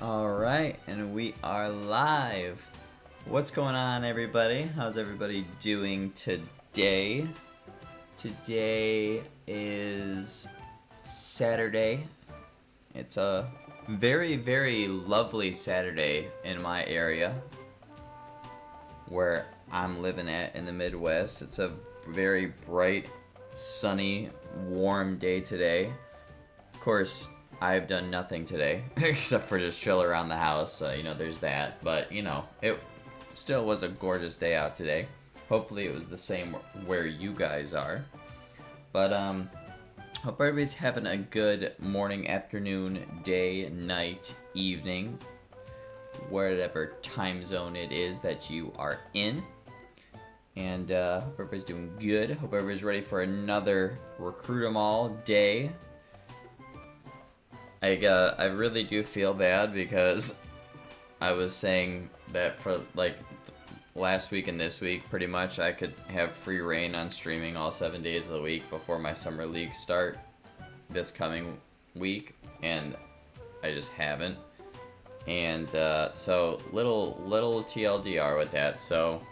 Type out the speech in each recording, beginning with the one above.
Alright, and we are live. What's going on, everybody? How's everybody doing today? Today is Saturday. It's a very, very lovely Saturday in my area where I'm living at in the Midwest. It's a very bright, sunny, warm day today. Of course, I've done nothing today except for just chill around the house. There's that. But, it still was a gorgeous day out today. Hopefully it was the same where you guys are. But, hope everybody's having a good morning, afternoon, day, night, evening, whatever time zone it is that you are in. And, hope everybody's doing good. Hope everybody's ready for another Recruit 'em All day. I really do feel bad because I was saying that for last week and this week, pretty much I could have free reign on streaming all 7 days of the week before my summer league start this coming week, and I just haven't. And so little TLDR with that. So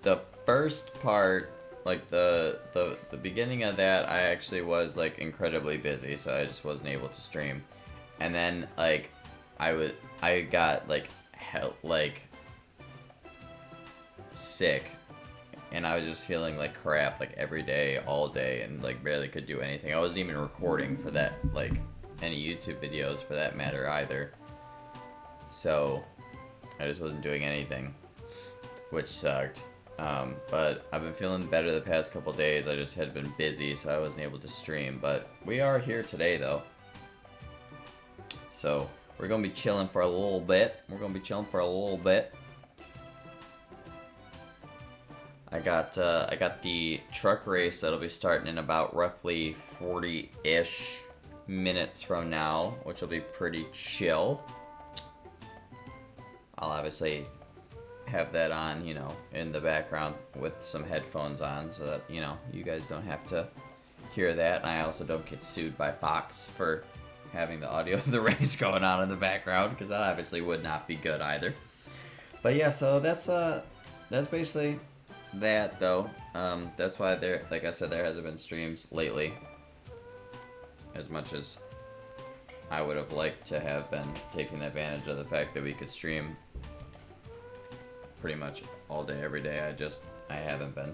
the first part, the beginning of that, I actually was incredibly busy, so I just wasn't able to stream. And then I got sick, and I was just feeling like crap every day, all day, and barely could do anything. I wasn't even recording for that, any YouTube videos for that matter either. So I just wasn't doing anything, which sucked. But I've been feeling better the past couple days. I just had been busy, so I wasn't able to stream. But we are here today, though. So we're gonna be chilling for a little bit. I got the truck race that'll be starting in about roughly 40-ish minutes from now, which will be pretty chill. I'll obviously have that on, in the background with some headphones on so that, you guys don't have to hear that. And I also don't get sued by Fox for having the audio of the race going on in the background, because that obviously would not be good either. But yeah, so that's basically that, though. That's why there, like I said, there hasn't been streams lately as much as I would have liked to have been, taking advantage of the fact that we could stream pretty much all day, every day. I haven't been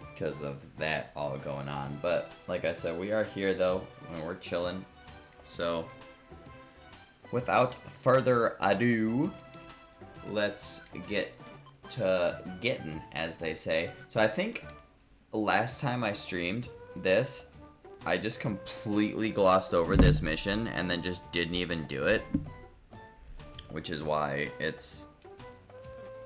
because of that all going on. But like I said, we are here though, and we're chilling. So without further ado, let's get to getting, as they say. So I think last time I streamed this, I just completely glossed over this mission and then just didn't even do it, which is why it's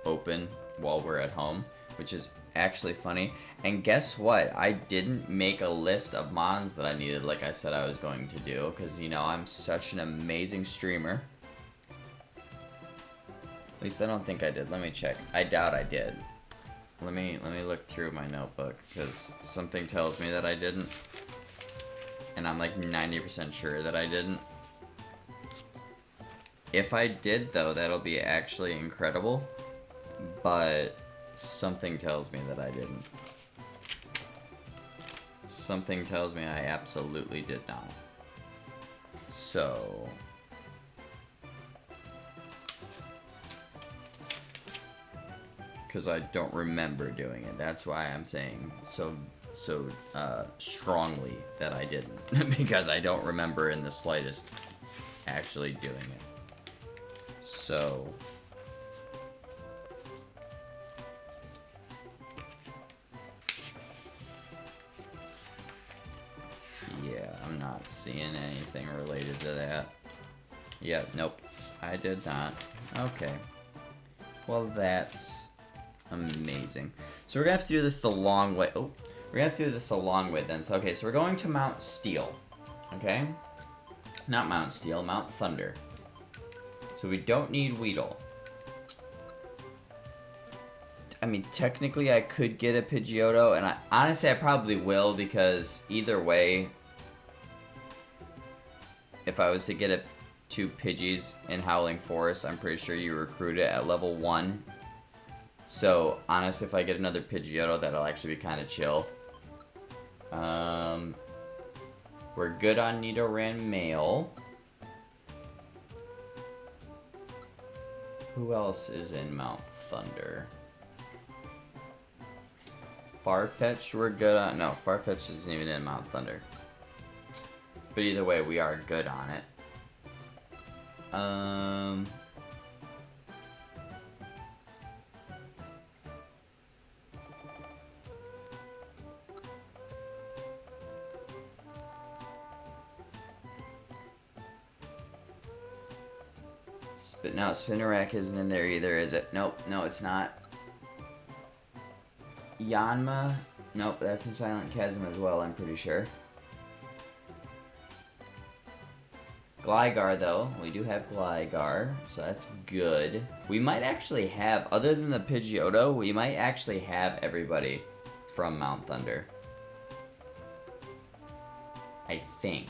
open while we're at home, which is actually funny. And guess what? I didn't make a list of mons that I needed like I said I was going to do, because I'm such an amazing streamer. At least I don't think I did. Let me check. I doubt I did. Let me look through my notebook, because something tells me that I didn't, and I'm 90% sure that I didn't. If I did though, that'll be actually incredible. But something tells me that I didn't. Something tells me I absolutely did not. So because I don't remember doing it. That's why I'm saying so strongly that I didn't. Because I don't remember in the slightest actually doing it. So yeah, I'm not seeing anything related to that. Yeah, nope, I did not. Okay. Well, that's amazing. So we're gonna have to do this the long way. Oh, we're gonna have to do this a long way then. So, okay, so we're going to Mount Steel. Okay? Not Mount Steel, Mount Thunder. So we don't need Weedle. I mean, technically I could get a Pidgeotto, and honestly I probably will, because either way, if I was to get two Pidgeys in Howling Forest, I'm pretty sure you recruit it at level 1. So, honestly, if I get another Pidgeotto, that'll actually be kind of chill. We're good on Nidoran male. Who else is in Mount Thunder? Farfetch'd we're good on. No, Farfetch'd isn't even in Mount Thunder. But either way, we are good on it. No, Spinarak isn't in there either, is it? Nope, no, it's not. Yanma? Nope, that's in Silent Chasm as well, I'm pretty sure. Gligar, though. We do have Gligar, so that's good. We might actually have, other than the Pidgeotto, we might actually have everybody from Mount Thunder. I think.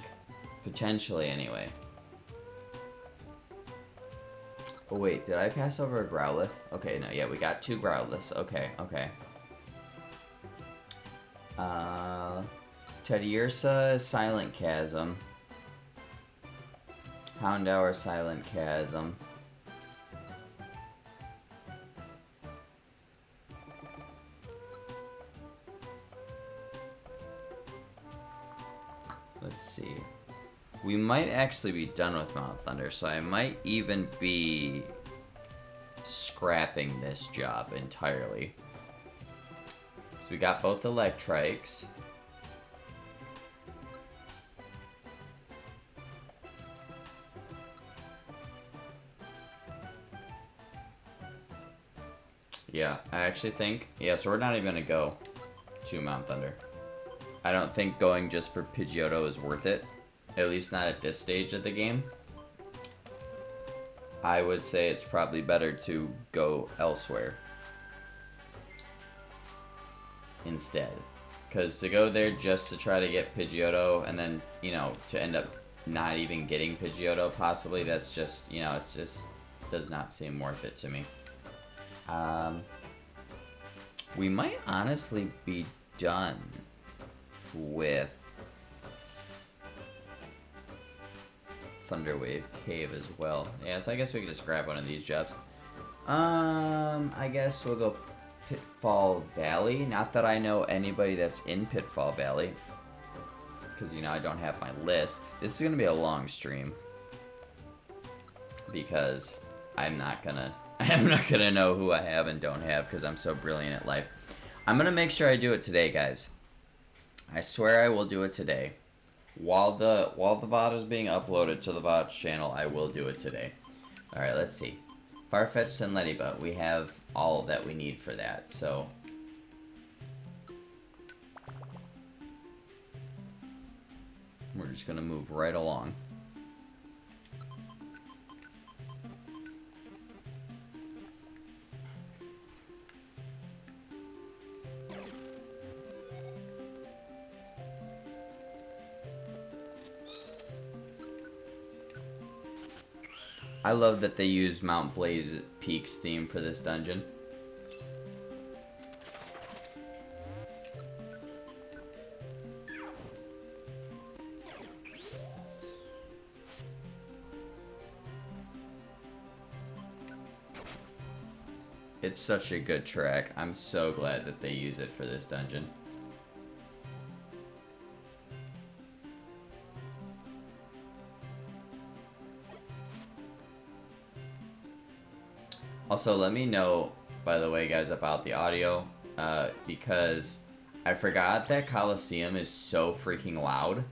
Potentially, anyway. Oh, wait, did I pass over a Growlithe? Okay, no, yeah, we got 2 Growliths. Okay, okay. Teddiursa, Silent Chasm. Houndour, Silent Chasm. Let's see. We might actually be done with Mount Thunder, so I might even be scrapping this job entirely. So we got both Electrikes. Yeah, I actually think... Yeah, so we're not even going to go to Mount Thunder. I don't think going just for Pidgeotto is worth it. At least not at this stage of the game. I would say it's probably better to go elsewhere instead. Because to go there just to try to get Pidgeotto and then, you know, to end up not even getting Pidgeotto possibly, that's just, you know, it's just does not seem worth it to me. We might honestly be done with Thunderwave Cave as well. Yeah, so I guess we could just grab one of these jobs. I guess we'll go Pitfall Valley. Not that I know anybody that's in Pitfall Valley, because, you know, I don't have my list. This is going to be a long stream, because I'm not gonna know who I have and don't have, because I'm so brilliant at life. I'm gonna make sure I do it today, guys. I swear I will do it today. While the VOD is being uploaded to the VOD channel, I will do it today. Alright, let's see. Farfetch'd and Ladybug. We have all that we need for that, so... We're just gonna move right along. I love that they used Mount Blaze Peak's theme for this dungeon. It's such a good track. I'm so glad that they use it for this dungeon. Also, let me know, by the way, guys, about the audio, because I forgot that Coliseum is so freaking loud.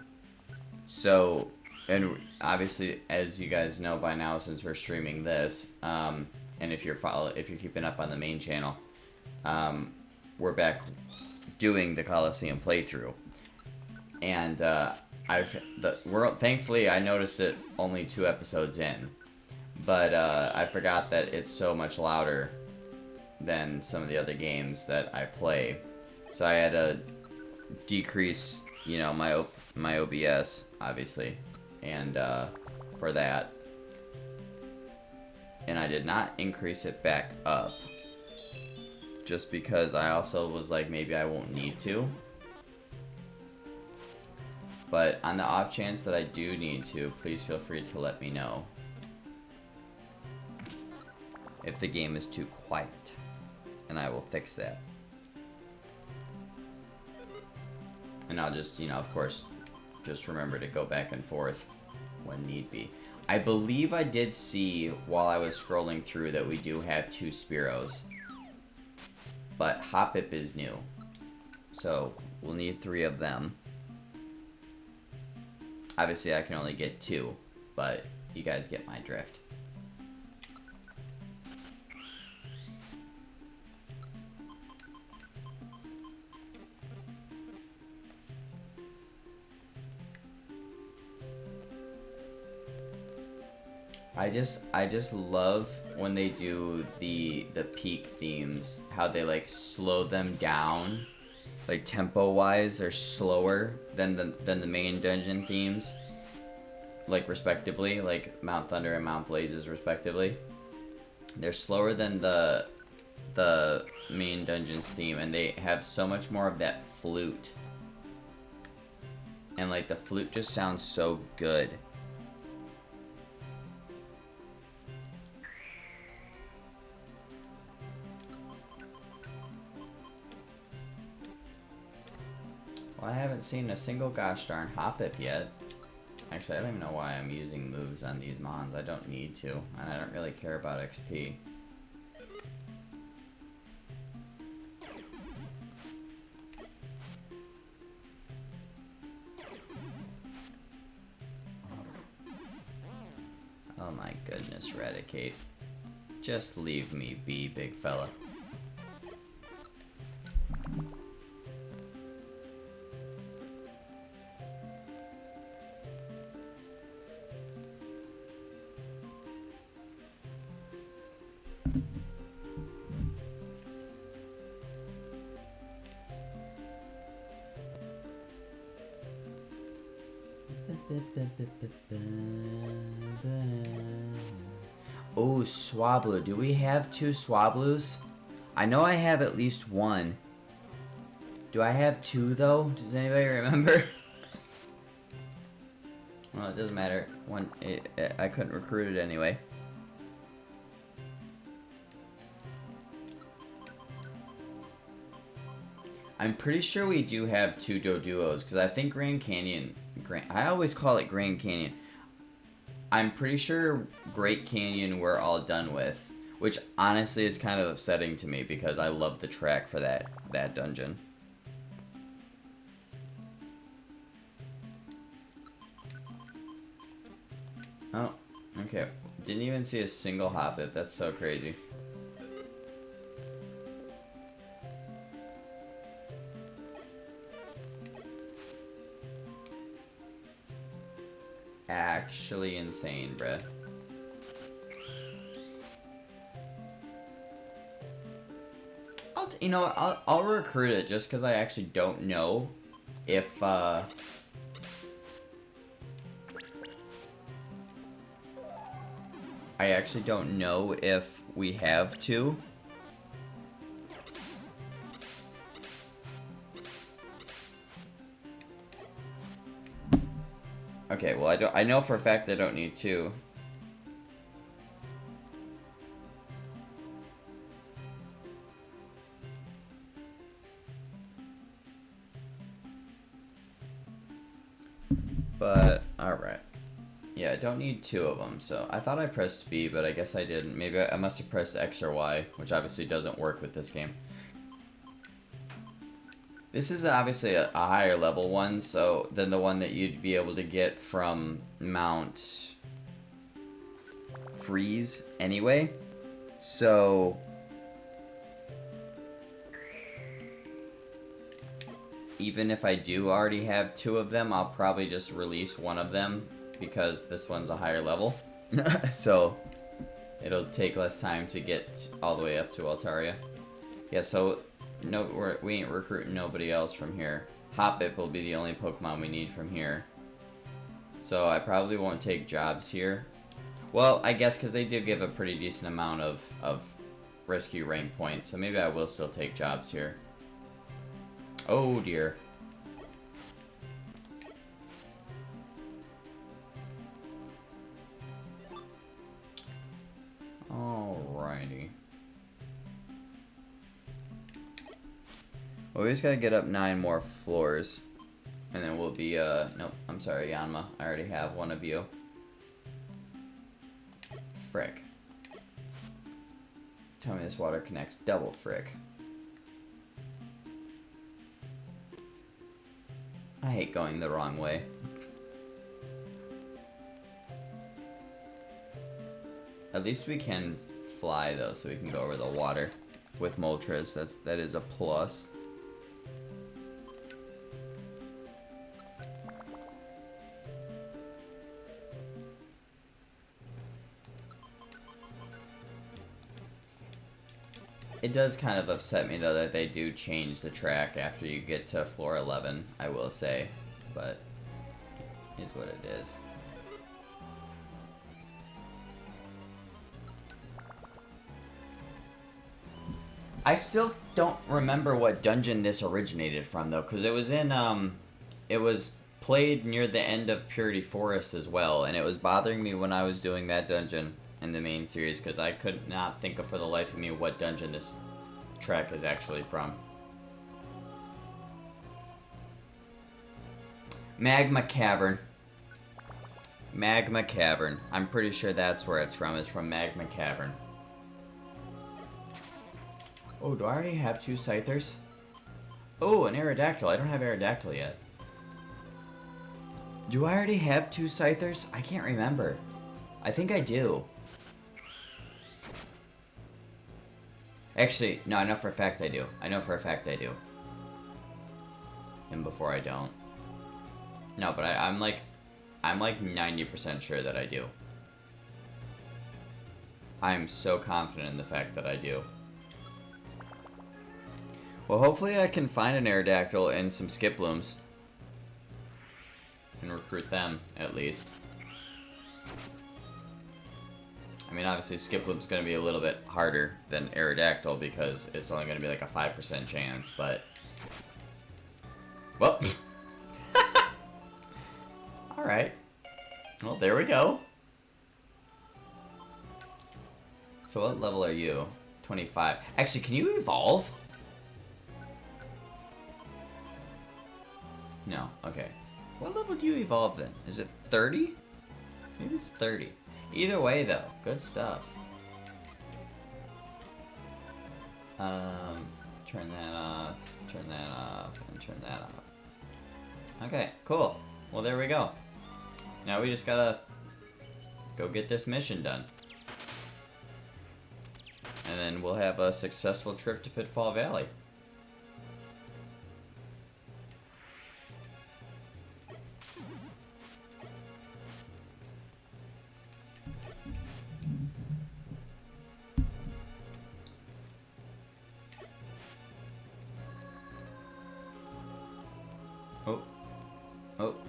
So, and obviously, as you guys know by now, since we're streaming this, and if you're keeping up on the main channel, we're back doing the Coliseum playthrough, and thankfully I noticed it only 2 episodes in. But I forgot that it's so much louder than some of the other games that I play. So I had to decrease, you know, my OBS, obviously. And for that. And I did not increase it back up. Just because I also was like, maybe I won't need to. But on the off chance that I do need to, please feel free to let me know if the game is too quiet, and I will fix that. And I'll just, you know, of course, just remember to go back and forth when need be. I believe I did see while I was scrolling through that we do have 2 Spearows. But Hoppip is new. So we'll need 3 of them. Obviously I can only get 2, but you guys get my drift. I just love when they do the peak themes, how they like slow them down, like tempo wise they're slower than the main dungeon themes, like respectively, like Mount Thunder and Mount Blazes respectively. They're slower than the main dungeon's theme, and they have so much more of that flute, and like the flute just sounds so good. Well, I haven't seen a single gosh darn Hoppip yet. Actually, I don't even know why I'm using moves on these mons. I don't need to, and I don't really care about XP. Oh my goodness, Raticate. Just leave me be, big fella. Oh, Swablu. Do we have 2 Swablu's? I know I have at least 1. Do I have 2 though? Does anybody remember? Well, it doesn't matter. I couldn't recruit it anyway. I'm pretty sure we do have 2 Doduos, because I think Grand Canyon... I always call it Grand Canyon. I'm pretty sure Great Canyon we're all done with, which honestly is kind of upsetting to me because I love the track for that dungeon. Oh, okay. Didn't even see a single Hoppip. That's so crazy. Actually insane, bruh. I'll recruit it just because I actually don't know if I actually don't know if we have to. Okay, well I know for a fact I don't need 2. But alright. Yeah, I don't need 2 of them, so I thought I pressed B, but I guess I didn't. Maybe I must have pressed X or Y, which obviously doesn't work with this game. This is obviously a higher level one, so than the one that you'd be able to get from Mount Freeze anyway. So even if I do already have 2 of them, I'll probably just release one of them because this one's a higher level. So it'll take less time to get all the way up to Altaria. Yeah, so no, we ain't recruiting nobody else from here. Hoppip will be the only Pokemon we need from here. So I probably won't take jobs here. Well, I guess because they do give a pretty decent amount of rescue rank points, so maybe I will still take jobs here. Oh dear. Alrighty. Well, we just gotta get up 9 more floors. And then we'll be, nope, I'm sorry, Yanma. I already have one of you. Frick. Tell me this water connects. Double frick. I hate going the wrong way. At least we can fly, though, so we can go over the water with Moltres. That is a plus. It does kind of upset me, though, that they do change the track after you get to floor 11, I will say. But, it is what it is. I still don't remember what dungeon this originated from, though, because it was in, it was played near the end of Purity Forest as well, and it was bothering me when I was doing that dungeon in the main series, because I could not think of for the life of me what dungeon this track is actually from. Magma Cavern. Magma Cavern. I'm pretty sure that's where it's from. It's from Magma Cavern. Oh, do I already have 2 Scythers? Oh, an Aerodactyl. I don't have Aerodactyl yet. Do I already have 2 Scythers? I can't remember. I think I do. Actually, no, I know for a fact I do. I know for a fact I do. And before I don't. No, but I'm like 90% sure that I do. I'm so confident in the fact that I do. Well, hopefully I can find an Aerodactyl and some Skiplooms. And recruit them, at least. I mean, obviously, Skiploom's going to be a little bit harder than Aerodactyl because it's only going to be like a 5% chance, but... Well. Alright. Well, there we go. So what level are you? 25. Actually, can you evolve? No. Okay. What level do you evolve then? Is it 30? Maybe it's 30. Either way, though, good stuff. Turn that off, and turn that off. Okay, cool. Well, there we go. Now we just gotta go get this mission done. And then we'll have a successful trip to Pitfall Valley.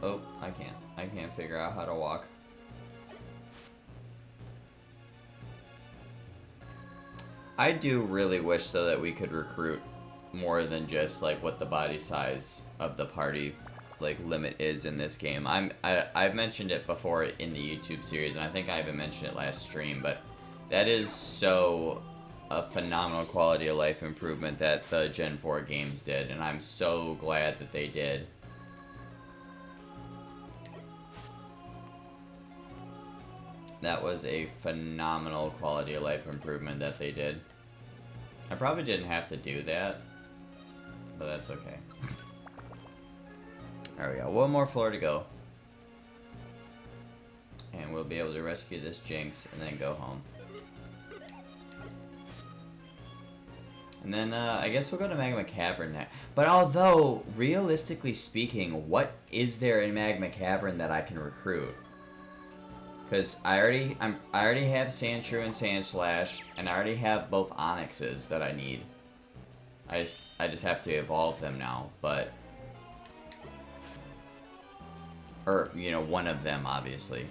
Oh, I can't figure out how to walk. I do really wish, though, that we could recruit more than just, like, what the body size of the party, like, limit is in this game. I've mentioned it before in the YouTube series, and I think I even mentioned it last stream, but that is so a phenomenal quality of life improvement that the Gen 4 games did, and I'm so glad that they did. That was a phenomenal quality of life improvement that they did. I probably didn't have to do that, but that's okay. There we go. One more floor to go. And we'll be able to rescue this Jinx and then go home. And then, I guess we'll go to Magma Cavern next. But although, realistically speaking, what is there in Magma Cavern that I can recruit? Because I already have Sandshrew and Sandslash, and I already have both Onyxes that I need. I just have to evolve them now, but or, you know, one of them, obviously.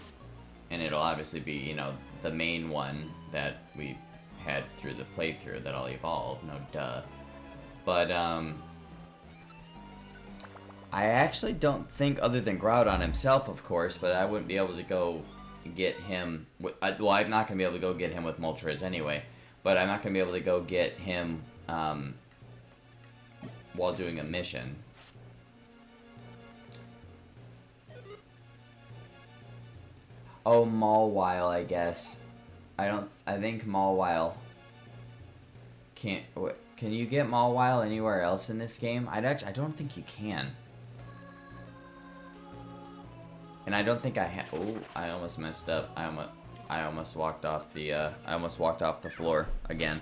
And it'll obviously be, you know, the main one that we had through the playthrough that'll evolve, no duh. But, I actually don't think, other than Groudon himself, of course, but I wouldn't be able to go get him, well, I'm not going to be able to go get him with Moltres anyway, but I'm not going to be able to go get him, while doing a mission. Oh, Mawile, I guess. I think Mawile can't, can you get Mawile anywhere else in this game? I don't think you can. And I don't think I have. Oh, I almost messed up. I almost walked off the floor again.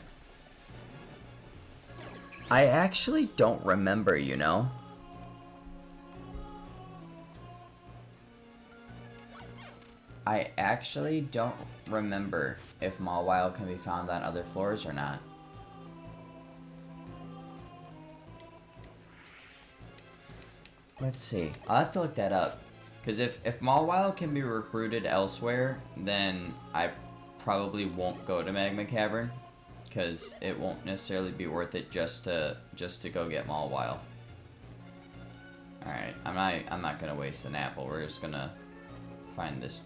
I actually don't remember, you know? I actually don't remember if Mawile can be found on other floors or not. Let's see. I'll have to look that up. Because if Mawile can be recruited elsewhere, then I probably won't go to Magma Cavern. Because it won't necessarily be worth it just to go get Mawile. Alright, I'm not gonna waste an apple. We're just gonna find this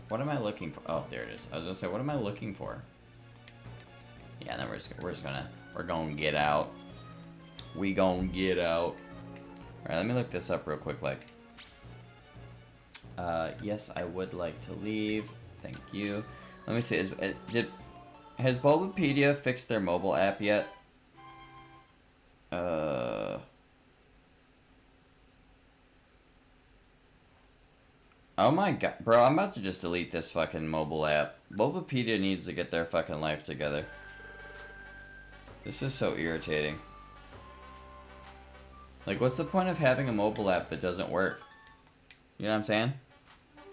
what am I looking for? Oh, there it is. I was gonna say, what am I looking for? Yeah, then we're gonna get out. We gonna get out. Alright, let me look this up real quick, like. Yes, I would like to leave. Thank you. Let me see, has Bulbapedia fixed their mobile app yet? Oh my god, bro, I'm about to just delete this fucking mobile app. Bulbapedia needs to get their fucking life together. This is so irritating. Like, what's the point of having a mobile app that doesn't work? You know what I'm saying?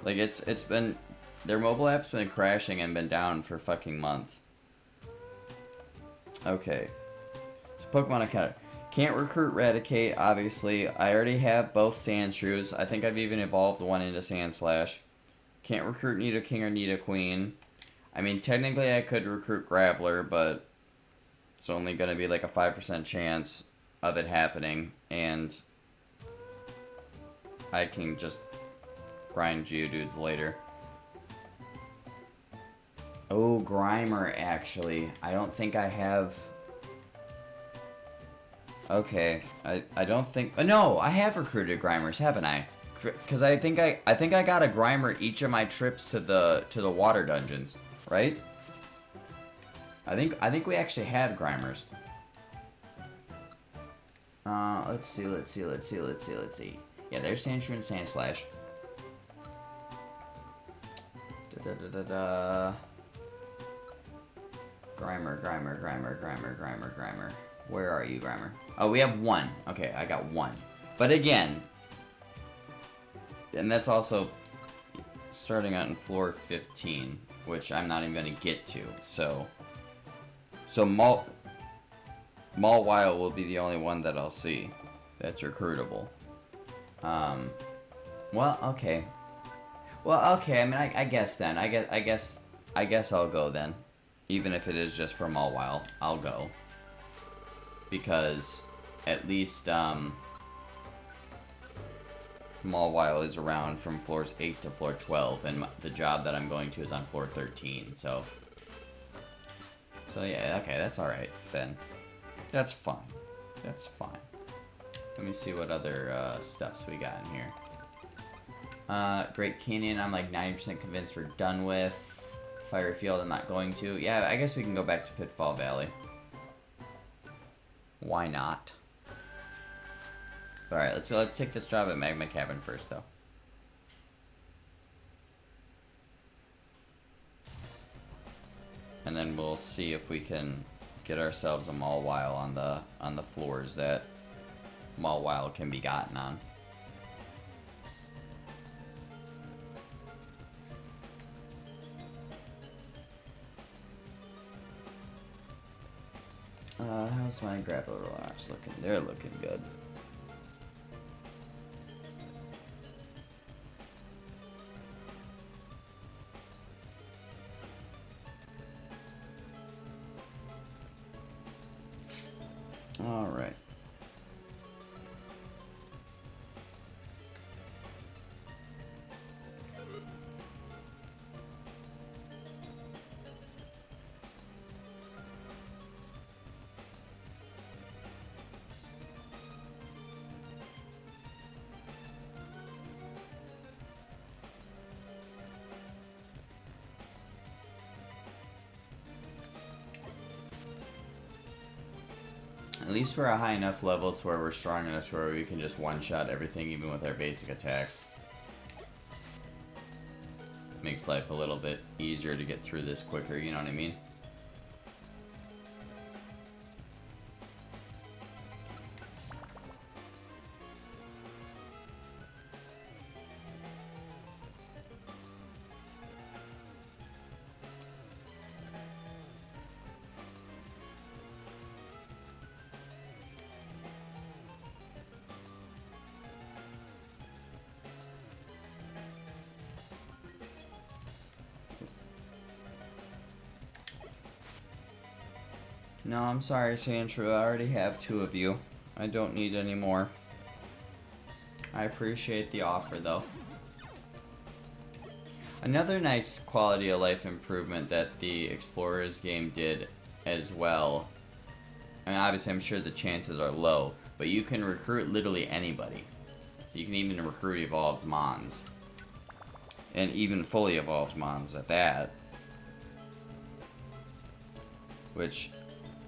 Like, it's been, their mobile app's been crashing and been down for fucking months. Okay. So Pokemon Encounter. Can't recruit Raticate, obviously. I already have both Sandshrews. I think I've even evolved one into Sandslash. Can't recruit Nidoking or Nidoqueen. I mean, technically I could recruit Graveler, but it's only going to be like a 5% chance of it happening. And I can just grind Geodudes later. Oh, Grimer, actually. I don't think I have... Okay, I don't think... Oh, no, I have recruited Grimers, haven't I? Because I think I got a Grimer each of my trips to the water dungeons, right? I think we actually have Grimers. Let's see. Yeah, there's Sandshrew and Sandslash. Grimer. Where are you, Grimer? Oh, we have one. Okay, I got one. But again, and that's also starting out in floor 15, which I'm not even going to get to. So Mawile will be the only one that I'll see that's recruitable. Well, okay. I mean, I guess then. I guess I'll go then. Even if it is just for Mawile, I'll go. Because at least Mawile is around from floors 8 to floor 12, and the job that I'm going to is on floor 13, so yeah, okay, that's alright then. That's fine. That's fine. Let me see what other stuffs we got in here. Great Canyon, I'm like 90% convinced we're done with. Fire Field, I'm not going to. Yeah, I guess we can go back to Pitfall Valley. Why not? Alright, let's take this job at Magma Cavern first, though. And then we'll see if we can get ourselves a Mawile on the floors that Mawile can be gotten on. How's my Grappler Rocks looking? They're looking good. At least we're a high enough level to where we're strong enough to where we can just one-shot everything even with our basic attacks. Makes life a little bit easier to get through this quicker, you know what I mean? No, I'm sorry, Sandra. I already have 2 of you. I don't need any more. I appreciate the offer, though. Another nice quality of life improvement that the Explorers game did as well. I mean, obviously, I'm sure the chances are low, but you can recruit literally anybody. You can even recruit evolved Mons. And even fully evolved Mons at that. Which,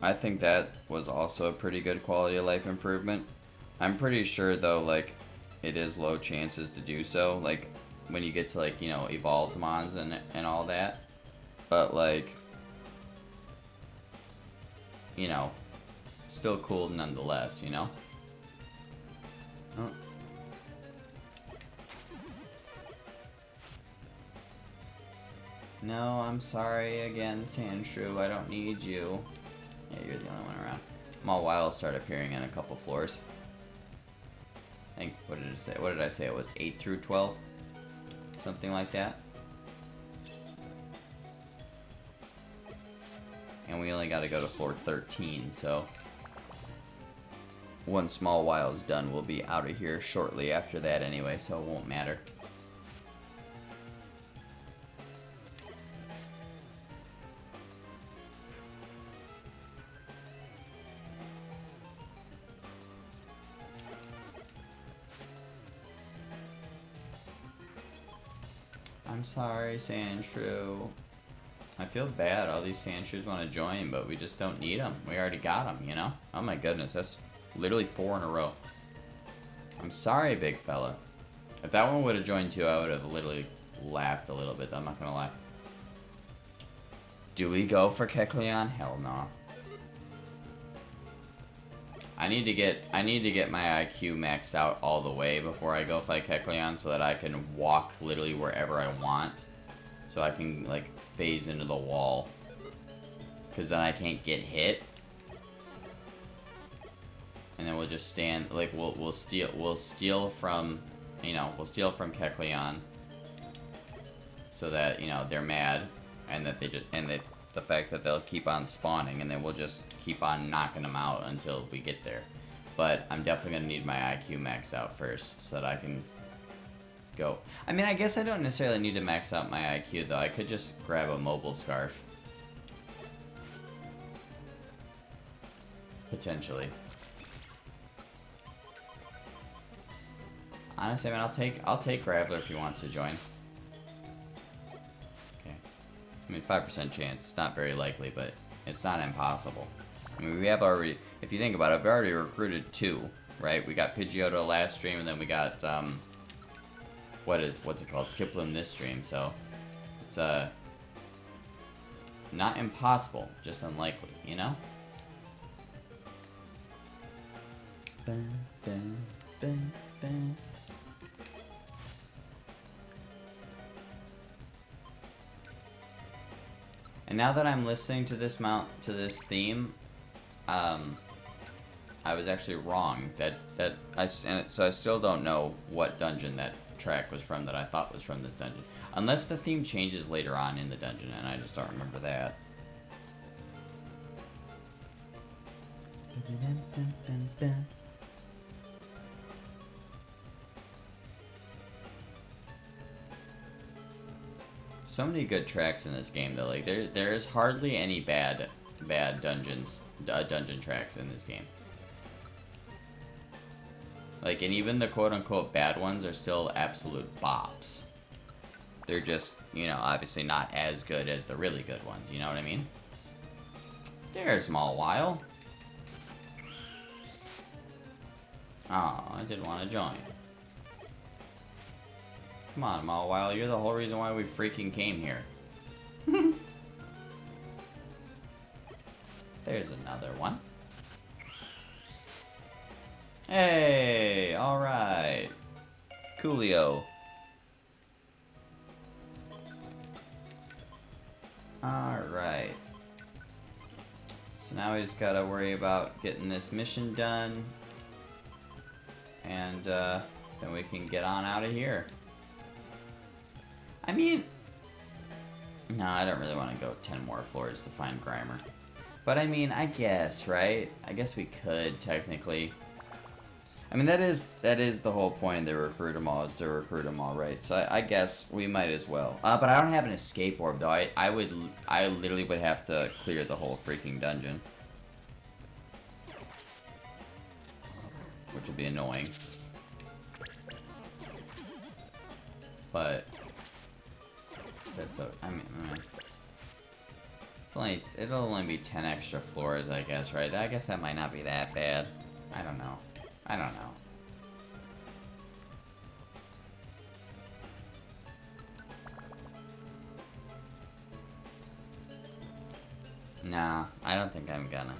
I think that was also a pretty good quality of life improvement. I'm pretty sure, though, like, it is low chances to do so. Like, when you get to, like, you know, evolved Mons and all that. But, like, you know, still cool nonetheless, you know? Oh. No, I'm sorry again, Sandshrew. I don't need you. Yeah, you're the only one around. Mawile will start appearing in a couple floors. I think, what did it say? What did I say? It was 8 through 12? Something like that. And we only got to go to floor 13, so once Mawile is done, we'll be out of here shortly after that anyway, so it won't matter. I'm sorry, Sandshrew. I feel bad. All these Sandshrews want to join, but we just don't need them. We already got them, you know? Oh my goodness, that's literally 4 in a row. I'm sorry, big fella. If that one would have joined too, I would have literally laughed a little bit. I'm not gonna lie. Do we go for Kecleon? Hell no. I need to get my IQ maxed out all the way before I go fight Kecleon so that I can walk literally wherever I want. So I can like phase into the wall. Cause then I can't get hit. And then we'll just stand like we'll steal from Kecleon. So that, you know, they're mad and that the fact that they'll keep on spawning, and then we'll just keep on knocking them out until we get there. But I'm definitely going to need my IQ maxed out first so that I can go. I mean, I guess I don't necessarily need to max out my IQ, though. I could just grab a mobile scarf. Potentially. Honestly, I mean, I'll take Graveler if he wants to join. I mean, 5% chance. It's not very likely, but it's not impossible. I mean, we have already, if you think about it, we've already recruited 2, right? We got Pidgeotto last stream, and then we got, what's it called? Skiploom this stream, so it's, not impossible, just unlikely, you know? Bum, bum, bum, bum. And now that I'm listening to this theme, I was actually wrong. So I still don't know what dungeon that track was from that I thought was from this dungeon. Unless the theme changes later on in the dungeon, and I just don't remember that. So many good tracks in this game, though. Like there is hardly any bad dungeon tracks in this game. Like, and even the quote-unquote bad ones are still absolute bops. They're just, you know, obviously not as good as the really good ones. You know what I mean? There's Mawile. Oh, I didn't want to join. Come on, Mawile, you're the whole reason why we freaking came here. There's another one. Hey, alright. Coolio. Alright. So now we just gotta worry about getting this mission done. And, then we can get on out of here. I mean... No, I don't really want to go 10 more floors to find Grimer. But I mean, I guess, right? I guess we could, technically. I mean, that is the whole point of the recruit 'em all, is to recruit 'em all, right? So I guess we might as well. But I don't have an escape orb, though. I literally would have to clear the whole freaking dungeon. Which would be annoying. But... That's I mean... It'll only be 10 extra floors, I guess, right? I guess that might not be that bad. I don't know. I don't know. Nah, I don't think I'm gonna.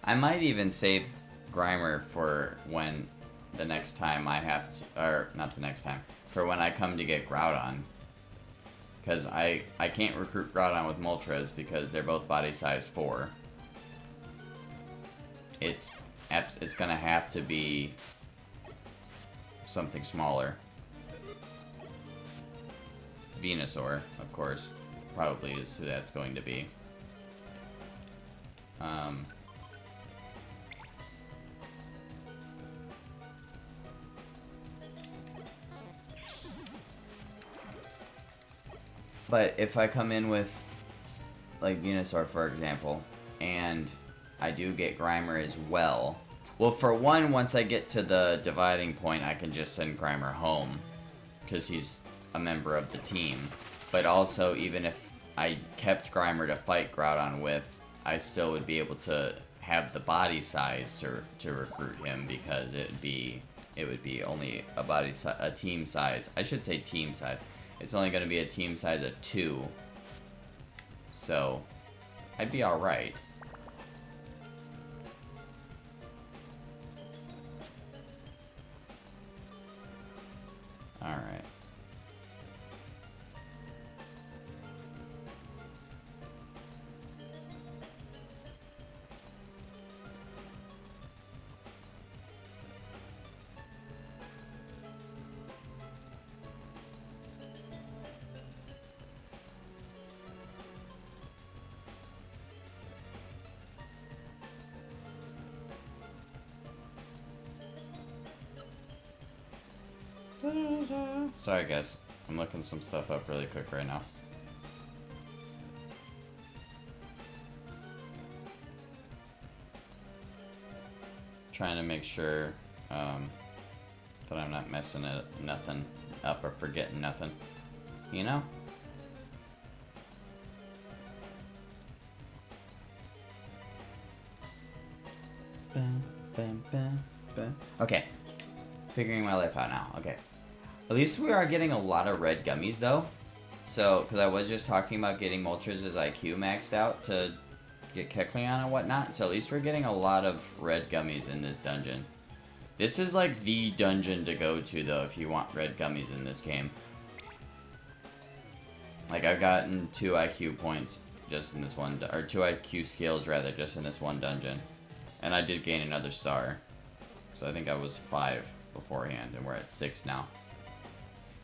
I might even save Grimer for when the next time I have to, or not the next time, for when I come to get Groudon. Because I can't recruit Groudon with Moltres because they're both body size 4. It's gonna have to be something smaller. Venusaur, of course, probably is who that's going to be. But if I come in with, like, Venusaur, for example, and I do get Grimer as well, well, for one, once I get to the dividing point, I can just send Grimer home, because he's a member of the team. But also, even if I kept Grimer to fight Groudon with, I still would be able to have the body size to recruit him, because it would be only a team size. I should say team size. It's only going to be a team size of 2. So, I'd be alright. Alright. Sorry guys, I'm looking some stuff up really quick right now. Trying to make sure that I'm not messing nothing up or forgetting nothing, you know? Okay, figuring my life out now. Okay. At least we are getting a lot of red gummies, though. So, because I was just talking about getting Moltres' IQ maxed out to get Kecleon and whatnot. So at least we're getting a lot of red gummies in this dungeon. This is like the dungeon to go to, though, if you want red gummies in this game. Like, I've gotten 2 IQ points just in this one, or 2 IQ skills, rather, just in this one dungeon. And I did gain another star. So I think I was 5 beforehand, and we're at 6 now.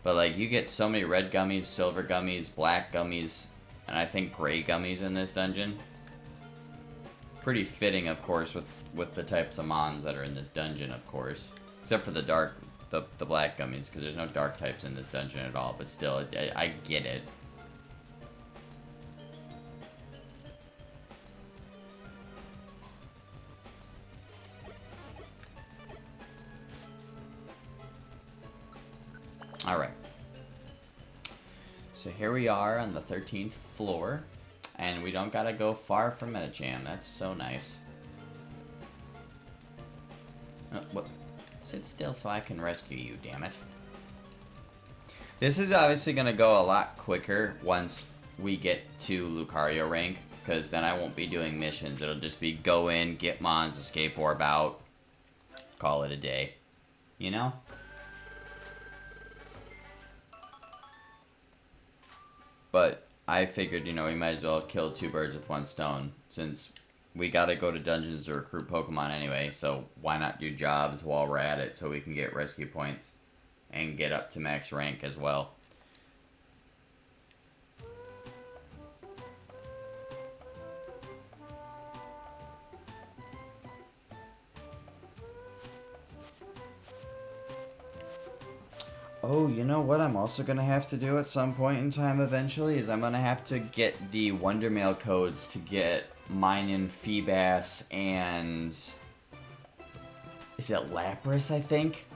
But, like, you get so many red gummies, silver gummies, black gummies, and I think gray gummies in this dungeon. Pretty fitting, of course, with the types of mons that are in this dungeon, of course. Except for the the black gummies, because there's no dark types in this dungeon at all, but still, I get it. Alright. So here we are on the 13th floor, and we don't gotta go far from Metachan. That's so nice. What? Sit still so I can rescue you, damn it. This is obviously going to go a lot quicker once we get to Lucario rank, because then I won't be doing missions. It'll just be go in, get Mons, escape orb out, call it a day. You know? But I figured, you know, we might as well kill two birds with one stone, since we gotta go to dungeons to recruit Pokemon anyway, so why not do jobs while we're at it so we can get rescue points and get up to max rank as well. Oh, you know what I'm also going to have to do at some point in time eventually is I'm going to have to get the Wonder Mail codes to get Minun, Feebas, and... is it Lapras, I think?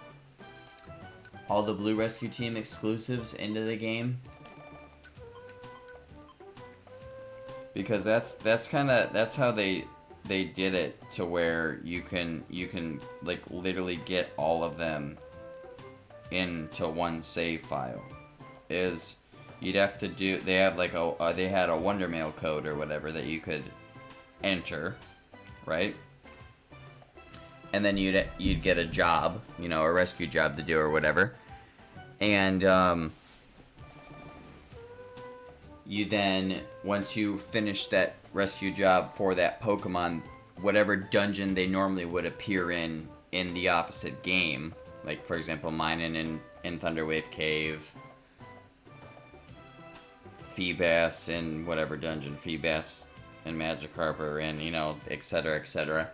All the Blue Rescue Team exclusives into the game. Because that's how they did it to where you can like literally get all of them into one save file. Is you'd have to do, they have like they had a Wonder Mail code or whatever that you could enter, right? And then you'd get a job, you know, a rescue job to do or whatever. And you then, once you finish that rescue job for that Pokemon, whatever dungeon they normally would appear in the opposite game, like for example Minun in Thunderwave Cave, Feebas in whatever dungeon Feebas and Magikarp are in, you know, etc., etc.,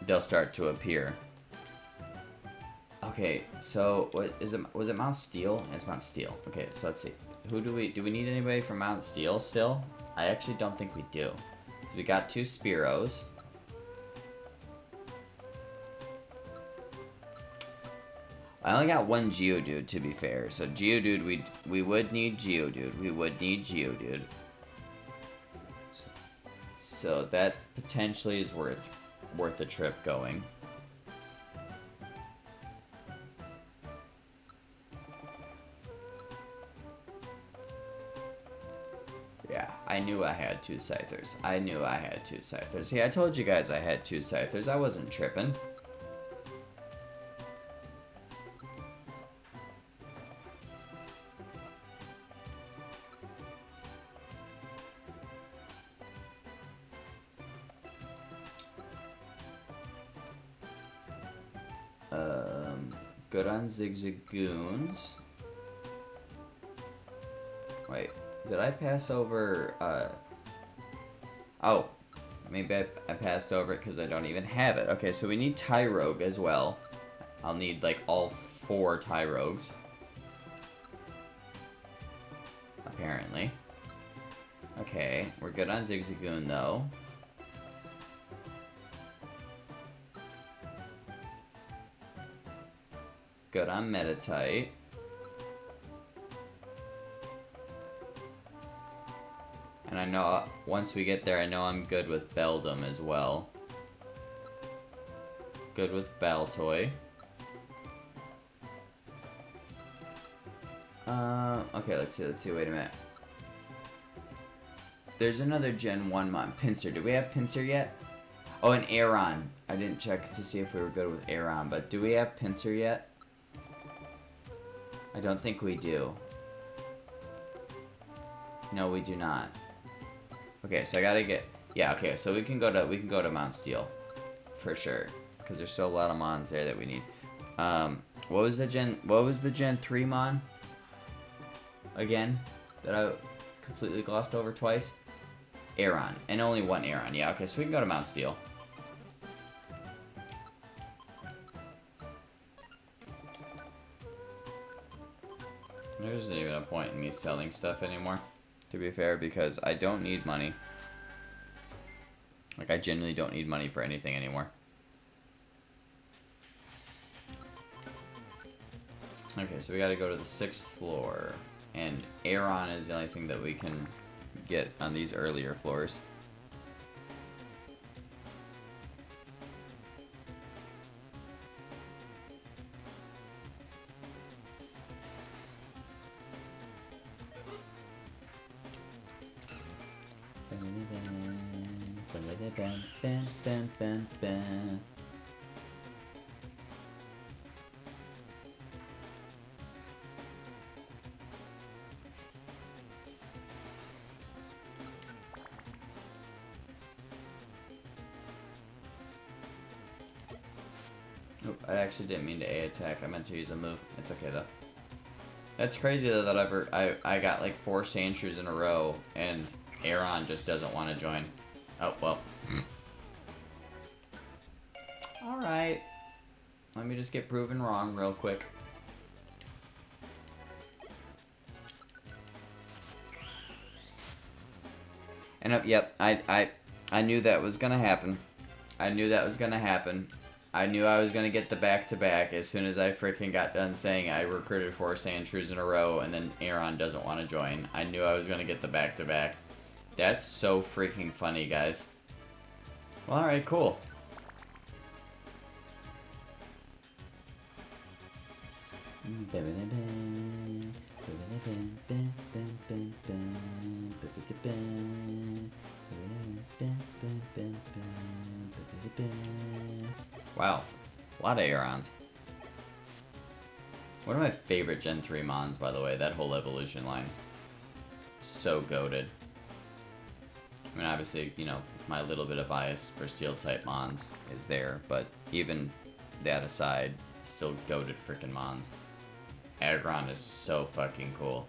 they'll start to appear. Okay, so what is it? Was it Mount Steel? It's Mount Steel. Okay, so let's see. Who do we need anybody from Mount Steel still? I actually don't think we do. We got 2 Spearows. I only got 1 Geodude, to be fair. So Geodude, we would need Geodude. We would need Geodude. So that potentially is worth a trip going. Yeah, I knew I had 2 Scythers. I knew I had 2 Scythers. See, I told you guys I had 2 Scythers. I wasn't tripping. Good on Zigzagoons. Wait, did I pass over, oh, maybe I passed over it because I don't even have it. Okay, so we need Tyrogue as well. I'll need, like, all 4 Tyrogues. Apparently. Okay, we're good on Zigzagoon, though. Good on Meditite. And I know, once we get there, I know I'm good with Beldum as well. Good with Baltoy. Okay, let's see, wait a minute. There's another Gen 1 mon. Pinsir, do we have Pinsir yet? Oh, and Aeron. I didn't check to see if we were good with Aeron, but do we have Pinsir yet? I don't think we do. No, we do not. Okay, so I gotta get... yeah, okay, so we can go to Mount Steel. For sure. Because there's still a lot of mons there that we need. What was the Gen 3 mon? Again? That I completely glossed over twice? Aeron. And only 1 Aeron. Yeah, okay, so we can go to Mount Steel. There isn't even a point in me selling stuff anymore, to be fair, because I don't need money. Like, I genuinely don't need money for anything anymore. Okay, so we gotta go to the 6th floor, and Aeron is the only thing that we can get on these earlier floors. Nope, I actually didn't mean to A attack. I meant to use a move. It's okay though. That's crazy though that I got like 4 Sandshrews in a row and Aaron just doesn't want to join. Oh well. Alright. Let me just get proven wrong real quick. And yep, I knew that was gonna happen. I knew that was gonna happen. I knew I was gonna get the back-to-back as soon as I freaking got done saying I recruited 4 Sandshrews in a row and then Aaron doesn't want to join. I knew I was gonna get the back-to-back. That's so freaking funny, guys. Well, alright, cool. Wow, a lot of Aerons. One of my favorite Gen 3 Mons, by the way, that whole evolution line. So goated. I mean, obviously, you know, my little bit of bias for Steel-type Mons is there, but even that aside, still goated freaking Mons. Aggron is so fucking cool.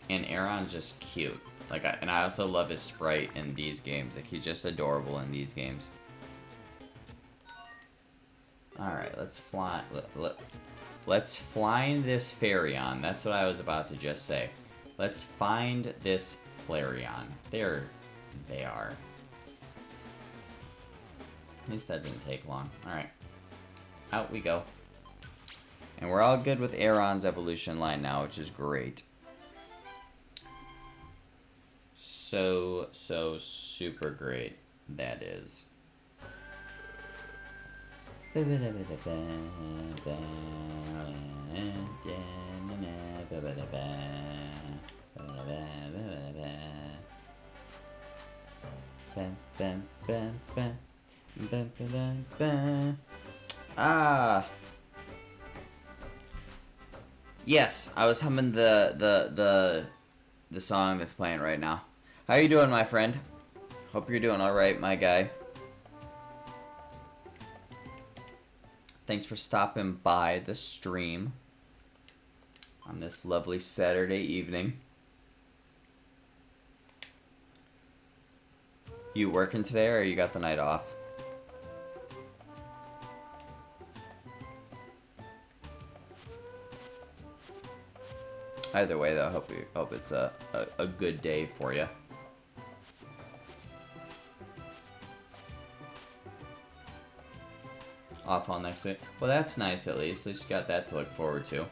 And Aaron's just cute. Like, and I also love his sprite in these games. Like, he's just adorable in these games. Alright, let's fly. Let's find this Flareon. That's what I was about to just say. Let's find this Flareon. There they are. At least that didn't take long. Alright. Out we go. And we're all good with Aaron's evolution line now, which is great. So super great that is. Ah. Yes, I was humming the song that's playing right now. How you doing, my friend? Hope you're doing all right, my guy. Thanks for stopping by the stream on this lovely Saturday evening. You working today, or you got the night off? Either way, though, hope it's a good day for you. Off all next week. Well, that's nice at least. At least you got that to look forward to.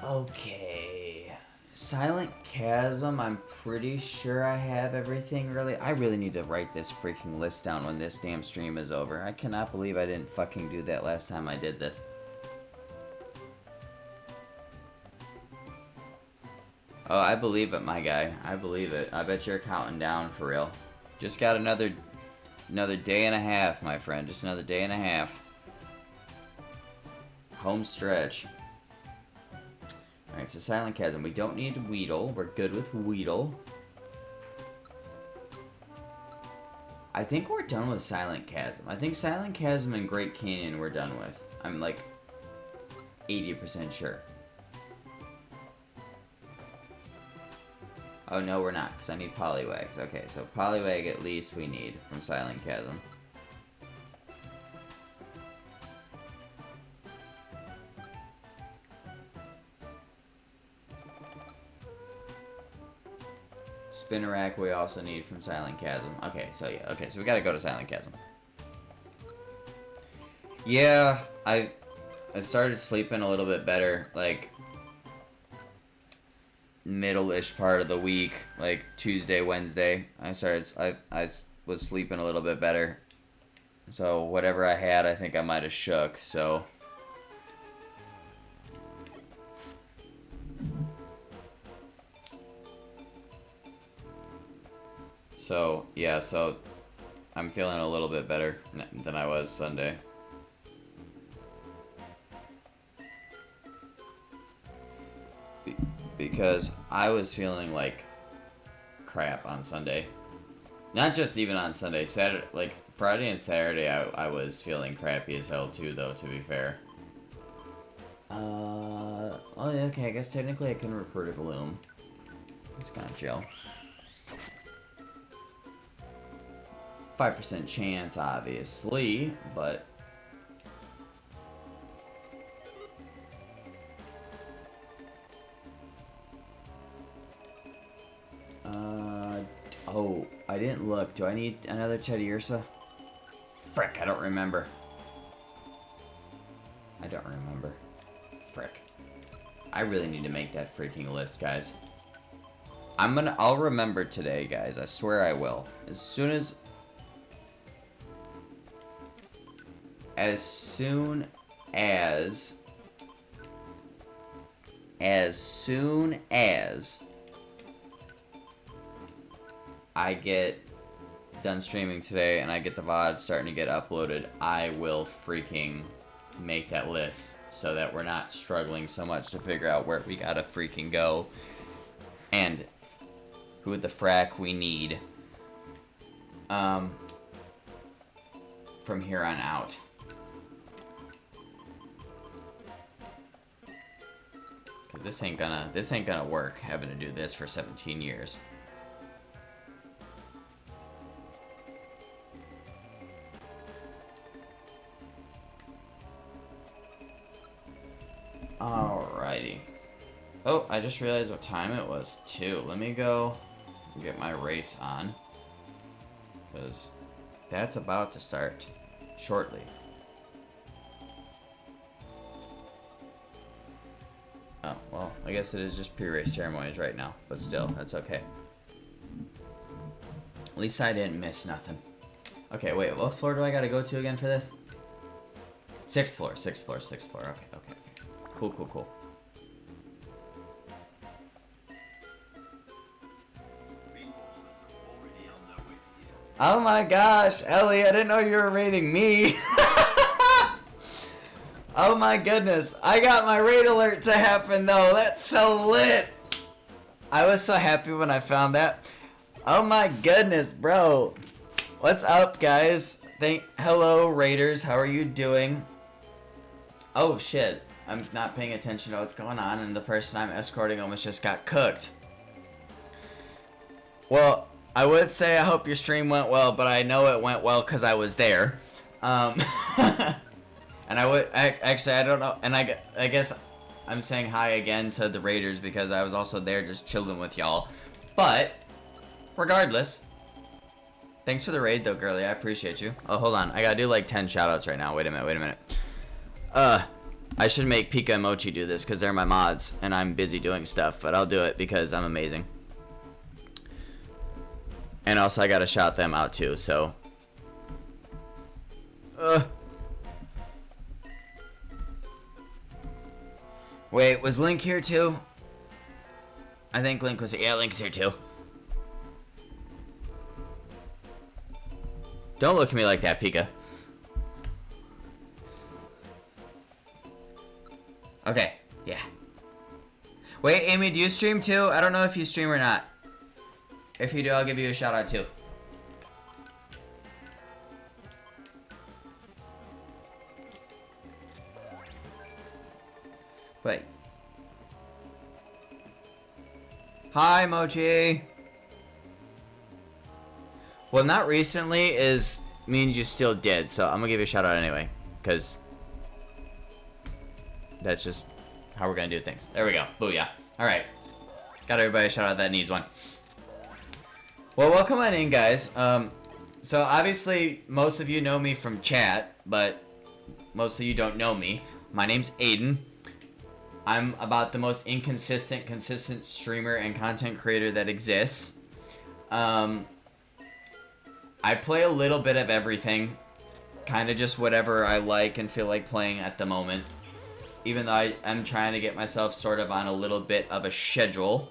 Okay. Silent Chasm, I'm pretty sure I have everything really. I really need to write this freaking list down when this damn stream is over. I cannot believe I didn't fucking do that last time I did this. Oh, I believe it, my guy. I believe it. I bet you're counting down for real. Just got another day and a half, my friend. Just another day and a half. Home stretch. Alright, so Silent Chasm. We don't need Weedle. We're good with Weedle. I think we're done with Silent Chasm. I think Silent Chasm and Great Canyon we're done with. I'm like 80% sure. Oh, no, we're not, because I need Poliwags. Okay, so Poliwag at least we need from Silent Chasm. Spinnerack we also need from Silent Chasm. Okay, so yeah, okay, so we gotta go to Silent Chasm. Yeah, I started sleeping a little bit better, like, middle-ish part of the week, like Tuesday, Wednesday. I was sleeping a little bit better. So whatever I had, I think I might have shook, so. So, yeah, so I'm feeling a little bit better than I was Sunday. Because I was feeling like crap on Sunday. Not just even on Sunday, Saturday, like Friday and Saturday I was feeling crappy as hell too, though, to be fair. Oh, okay, I guess technically I can recruit a Gloom. It's kind of chill. 5% chance, obviously, but... oh, I didn't look. Do I need another Teddy Ursa? Frick, I don't remember. I don't remember. Frick. I really need to make that freaking list, guys. I'll remember today, guys. I swear I will. As soon as I get done streaming today and I get the VODs starting to get uploaded, I will freaking make that list so that we're not struggling so much to figure out where we gotta freaking go and who the frack we need from here on out. Cause this ain't gonna work having to do this for 17 years. Alrighty. Oh, I just realized what time it was, too. Let me go get my race on. Because that's about to start shortly. Oh, well, I guess it is just pre-race ceremonies right now. But still, that's okay. At least I didn't miss nothing. Okay, wait, what floor do I gotta go to again for this? 6th floor, 6th floor, 6th floor. Okay, okay. Cool, cool, cool. Oh my gosh, Ellie, I didn't know you were raiding me. Oh my goodness, I got my raid alert to happen though. That's so lit. I was so happy when I found that. Oh my goodness, bro. What's up, guys? Hello, raiders. How are you doing? Oh shit. I'm not paying attention to what's going on, and the person I'm escorting almost just got cooked. Well, I would say I hope your stream went well, but I know it went well because I was there. And I don't know, and I guess I'm saying hi again to the raiders because I was also there just chilling with y'all. But, regardless, thanks for the raid though, girlie, I appreciate you. Oh, hold on, I gotta do like 10 shoutouts right now, wait a minute. I should make Pika and Mochi do this because they're my mods and I'm busy doing stuff, but I'll do it because I'm amazing. And also I gotta shout them out too, so. Wait, was Link here too? I think Link was here. Yeah, Link's here too. Don't look at me like that, Pika. Okay, yeah. Wait, Amy, do you stream too? I don't know if you stream or not. If you do, I'll give you a shout out too. Wait. Hi, Mochi. Well, not recently means you still did, so I'm gonna give you a shout out anyway, because that's just how we're gonna do things. There we go. Booyah. Alright. Got everybody a shout out that needs one. Well, welcome on in, guys. So obviously, most of you know me from chat, but most of you don't know me. My name's Aiden. I'm about the most consistent streamer and content creator that exists. I play a little bit of everything. Kind of just whatever I like and feel like playing at the moment. Even though I'm trying to get myself sort of on a little bit of a schedule.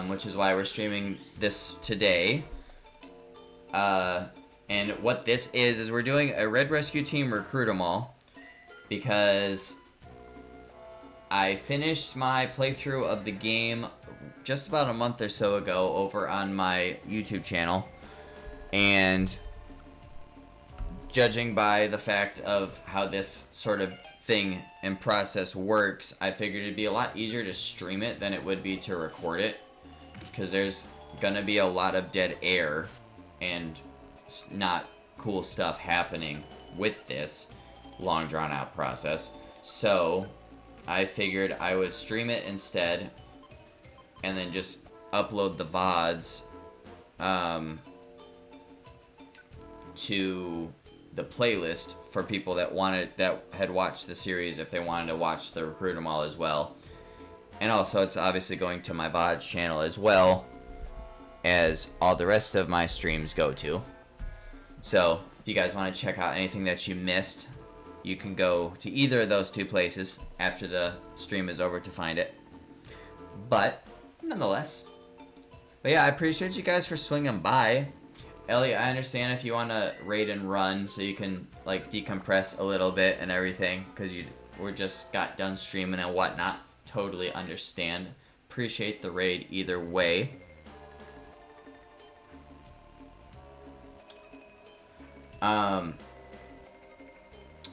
which is why we're streaming this today. And what this is we're doing a Red Rescue Team Recruit 'em All, because I finished my playthrough of the game just about a month or so ago over on my YouTube channel, and judging by the fact of how this sort of thing and process works, I figured it'd be a lot easier to stream it than it would be to record it, because there's gonna be a lot of dead air and not cool stuff happening with this long drawn out process. So I figured I would stream it instead and then just upload the VODs to the playlist for people that had watched the series, if they wanted to watch the Recruit 'em All as well. And also it's obviously going to my VODs channel as well as all the rest of my streams go to. So if you guys want to check out anything that you missed, you can go to either of those two places after the stream is over to find it. But nonetheless, yeah, I appreciate you guys for swinging by. Ellie, I understand if you want to raid and run so you can like decompress a little bit and everything, because we're just got done streaming and whatnot. Totally understand. Appreciate the raid either way.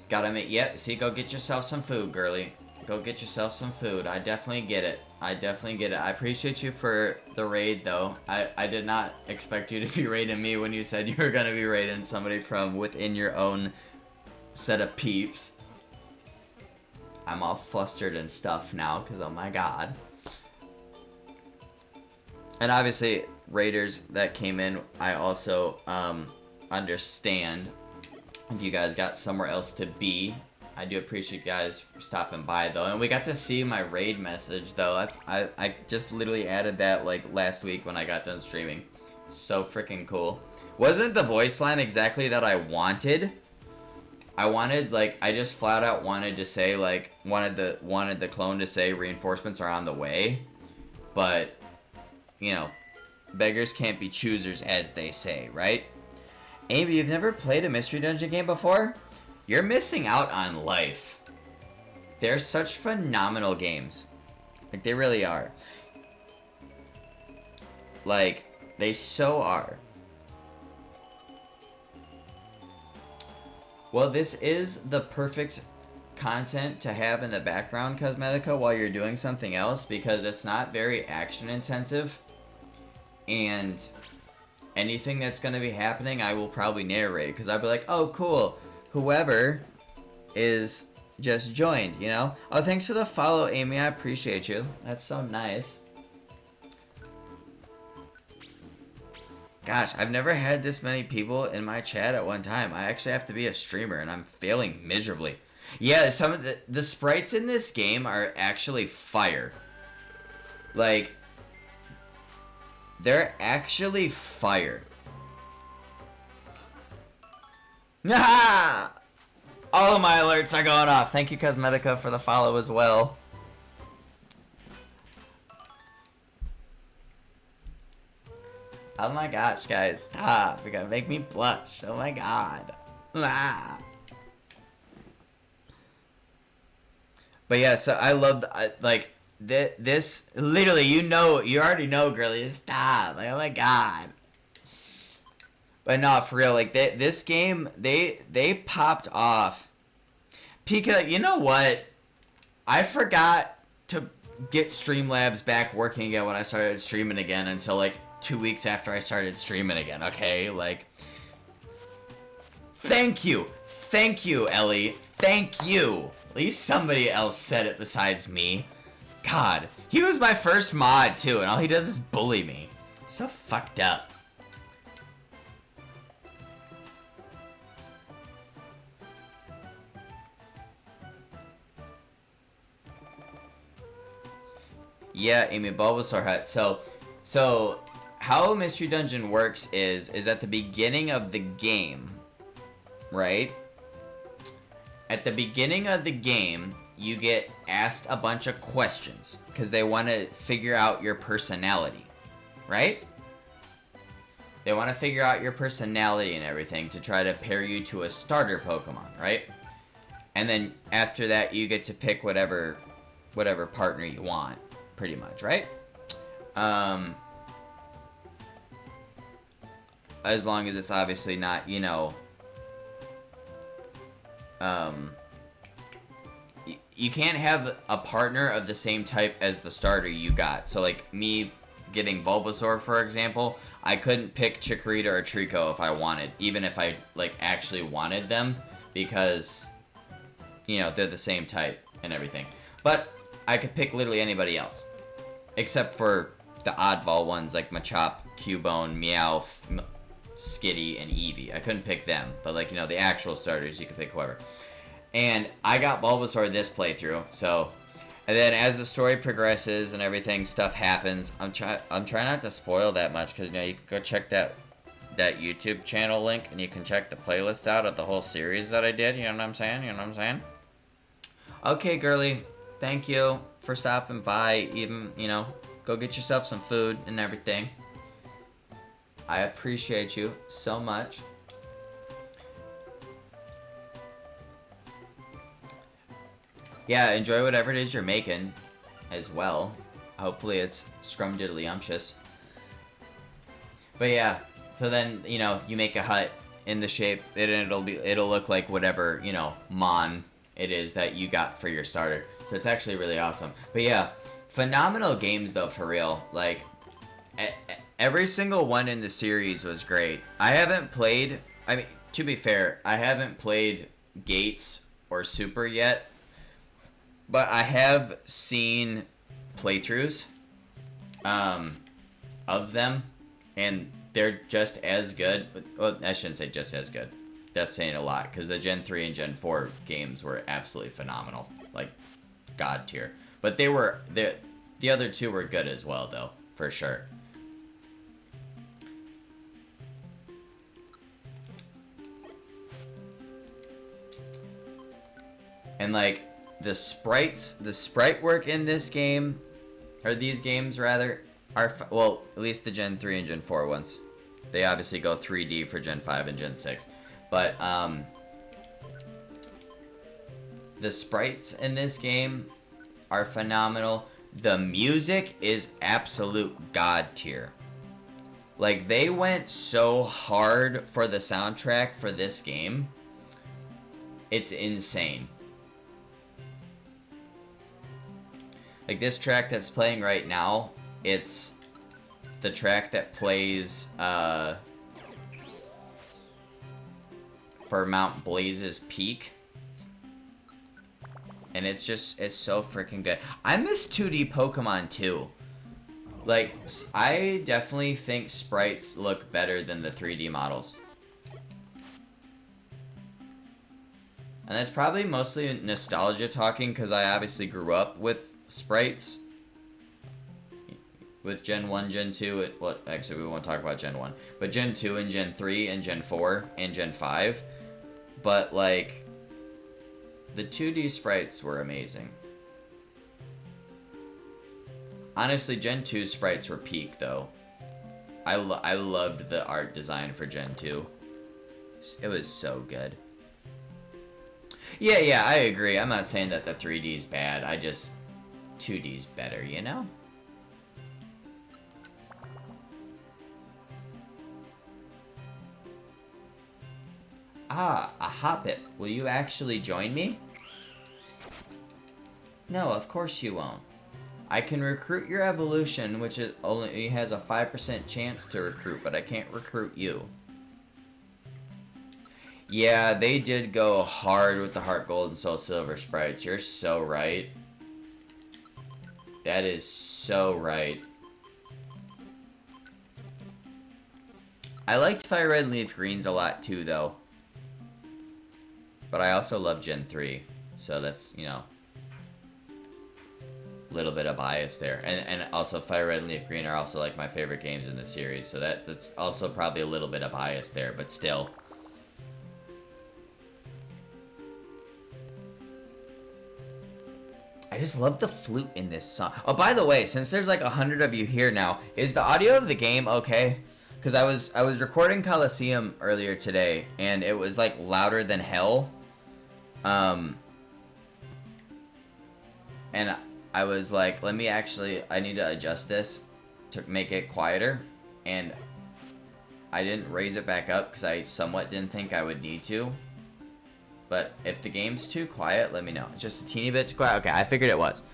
Gotta admit, yep, see, go get yourself some food, girly. Go get yourself some food. I definitely get it. I appreciate you for the raid, though. I did not expect you to be raiding me when you said you were gonna be raiding somebody from within your own set of peeps. I'm all flustered and stuff now, because oh my god. And obviously, raiders that came in, I also, understand if you guys got somewhere else to be. I do appreciate you guys for stopping by, though. And we got to see my raid message, though. I just literally added that like last week when I got done streaming. So freaking cool. Wasn't the voice line exactly that I wanted? I wanted, like, I just flat out wanted to say, like, wanted the clone to say reinforcements are on the way. But, you know, beggars can't be choosers, as they say, right? Amy, you've never played a Mystery Dungeon game before? You're missing out on life. They're such phenomenal games. Like, they really are. Like, they so are. Well, this is the perfect content to have in the background, Cosmetica, while you're doing something else, because it's not very action intensive. And anything that's going to be happening, I will probably narrate, because I'll be like, oh, cool. Whoever is just joined, you know? Oh, thanks for the follow, Amy. I appreciate you. That's so nice. Gosh, I've never had this many people in my chat at one time. I actually have to be a streamer, and I'm failing miserably. Yeah, some of the sprites in this game are actually fire. Like, they're actually fire. Ah! All of my alerts are going off. Thank you, Cosmetica, for the follow as well. Oh my gosh, guys, stop. You're gonna make me blush. Oh my god. Ah. But yeah, so I love, like, this, literally, you already know, girlie, just stop. Like, oh my god. But no, for real, like, this game, they popped off. Pika, you know what? I forgot to get Streamlabs back working again when I started streaming again until, like, 2 weeks after I started streaming again, okay? Like, thank you, Ellie, thank you. At least somebody else said it besides me. God, he was my first mod too, and all he does is bully me. So fucked up. Yeah, Amy, Bulbasaur Hut. So how Mystery Dungeon works is at the beginning of the game, right? At the beginning of the game, you get asked a bunch of questions because they want to figure out your personality, right? They want to figure out your personality and everything to try to pair you to a starter Pokemon, right? And then after that, you get to pick whatever partner you want, pretty much, right? As long as it's obviously not, you know, you can't have a partner of the same type as the starter you got. So, like, me getting Bulbasaur, for example, I couldn't pick Chikorita or Trico if I wanted, even if I, like, actually wanted them, because, you know, they're the same type and everything. But I could pick literally anybody else, except for the oddball ones like Machop, Cubone, Meowth, Skitty, and Eevee. I couldn't pick them, but, like, you know, the actual starters, you could pick whoever. And I got Bulbasaur this playthrough, so... And then as the story progresses and everything, stuff happens. I'm trying not to spoil that much, because, you know, you can go check that YouTube channel link, and you can check the playlist out of the whole series that I did, you know what I'm saying? You know what I'm saying? Okay, girly, thank you for stopping by, even, you know, go get yourself some food and everything. I appreciate you so much. Yeah, enjoy whatever it is you're making as well. Hopefully it's scrumdiddlyumptious. But yeah, so then, you know, you make a hut in the shape, and it'll look like whatever, you know, Mon it is that you got for your starter. So it's actually really awesome. But yeah, phenomenal games though, for real. Like, every single one in the series was great. I haven't played, I mean, to be fair, I haven't played Gates or Super yet. But I have seen playthroughs of them, and they're just as good. Well, I shouldn't say just as good. That's saying a lot, because the Gen 3 and Gen 4 games were absolutely phenomenal. Like, God tier. But the other two were good as well, though, for sure. And, like, the sprite work in this game, or these games rather, are, well, at least the Gen 3 and Gen 4 ones. They obviously go 3D for Gen 5 and Gen 6. But, the sprites in this game are phenomenal. The music is absolute god tier. Like, they went so hard for the soundtrack for this game. It's insane. Like, this track that's playing right now, it's the track that plays, for Mount Blaze's Peak. And it's so freaking good. I miss 2D Pokemon too. Like, I definitely think sprites look better than the 3D models. And that's probably mostly nostalgia talking, because I obviously grew up with sprites. With Gen 1, Gen 2, well, actually we won't talk about Gen 1. But Gen 2 and Gen 3 and Gen 4 and Gen 5. But, like, the 2D sprites were amazing. Honestly, Gen 2 sprites were peak, though. I loved the art design for Gen 2. It was so good. Yeah, I agree. I'm not saying that the 3D's bad. 2D's better, you know? Ah, a Hoppip. Will you actually join me? No, of course you won't. I can recruit your evolution, which only has a 5% chance to recruit, but I can't recruit you. Yeah, they did go hard with the Heart Gold and Soul Silver sprites. You're so right. That is so right. I liked Fire Red and Leaf Greens a lot too, though. But I also love Gen 3. So that's, you know, a little bit of bias there. And also Fire Red and Leaf Green are also like my favorite games in the series. So that's also probably a little bit of bias there, but still. I just love the flute in this song. Oh, by the way, since there's like 100 of you here now, is the audio of the game okay? Because I was recording Coliseum earlier today, and it was like louder than hell. And I was like, I need to adjust this to make it quieter, and I didn't raise it back up because I somewhat didn't think I would need to. But if the game's too quiet, let me know. Just a teeny bit too quiet? Okay, I figured it was.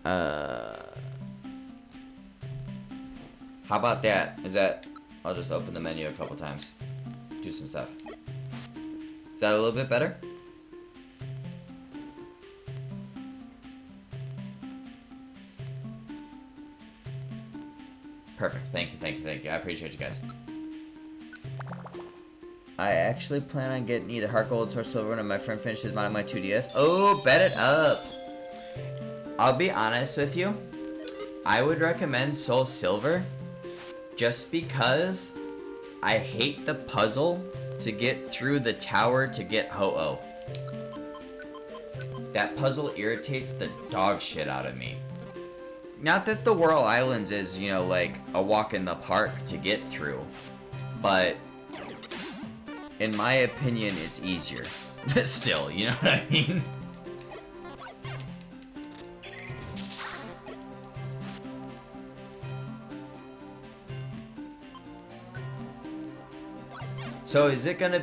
How about that? I'll just open the menu a couple times. Do some stuff. Is that a little bit better? Perfect. Thank you. I appreciate you guys. I actually plan on getting either Heart Gold or Silver when my friend finishes modding my 2DS. Oh, bet it up. I'll be honest with you. I would recommend Soul Silver just because I hate the puzzle to get through the tower to get Ho-Oh. That puzzle irritates the dog shit out of me. Not that the Whirl Islands is, you know, like a walk in the park to get through, but in my opinion, it's easier. Still, you know what I mean? So is he gonna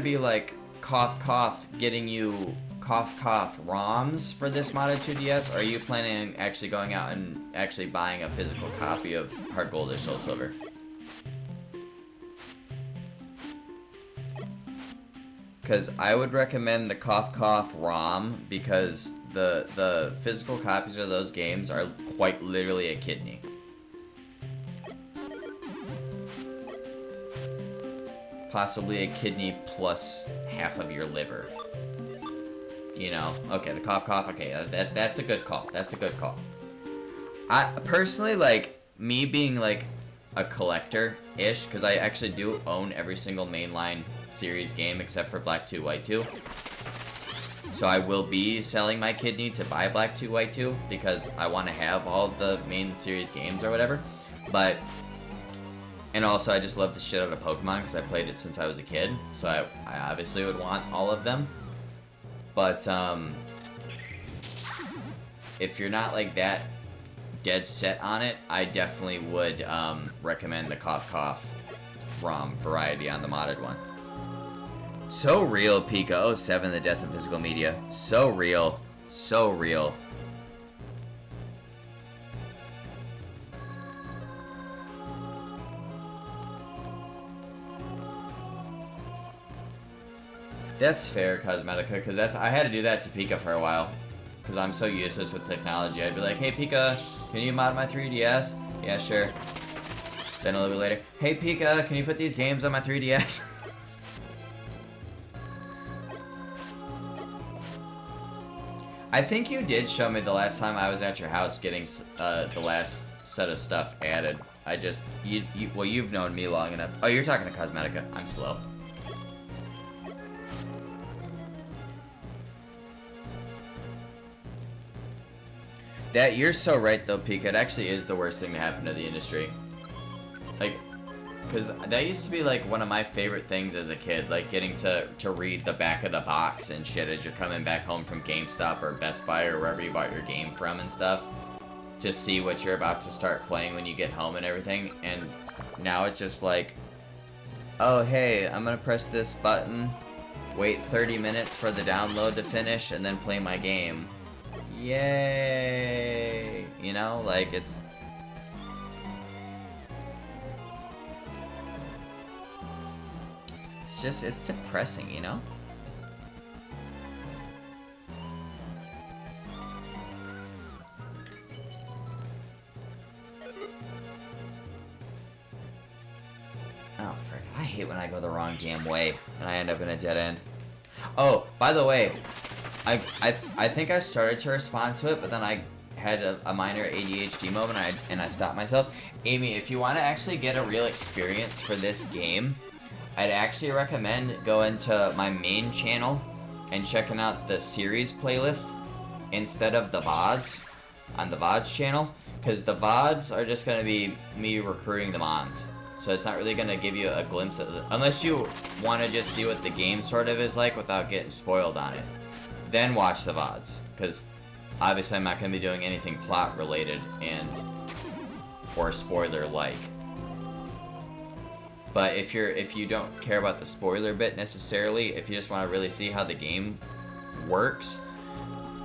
be like cough cough getting you cough cough ROMs for this modded 2DS, or are you planning on actually going out and actually buying a physical copy of Heart Gold or Soul Silver? Because I would recommend the cough cough ROM, because the physical copies of those games are quite literally a kidney. Possibly a kidney plus half of your liver. You know, okay, the cough cough, okay, that's a good call. That's a good call. I personally, like, me being like a collector-ish, because I actually do own every single mainline series game except for Black 2 White 2. So I will be selling my kidney to buy Black 2 White 2 because I want to have all the main series games or whatever. But, and also I just love the shit out of Pokemon because I played it since I was a kid. So I obviously would want all of them. But, if you're not like that dead set on it, I definitely would recommend the Cough Cough ROM variety on the modded one. So real, Pika 07, the death of physical media. So real. So real. That's fair, Cosmetica, because I had to do that to Pika for a while. Because I'm so useless with technology. I'd be like, hey Pika, can you mod my 3DS? Yeah, sure. Then a little bit later, hey Pika, can you put these games on my 3DS? I think you did show me the last time I was at your house getting the last set of stuff added. Well, you've known me long enough. Oh, you're talking to Cosmetica. I'm slow. That, you're so right though, Pika. It actually is the worst thing to happen to the industry. Like, because that used to be like one of my favorite things as a kid, like getting to read the back of the box and shit as you're coming back home from GameStop or Best Buy or wherever you bought your game from and stuff. To see what you're about to start playing when you get home and everything. And now it's just like, oh hey, I'm gonna press this button, wait 30 minutes for the download to finish, and then play my game. Yay! You know, like it's depressing, you know? Oh, frick. I hate when I go the wrong damn way and I end up in a dead end. Oh, by the way, I think I started to respond to it, but then I had a minor ADHD moment and I stopped myself. Amy, if you want to actually get a real experience for this game, I'd actually recommend going to my main channel and checking out the series playlist instead of the VODs on the VODs channel, because the VODs are just going to be me recruiting the mons. So it's not really going to give you a glimpse of unless you want to just see what the game sort of is like without getting spoiled on it. Then watch the VODs, because obviously I'm not going to be doing anything plot related and or spoiler like. But if you don't care about the spoiler bit necessarily, if you just want to really see how the game works,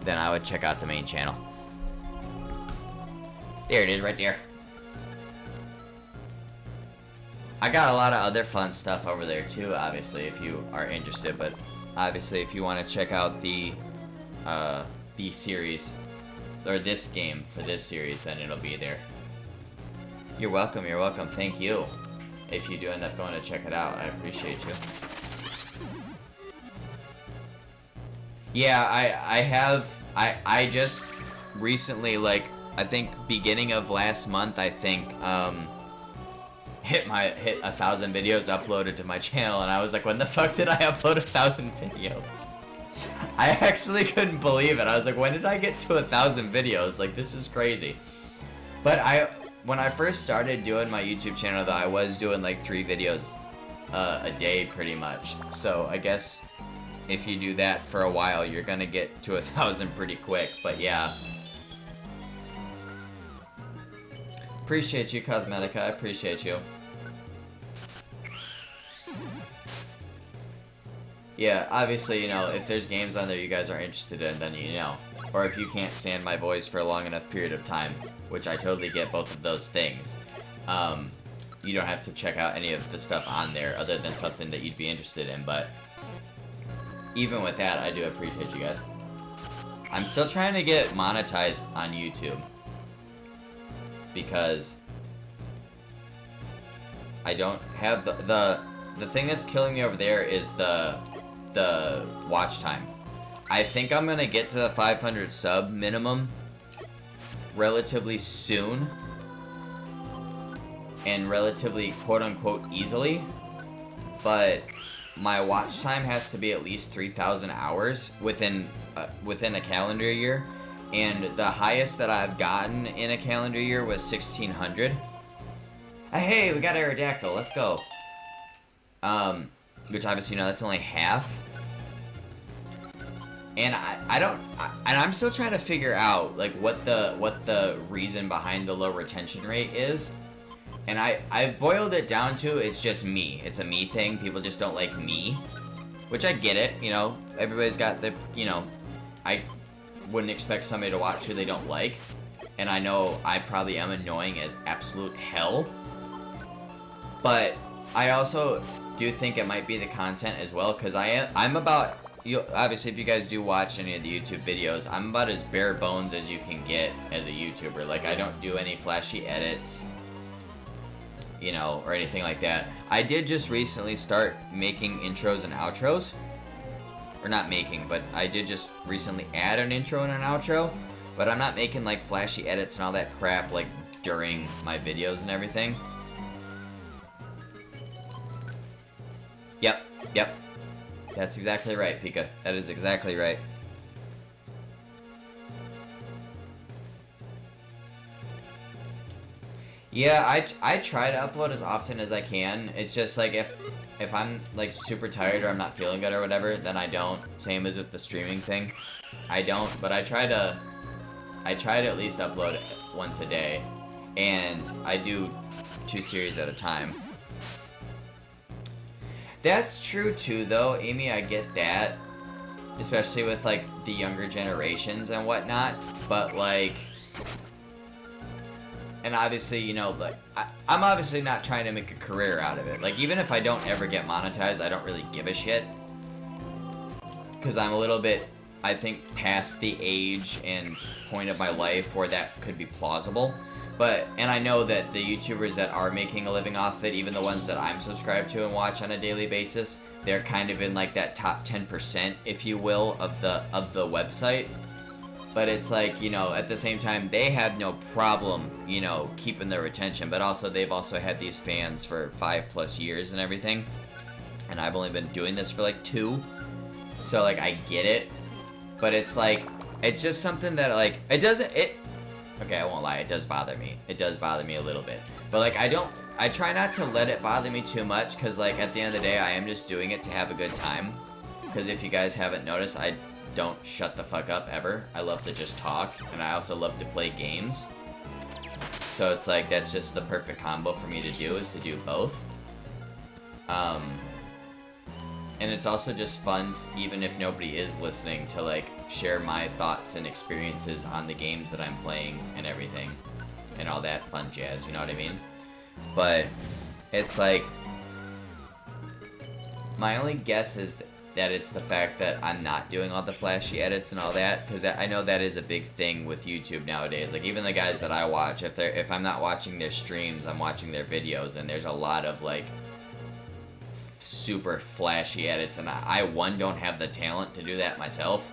then I would check out the main channel. There it is, right there. I got a lot of other fun stuff over there too, obviously, if you are interested. But obviously, if you want to check out the series or this game for this series, then it'll be there. You're welcome. You're welcome. Thank you. If you do end up going to check it out, I appreciate you. Yeah, I just recently, like, I think beginning of last month, I think, hit 1,000 videos uploaded to my channel, and I was like, when the fuck did I upload 1,000 videos? I actually couldn't believe it. I was like, when did I get to 1,000 videos? Like, this is crazy. But when I first started doing my YouTube channel, though, I was doing like 3 videos a day pretty much. So I guess if you do that for a while, you're gonna get to 1,000 pretty quick. But yeah. Appreciate you, Cosmetica. I appreciate you. Yeah, obviously, you know, if there's games on there you guys are interested in, then you know. Or if you can't stand my voice for a long enough period of time, which I totally get both of those things, you don't have to check out any of the stuff on there other than something that you'd be interested in. But even with that, I do appreciate you guys. I'm still trying to get monetized on YouTube because I don't have the thing that's killing me over there is the watch time. I think I'm gonna get to the 500 sub minimum relatively soon and relatively quote-unquote easily, but my watch time has to be at least 3,000 hours within a calendar year, and the highest that I've gotten in a calendar year was 1,600. Hey, we got Aerodactyl, let's go. Which obviously, you know, that's only half. And I'm still trying to figure out like what the reason behind the low retention rate is. And I've boiled it down to it's just me. It's a me thing. People just don't like me. Which I get it, you know. Everybody's got the, you know, I wouldn't expect somebody to watch who they don't like. And I know I probably am annoying as absolute hell. But I also do think it might be the content as well, because I'm about, obviously if you guys do watch any of the YouTube videos, I'm about as bare bones as you can get as a YouTuber. Like, I don't do any flashy edits, you know, or anything like that. I did just recently start making intros and outros. Or not making, but I did just recently add an intro and an outro. But I'm not making like flashy edits and all that crap like during my videos and everything. Yep. That's exactly right, Pika. That is exactly right. Yeah, I try to upload as often as I can. It's just like if I'm like super tired or I'm not feeling good or whatever, then I don't. Same as with the streaming thing. I don't, but I try to at least upload it once a day. And I do 2 series at a time. That's true too though, Amy, I get that. Especially with like the younger generations and whatnot. But like, and obviously, you know, like, I'm obviously not trying to make a career out of it. Like, even if I don't ever get monetized, I don't really give a shit. Because I'm a little bit, I think, past the age and point of my life where that could be plausible. But, and I know that the YouTubers that are making a living off it, even the ones that I'm subscribed to and watch on a daily basis, they're kind of in like that top 10%, if you will, of the website. But it's like, you know, at the same time, they have no problem, you know, keeping their attention. But also, they've also had these fans for 5+ years and everything. And I've only been doing this for like 2. So, like, I get it. But it's like, It's just something that, like, it doesn't, okay, I won't lie, it does bother me. It does bother me a little bit. But, like, I try not to let it bother me too much, because, like, at the end of the day, I am just doing it to have a good time. Because if you guys haven't noticed, I don't shut the fuck up, ever. I love to just talk, and I also love to play games. So it's like, that's just the perfect combo for me to do, is to do both. And it's also just fun, even if nobody is listening, to, like, share my thoughts and experiences on the games that I'm playing and everything. And all that fun jazz, you know what I mean? But it's like, my only guess is that it's the fact that I'm not doing all the flashy edits and all that, because I know that is a big thing with YouTube nowadays. Like, even the guys that I watch, if I'm not watching their streams, I'm watching their videos, and there's a lot of, like, super flashy edits, and I one, don't have the talent to do that myself,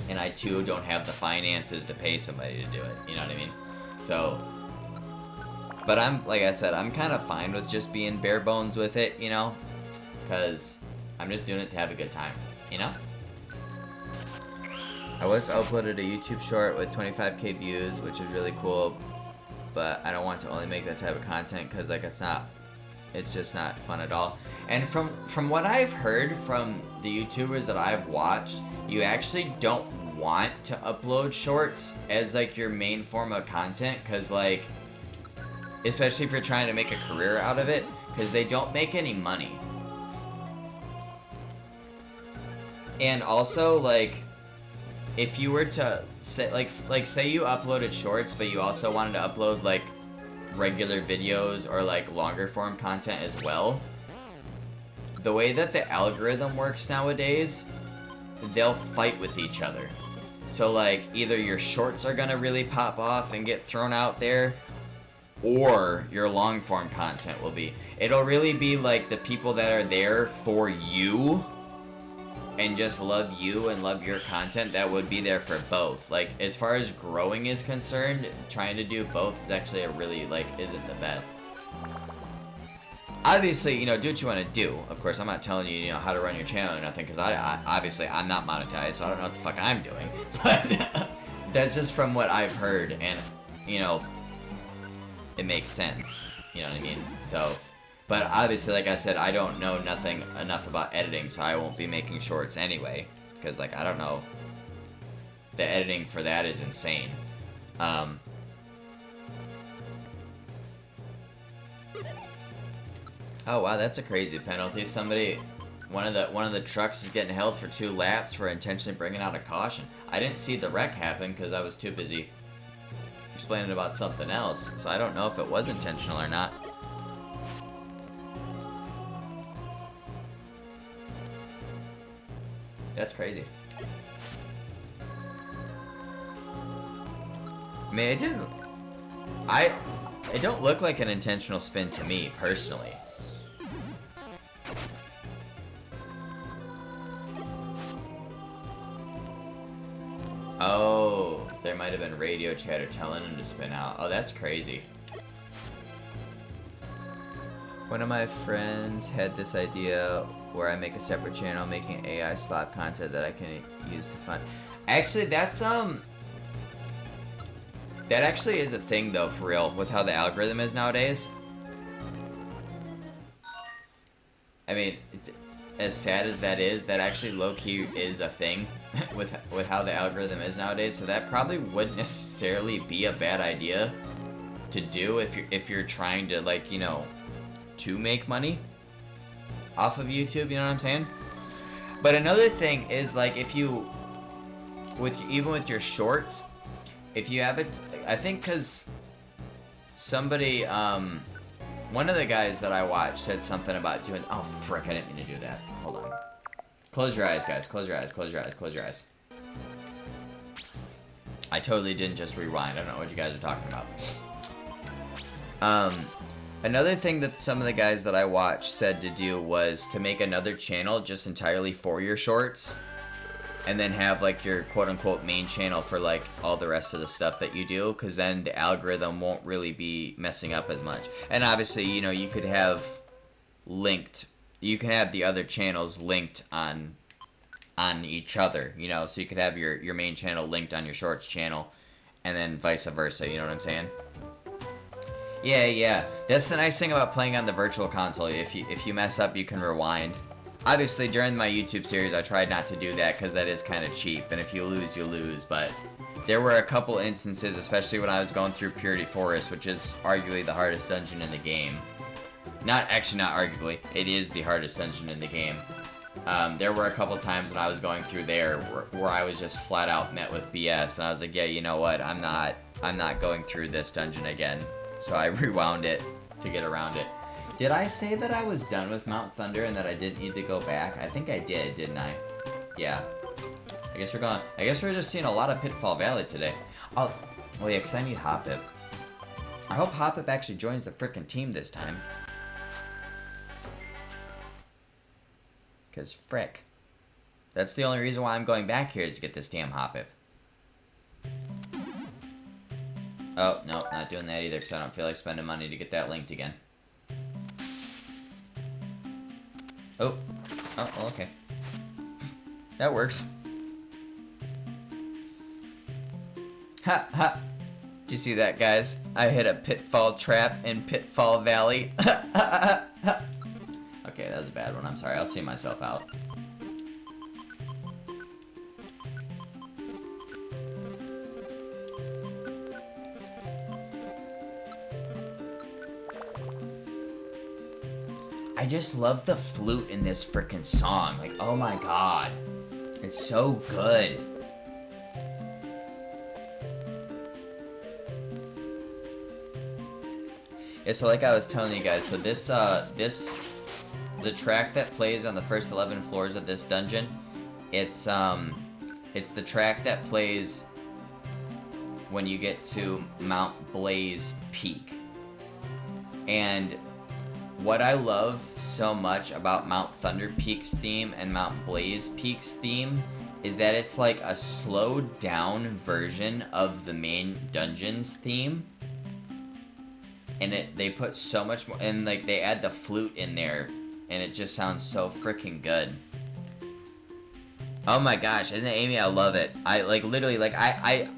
and I two, don't have the finances to pay somebody to do it, you know what I mean? So, but I'm, like I said, I'm kind of fine with just being bare bones with it, you know, because I'm just doing it to have a good time, you know? I once uploaded a YouTube short with 25k views, which is really cool, but I don't want to only make that type of content, because, like, it's just not fun at all. And from what I've heard from the YouTubers that I've watched, you actually don't want to upload shorts as, like, your main form of content, because, like, especially if you're trying to make a career out of it, because they don't make any money. And also, like, if you were to say, like say you uploaded shorts, but you also wanted to upload, like, regular videos or, like, longer form content as well, the way that the algorithm works nowadays, they'll fight with each other. So, like, either your shorts are gonna really pop off and get thrown out there, or your long form content will be. It'll really be like the people that are there for you and just love you and love your content that would be there for both. Like, as far as growing is concerned, trying to do both is actually a really, like, isn't the best. Obviously, you know, do what you want to do. Of course, I'm not telling you, you know, how to run your channel or nothing, because I obviously, I'm not monetized, so I don't know what the fuck I'm doing. But that's just from what I've heard, and, you know, it makes sense. You know what I mean? So, but obviously, like I said, I don't know nothing enough about editing, so I won't be making shorts anyway, because, like, I don't know. The editing for that is insane. Oh wow, that's a crazy penalty. One of the trucks is getting held for 2 laps for intentionally bringing out a caution. I didn't see the wreck happen because I was too busy explaining about something else, so I don't know if it was intentional or not. That's crazy. I mean, it don't look like an intentional spin to me, personally. Oh, there might have been radio chatter telling him to spin out. Oh, that's crazy. One of my friends had this idea where I make a separate channel making AI slap content that I can use to fund. Actually, that's, that actually is a thing, though, for real, with how the algorithm is nowadays. I mean, as sad as that is, that actually low-key is a thing with how the algorithm is nowadays, so that probably wouldn't necessarily be a bad idea to do if you're trying to, like, you know, to make money off of YouTube, you know what I'm saying? But another thing is, like, if you, even with your shorts, if you have it, I think, because somebody, one of the guys that I watched said something about doing, oh frick, I didn't mean to do that. Hold on. Close your eyes, guys. Close your eyes, close your eyes, close your eyes. I totally didn't just rewind. I don't know what you guys are talking about. Another thing that some of the guys that I watched said to do was to make another channel just entirely for your shorts, and then have, like, your quote-unquote main channel for, like, all the rest of the stuff that you do, because then the algorithm won't really be messing up as much. And obviously, you know, you could have the other channels linked on on each other, you know, so you could have your main channel linked on your shorts channel, and then vice versa, you know what I'm saying? Yeah, that's the nice thing about playing on the virtual console. If you mess up, you can rewind. Obviously, during my YouTube series, I tried not to do that because that is kind of cheap, and if you lose, you lose, but there were a couple instances, especially when I was going through Purity Forest, which is arguably the hardest dungeon in the game. Not arguably, it is the hardest dungeon in the game. There were a couple times when I was going through there where I was just flat out met with BS, and I was like, yeah, you know what, I'm not going through this dungeon again. So I rewound it to get around it. Did I say that I was done with Mount Thunder and that I didn't need to go back? I think I did, didn't I? Yeah. I guess we're just seeing a lot of Pitfall Valley today. Oh, well, yeah, because I need Hoppip. I hope Hoppip actually joins the frickin' team this time. Because frick. That's the only reason why I'm going back here is to get this damn Hoppip. Oh, no, not doing that either because I don't feel like spending money to get that linked again. Oh, well, okay. That works. Ha, ha. Did you see that, guys? I hit a pitfall trap in Pitfall Valley. Okay, that was a bad one. I'm sorry. I'll see myself out. I just love the flute in this frickin' song. Like, oh my god. It's so good. Yeah, so like I was telling you guys, so the track that plays on the first 11 floors of this dungeon, it's the track that plays when you get to Mount Blaze Peak. And what I love so much about Mount Thunder Peak's theme and Mount Blaze Peak's theme is that it's like a slowed down version of the main dungeon's theme. And they put so much more, and like they add the flute in there, and it just sounds so freaking good. Oh my gosh, isn't it, Amy? I love it. I like literally like I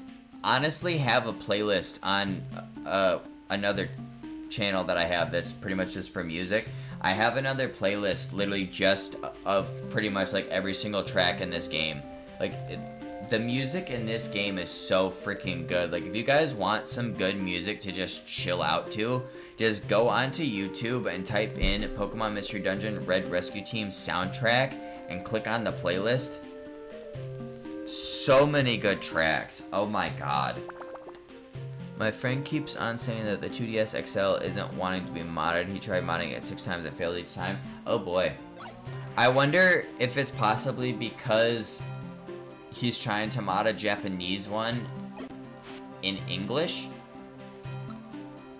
honestly have a playlist on another channel that I have that's pretty much just for music. I have another playlist literally just of pretty much like every single track in this game. Like the music in this game is so freaking good. Like if you guys want some good music to just chill out to, just go onto YouTube and type in Pokemon Mystery Dungeon Red Rescue Team soundtrack and click on the playlist. So many good tracks. Oh my god. My friend keeps on saying that the 2DS XL isn't wanting to be modded. He tried modding it 6 times and failed each time. Oh boy. I wonder if it's possibly because he's trying to mod a Japanese one in English,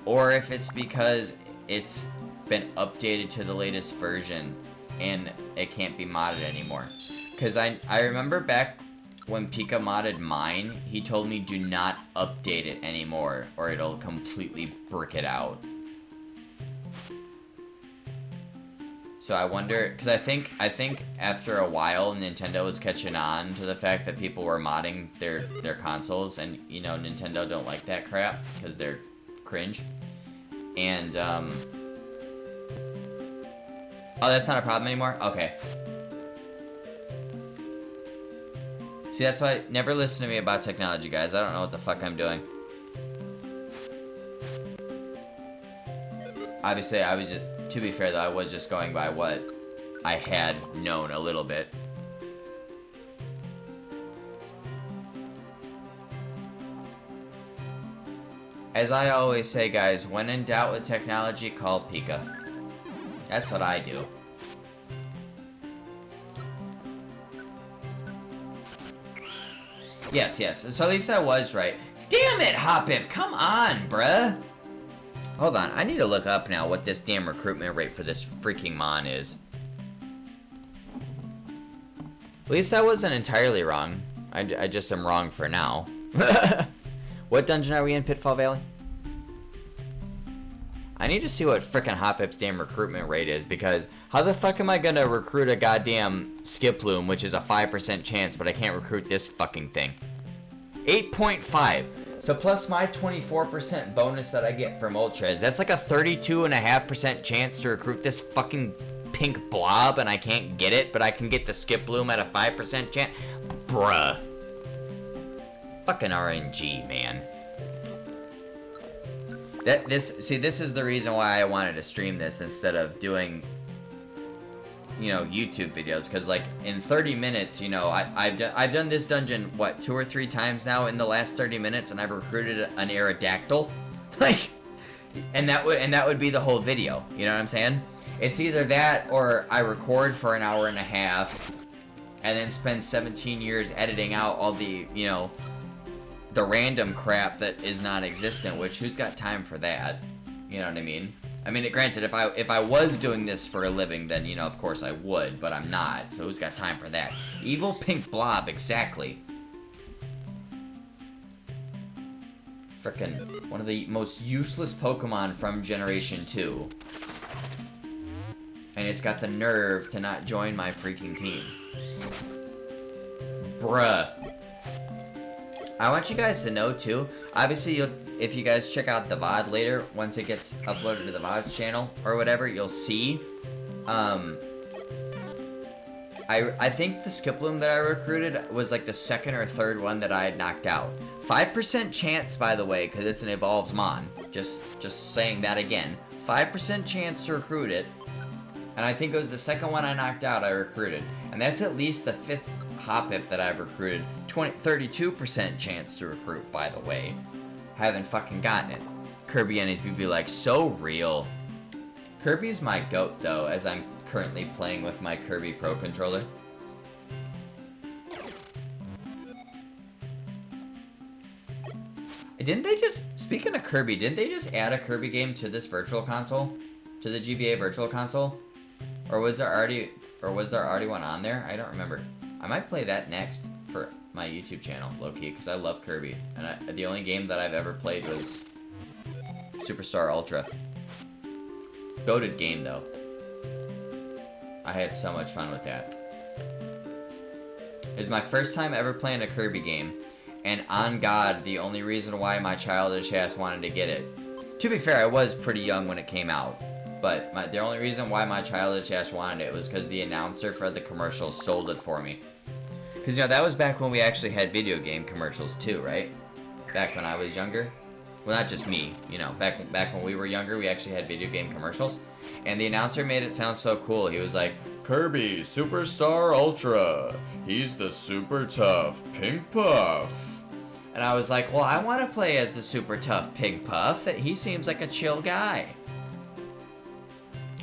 or if it's because it's been updated to the latest version and it can't be modded anymore. Because I remember back when Pika modded mine, he told me do not update it anymore or it'll completely brick it out. So I wonder, because I think after a while Nintendo was catching on to the fact that people were modding their consoles, and you know Nintendo don't like that crap because they're cringe. And oh, that's not a problem anymore? Okay. See, that's why never listen to me about technology, guys. I don't know what the fuck I'm doing. Obviously, I was just, to be fair though, I was just going by what I had known a little bit. As I always say, guys, when in doubt with technology, call Pika. That's what I do. Yes. So at least I was right. Damn it, Hoppip! Come on, bruh! Hold on, I need to look up now what this damn recruitment rate for this freaking Mon is. At least I wasn't entirely wrong. I just am wrong for now. What dungeon are we in, Pitfall Valley? I need to see what frickin' Hopip's damn recruitment rate is, because how the fuck am I gonna recruit a goddamn Skiploom, which is a 5% chance, but I can't recruit this fucking thing? 8.5. So plus my 24% bonus that I get from Ultras, that's like a 32.5% chance to recruit this fucking pink blob, and I can't get it, but I can get the Skiploom at a 5% chance? Bruh. Fucking RNG, man. This is the reason why I wanted to stream this instead of doing, you know, YouTube videos, because like in 30 minutes, you know, I've done this dungeon what 2 or 3 times now in the last 30 minutes, and I've recruited an Aerodactyl, like, and that would be the whole video. You know what I'm saying? It's either that or I record for an hour and a half, and then spend 17 years editing out all the, you know, the random crap that is non-existent, which who's got time for that? You know what I mean? I mean, granted, if I was doing this for a living, then, you know, of course I would, but I'm not, so who's got time for that? Evil pink blob, exactly. Frickin' one of the most useless Pokemon from Generation 2. And it's got the nerve to not join my freaking team. Bruh. I want you guys to know, too, obviously, if you guys check out the VOD later, once it gets uploaded to the VODs channel, or whatever, you'll see, I think the Skiploom that I recruited was, like, the second or third one that I had knocked out. 5% chance, by the way, because it's an Evolves Mon. Just saying that again. 5% chance to recruit it, and I think it was the second one I knocked out I recruited. And that's at least the 5th Hoppip that I've recruited. 32% chance to recruit, by the way. Haven't fucking gotten it. Kirby and his BB like, so real. Kirby's my goat, though, as I'm currently playing with my Kirby Pro Controller. Didn't they just, speaking of Kirby, didn't they just add a Kirby game to this virtual console? To the GBA virtual console? Or was there already one on there? I don't remember. I might play that next for my YouTube channel, low-key, because I love Kirby. And the only game that I've ever played was Superstar Ultra. Goated game, though. I had so much fun with that. It was my first time ever playing a Kirby game, and on God, the only reason why my childish ass wanted to get it. To be fair, I was pretty young when it came out. But the only reason why my childish ass wanted it was because the announcer for the commercial sold it for me. Because, you know, that was back when we actually had video game commercials too, right? Back when I was younger. Well, not just me, you know, back when we were younger, we actually had video game commercials. And the announcer made it sound so cool. He was like, Kirby, Superstar Ultra. He's the super tough Pink Puff. And I was like, well, I want to play as the super tough Pink Puff. He seems like a chill guy.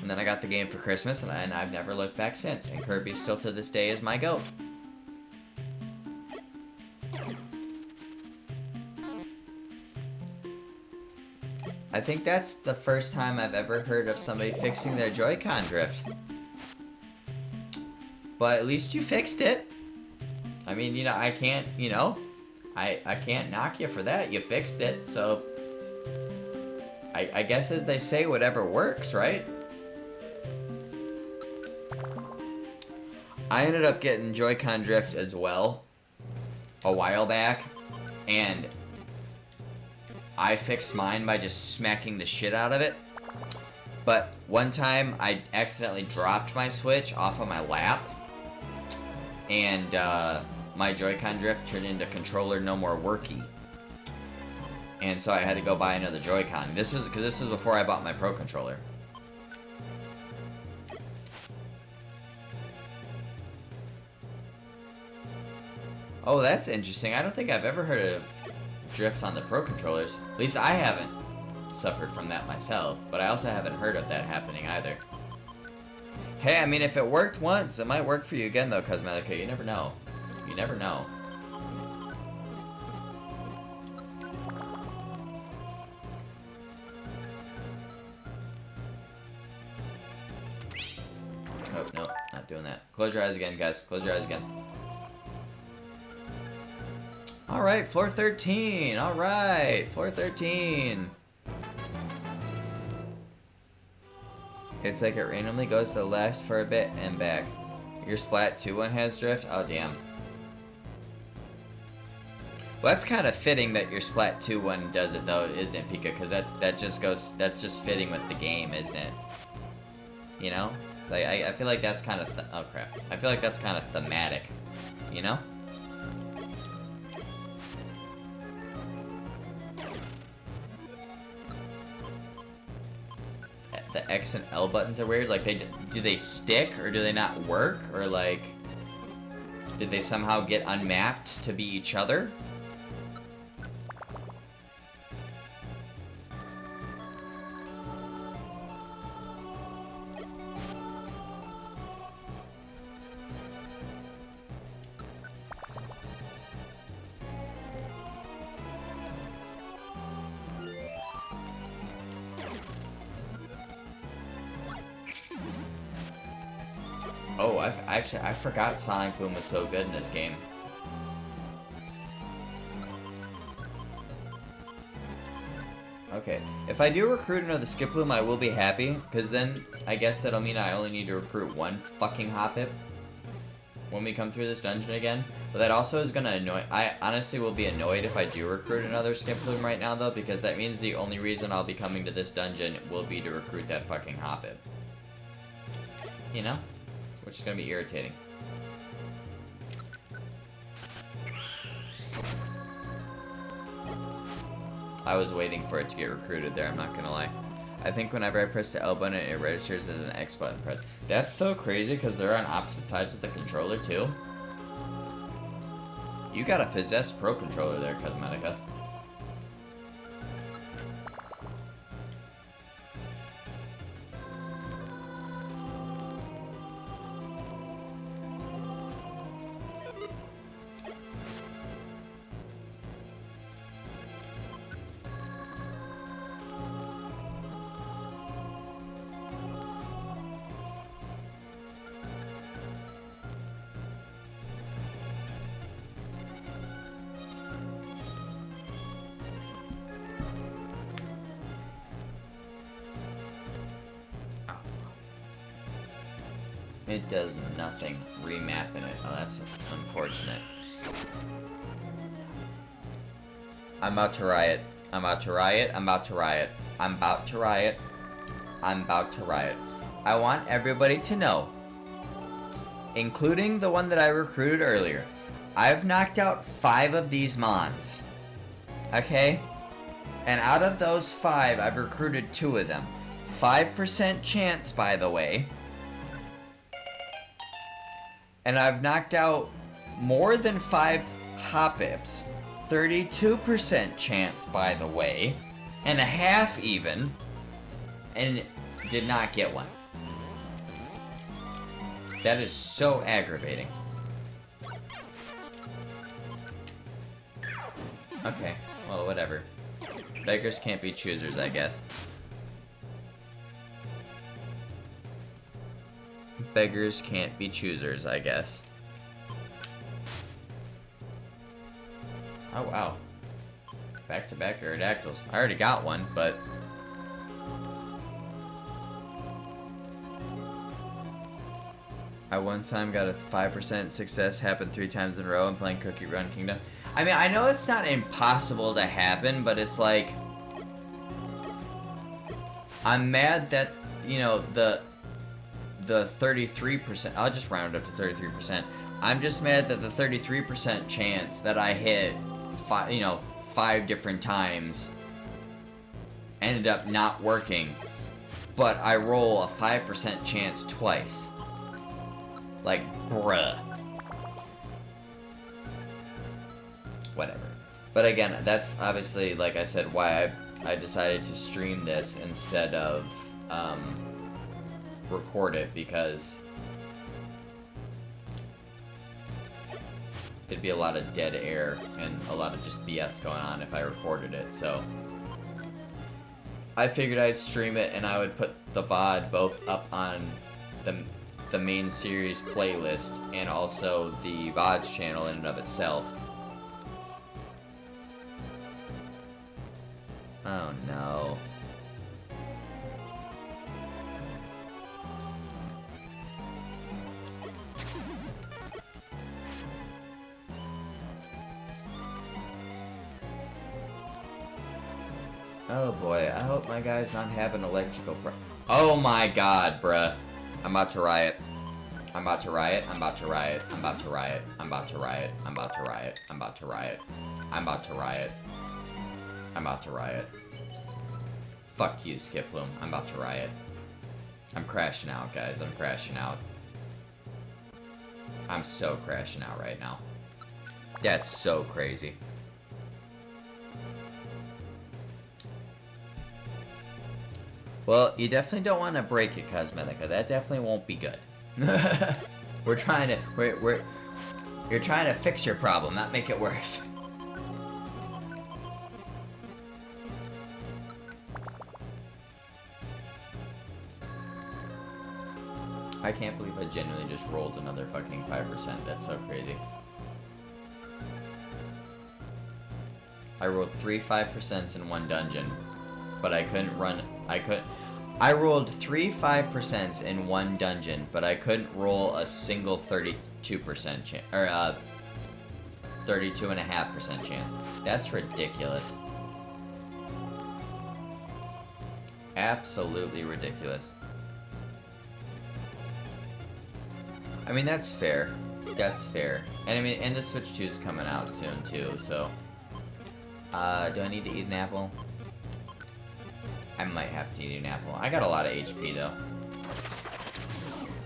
And then I got the game for Christmas, and I've never looked back since. And Kirby still to this day is my goat. I think that's the first time I've ever heard of somebody fixing their Joy-Con drift. But at least you fixed it. I mean, you know, I can't, you know, I can't knock you for that. You fixed it, so I guess as they say, whatever works, right? I ended up getting Joy-Con drift as well a while back, and I fixed mine by just smacking the shit out of it. But one time I accidentally dropped my Switch off of my lap, and my Joy-Con drift turned into controller no more worky. And so I had to go buy another Joy-Con. This was before I bought my Pro Controller. Oh, that's interesting. I don't think I've ever heard of drift on the Pro Controllers. At least I haven't suffered from that myself, but I also haven't heard of that happening either. Hey, I mean, if it worked once, it might work for you again, though, Cosmetica. You never know. You never know. Oh, no, not doing that. Close your eyes again, guys. Close your eyes again. Alright, floor 13. Alright, floor 13. It's like it randomly goes to the left for a bit and back. Your Splat 2 one has drift? Oh, damn. Well, that's kind of fitting that your Splat 2 one does it, though, isn't it, Pika? Because that just goes... That's just fitting with the game, isn't it? You know? So I feel like that's kind of... Oh, crap. I feel like that's kind of thematic. You know? The X and L buttons are weird. Like, do they stick or do they not work? Or, like, did they somehow get unmapped to be each other? Oh, I forgot Sonic Boom was so good in this game. Okay, if I do recruit another Skiploom, I will be happy, because then I guess that'll mean I only need to recruit one fucking Hoppip when we come through this dungeon again. But that also is gonna annoy. I honestly will be annoyed if I do recruit another Skiploom right now, though, because that means the only reason I'll be coming to this dungeon will be to recruit that fucking Hoppip. You know? Which is gonna be irritating. I was waiting for it to get recruited there, I'm not gonna lie. I think whenever I press the L button, it registers as an X button press. That's so crazy because they're on opposite sides of the controller too. You got a possessed Pro Controller there, Cosmetica. It does nothing. Remapping it. Oh, that's unfortunate. I'm about to riot. I'm about to riot. I'm about to riot. I'm about to riot. I'm about to riot. I want everybody to know, including the one that I recruited earlier, I've knocked out 5 of these Mons. Okay? And out of those 5, I've recruited 2 of them. 5% chance, by the way. And I've knocked out more than 5 Hoppips. 32% chance, by the way. And a half even. And did not get one. That is so aggravating. Okay, well, whatever. Beggars can't be choosers, I guess. Beggars can't be choosers, I guess. Oh, wow. Back-to-back Aerodactyls. I already got one, but... I one time got a 5% success happen 3 times in a row in playing Cookie Run Kingdom. I mean, I know it's not impossible to happen, but it's like... I'm mad that, you know, the 33%, I'll just round it up to 33%. I'm just mad that the 33% chance that I hit 5 different times ended up not working, but I roll a 5% chance twice. Like, bruh. Whatever. But again, that's obviously, like I said, why I decided to stream this instead of, record it, because it'd be a lot of dead air and a lot of just BS going on if I recorded it, so I figured I'd stream it and I would put the VOD both up on the main series playlist and also the VODs channel in and of itself. Oh no. Oh boy, I hope my guy's not having electrical Oh my god, bruh. I'm about to riot. I'm about to riot. I'm about to riot. I'm about to riot. I'm about to riot. I'm about to riot. I'm about to riot. I'm about to riot. I'm about to riot. Fuck you, Skip Bloom. I'm about to riot. I'm crashing out, guys. I'm crashing out. I'm so crashing out right now. That's so crazy. Well, you definitely don't want to break it, Cosmetica. That definitely won't be good. You're trying to fix your problem, not make it worse. I can't believe I genuinely just rolled another fucking 5%. That's so crazy. I rolled 3 5% in one dungeon, but I couldn't run. I rolled 3 5% in one dungeon, but I couldn't roll a single 32% chance, or 32.5% chance. That's ridiculous. Absolutely ridiculous. I mean, that's fair. That's fair. And I mean, and the Switch 2 is coming out soon too, so. Do I need to eat an apple? I might have to eat an apple. I got a lot of HP though.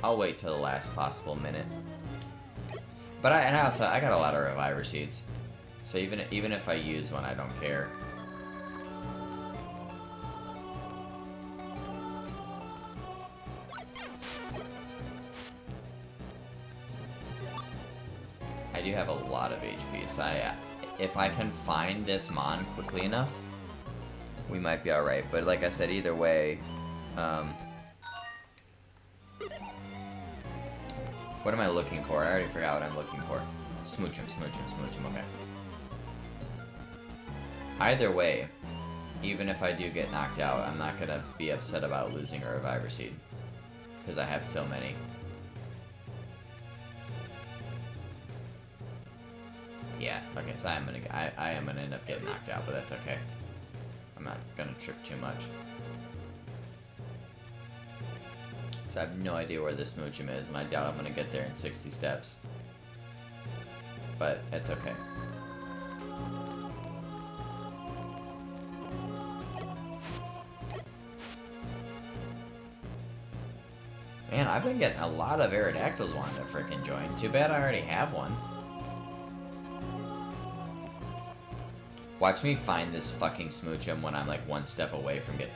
I'll wait till the last possible minute. But I got a lot of Reviver Seeds. So even if I use one, I don't care. I do have a lot of HP, so if I can find this Mon quickly enough, we might be alright. But like I said, either way, what am I looking for? I already forgot what I'm looking for. Smooch him, okay. Either way, even if I do get knocked out, I'm not gonna be upset about losing a Reviver Seed, because I have so many. Yeah, okay, so I am gonna end up getting knocked out, but that's okay. I'm not gonna trip too much. So I have no idea where this Smoochum is, and I doubt I'm gonna get there in 60 steps. But it's okay. Man, I've been getting a lot of Aerodactyls wanting to frickin' join. Too bad I already have one. Watch me find this fucking Smoochum when I'm like one step away from getting...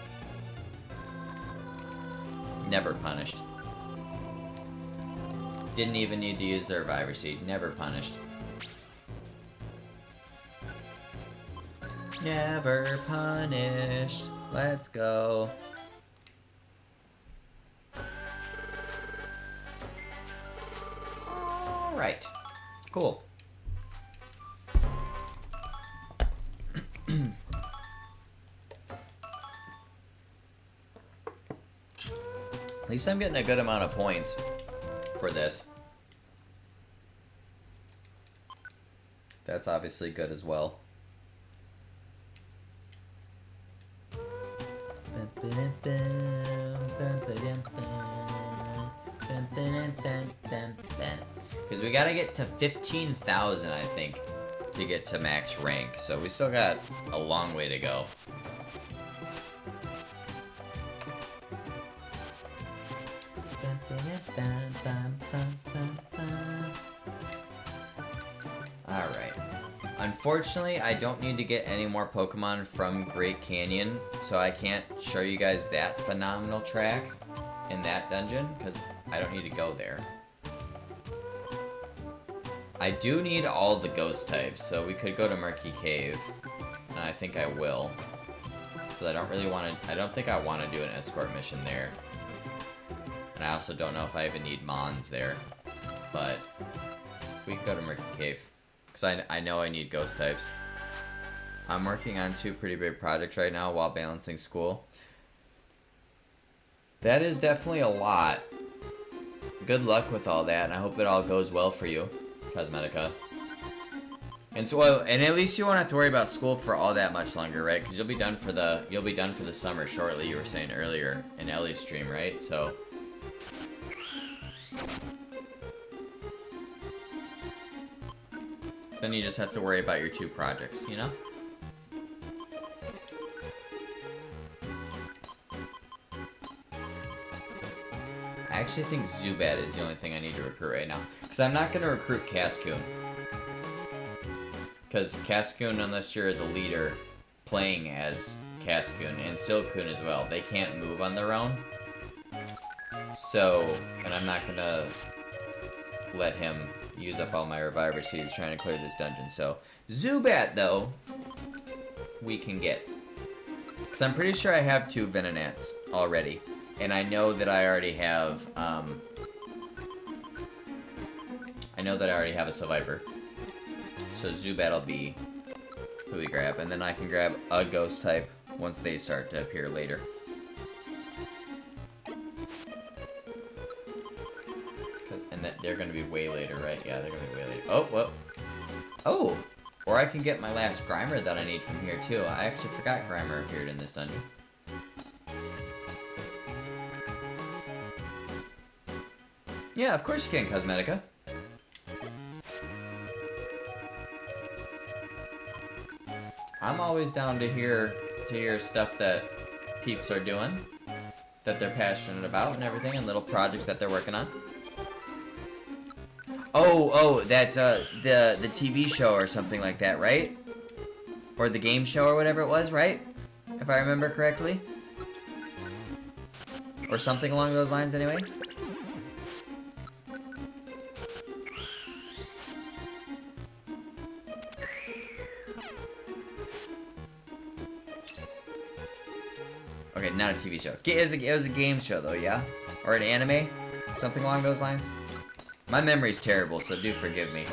Never punished. Didn't even need to use the Reviver Seed. Never punished. Never punished. Let's go. Alright. Cool. At least I'm getting a good amount of points for this. That's obviously good as well. Because we gotta get to 15,000, I think, to get to max rank. So we still got a long way to go. Alright. Unfortunately, I don't need to get any more Pokemon from Great Canyon, so I can't show you guys that phenomenal track in that dungeon, because I don't need to go there. I do need all the ghost types, so we could go to Murky Cave, and I think I will. Because I don't really want to, I don't think I want to do an escort mission there. And I also don't know if I even need Mons there, but we can go to Murky Cave. Because I know I need ghost types. I'm working on 2 pretty big projects right now while balancing school. That is definitely a lot. Good luck with all that, and I hope it all goes well for you, Cosmetica. And so, well, and at least you won't have to worry about school for all that much longer, right? Because you'll be done for the summer shortly. You were saying earlier in Ellie's stream, right? So. Then you just have to worry about your 2 projects, you know? I actually think Zubat is the only thing I need to recruit right now. Because I'm not going to recruit Cascoon. Because Cascoon, unless you're the leader playing as Cascoon, and Silcoon as well, they can't move on their own. So, and I'm not going to let him use up all my Reviver Seeds trying to clear this dungeon. So, Zubat, though, we can get. Because I'm pretty sure I have 2 Venonats already. And I know that I already have, a Survivor. So Zubat will be who we grab. And then I can grab a Ghost type once they start to appear later. And that they're going to be way later, right? Yeah, they're going to be way later. Oh, well. Oh! Or I can get my last Grimer that I need from here, too. I actually forgot Grimer appeared in this dungeon. Yeah, of course you can, Cosmetica. I'm always down to hear stuff that peeps are doing, that they're passionate about and everything, and little projects that they're working on. Oh, that, the TV show or something like that, right? Or the game show or whatever it was, right? If I remember correctly. Or something along those lines, anyway. Okay, not a TV show. It was a game show, though, yeah? Or an anime? Something along those lines? My memory's terrible, so do forgive me.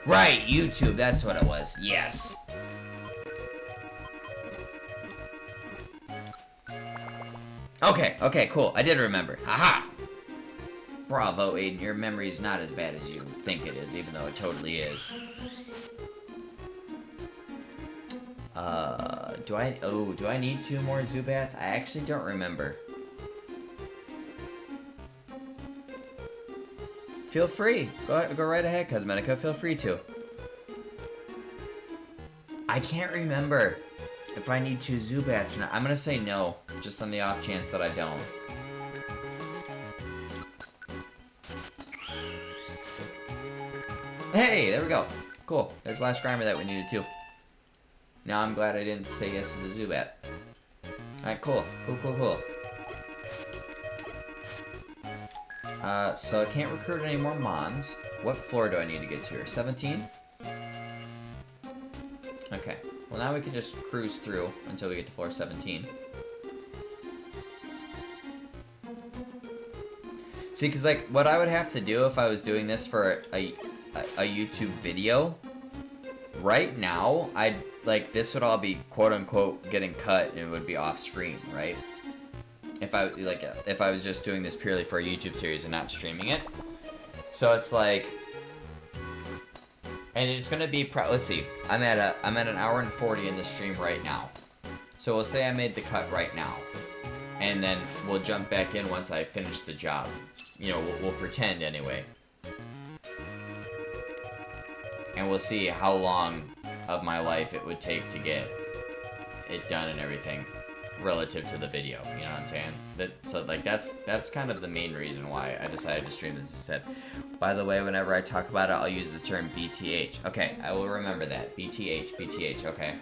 Right, YouTube, that's what it was. Yes. Okay, cool. I did remember. Haha! Bravo, Aiden. Your memory is not as bad as you think it is, even though it totally is. Do I need 2 more Zubats? I actually don't remember. Feel free. Go right ahead, Cosmetica. Feel free to. I can't remember if I need 2 Zubats or not. I'm gonna say no, just on the off chance that I don't. Hey, there we go. Cool. There's the last Grimer that we needed too. Now I'm glad I didn't say yes to the Zubat. Alright, cool. Cool. So I can't recruit any more Mons. What floor do I need to get to here? 17? Okay. Well, now we can just cruise through until we get to floor 17. See, because, like, what I would have to do if I was doing this for a YouTube video, right now, this would all be quote-unquote getting cut and it would be off-screen, right? If I was just doing this purely for a YouTube series and not streaming it. So it's like, and it's gonna be let's see, I'm at an hour and 40 in the stream right now. So we'll say I made the cut right now, and then we'll jump back in once I finish the job. You know, we'll pretend anyway. And we'll see how long of my life it would take to get it done and everything relative to the video, you know what I'm saying? That's kind of the main reason why I decided to stream this instead. By the way, whenever I talk about it, I'll use the term BTH. Okay, I will remember that. BTH, okay.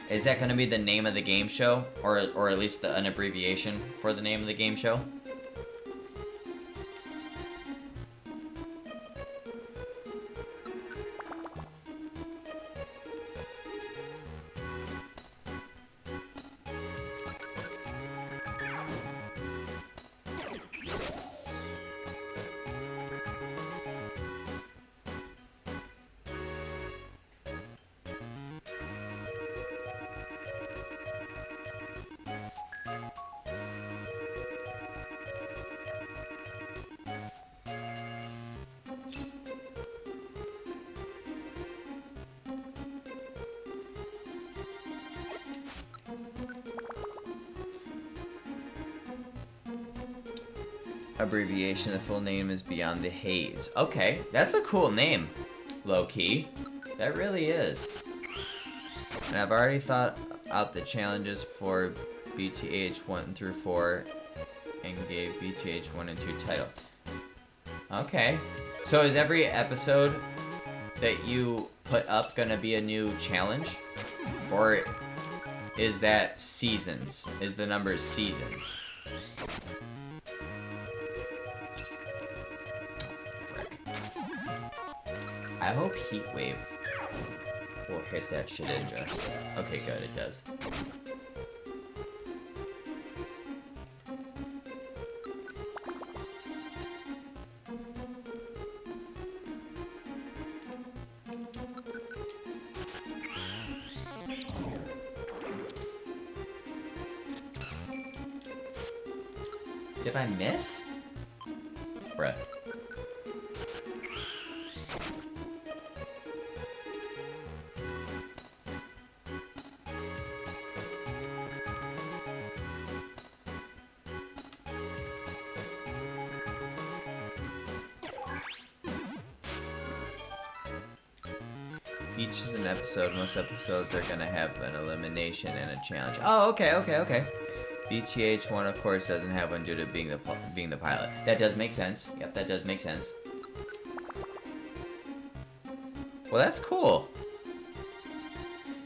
Is that going to be the name of the game show? Or at least an abbreviation for the name of the game show? abbreviation. The full name is Beyond the Haze. Okay, that's a cool name, low-key. That really is. And I've already thought out the challenges for BTH 1 through 4 and gave BTH 1 and 2 titles. Okay. So is every episode that you put up gonna be a new challenge? Or is that seasons? Is the number seasons? Frick. I hope Heatwave will hit that Shedinja. Okay, good, it does. Did I miss? Bruh. Each is an episode. Most episodes are gonna have an elimination and a challenge. Oh, okay. BTH 1, of course, doesn't have one due to being the pilot. That does make sense. Yep, that does make sense. Well, that's cool.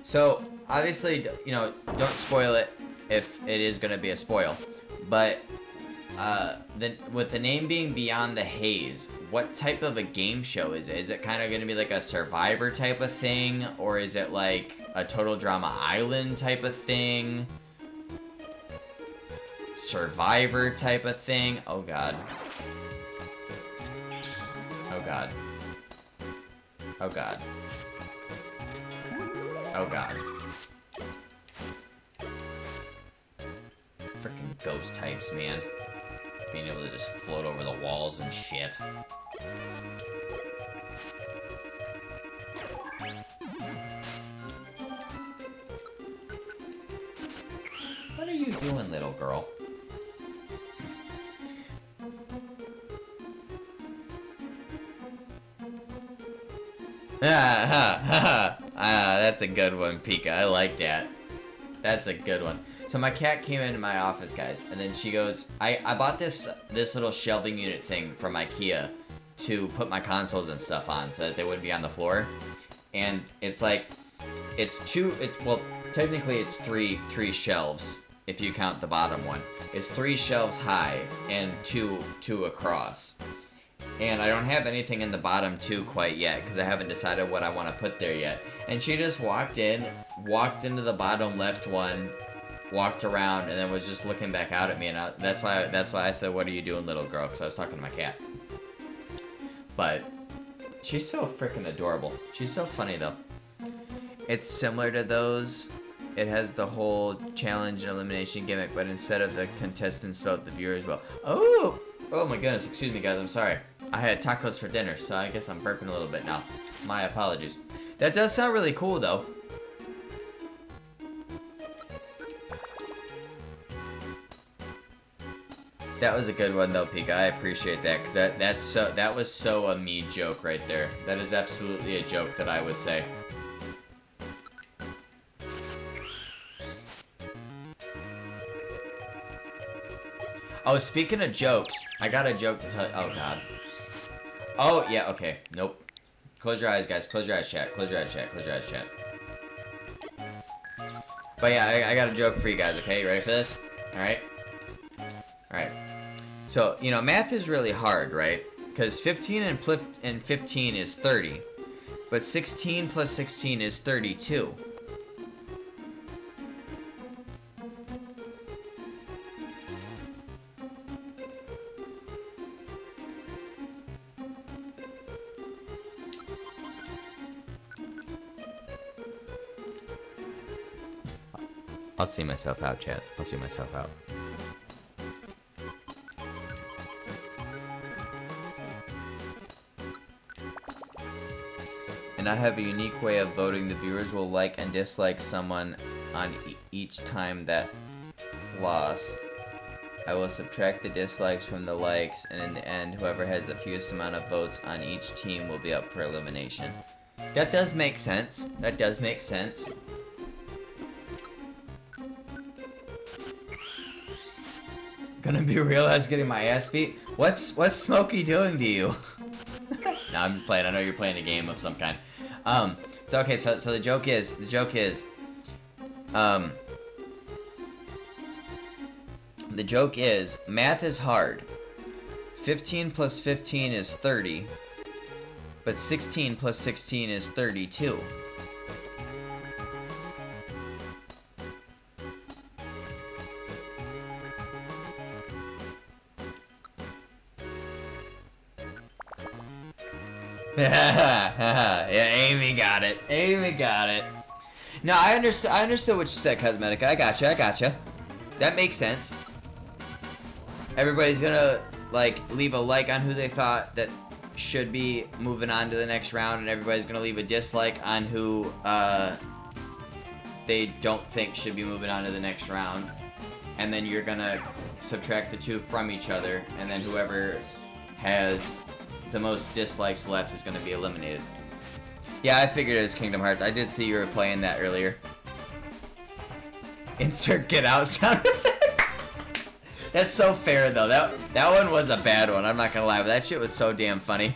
So, obviously, you know, don't spoil it if it is gonna be a spoil. But, with the name being Beyond the Haze, what type of a game show is it? Is it kind of gonna be like a Survivor type of thing? Or is it like a Total Drama Island type of thing? Survivor type of thing? Oh god. Oh god. Oh god. Oh god. Freaking ghost types, man. Being able to just float over the walls and shit. What are you doing, little girl? That's a good one, Pika. I like that. That's a good one. So my cat came into my office, guys, and then she goes, I bought this little shelving unit thing from IKEA to put my consoles and stuff on so that they wouldn't be on the floor. And it's like, well, technically it's three shelves if you count the bottom one. It's 3 shelves high and two across. And I don't have anything in the bottom 2 quite yet, because I haven't decided what I want to put there yet. And she just walked into the bottom left one, walked around, and then was just looking back out at me. And that's why I said, "What are you doing, little girl?" Because I was talking to my cat. But she's so freaking adorable. She's so funny, though. It's similar to those. It has the whole challenge and elimination gimmick, but instead of the contestants vote, the viewers vote. Oh my goodness, excuse me, guys, I'm sorry. I had tacos for dinner, so I guess I'm burping a little bit now. My apologies. That does sound really cool, though. That was a good one, though, Pika. I appreciate that, because that was so a me joke right there. That is absolutely a joke that I would say. Oh, speaking of jokes, I got a joke to tell you. Oh, God. Oh, yeah, okay. Nope. Close your eyes, guys. Close your eyes, chat. Close your eyes, chat. Close your eyes, chat. But yeah, I got a joke for you guys, okay? You ready for this? Alright? Alright. So, you know, math is really hard, right? Because 15 and 15 is 30. But 16 plus 16 is 32. I'll see myself out, chat. I'll see myself out. And I have a unique way of voting. The viewers will like and dislike someone on each time that lost. I will subtract the dislikes from the likes, and in the end, whoever has the fewest amount of votes on each team will be up for elimination. That does make sense. That does make sense. Gonna be real, I was getting my ass beat. What's Smokey doing to you? No, I'm just playing. I know you're playing a game of some kind. So okay, so the joke is, math is hard. 15 plus 15 is 30, but 16 plus 16 is 32. Yeah, Amy got it. Amy got it. No, I understood what you said, Cosmetica. I gotcha. That makes sense. Everybody's gonna, like, leave a like on who they thought that should be moving on to the next round, and everybody's gonna leave a dislike on who, they don't think should be moving on to the next round. And then you're gonna subtract the two from each other, and then whoever has the most dislikes left is gonna be eliminated. Yeah, I figured it was Kingdom Hearts. I did see you were playing that earlier. Insert get out sound effect. That's so fair though. That one was a bad one. I'm not gonna lie, but that shit was so damn funny.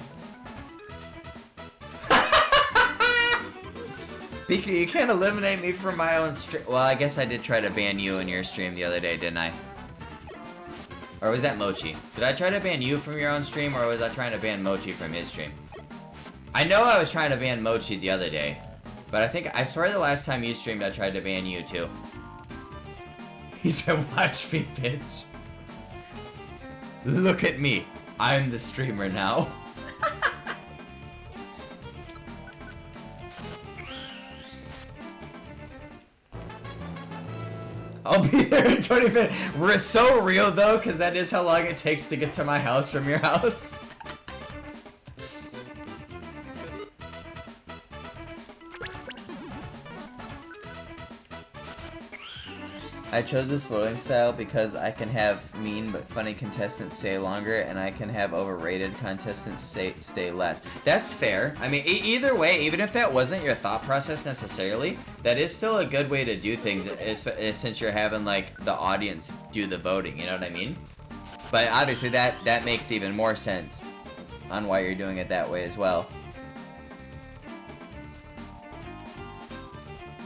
You can't eliminate me from my own stream. Well, I guess I did try to ban you in your stream the other day, didn't I? Or was that Mochi? Did I try to ban you from your own stream, or was I trying to ban Mochi from his stream? I know I was trying to ban Mochi the other day, but I swear the last time you streamed I tried to ban you too. He said, watch me, bitch. Look at me. I'm the streamer now. I'll be there in 20 minutes. We're so real though, because that is how long it takes to get to my house from your house. I chose this voting style because I can have mean but funny contestants stay longer, and I can have overrated contestants stay less. That's fair. I mean, either way, even if that wasn't your thought process necessarily, that is still a good way to do things, since you're having, like, the audience do the voting, you know what I mean? But obviously that makes even more sense on why you're doing it that way as well.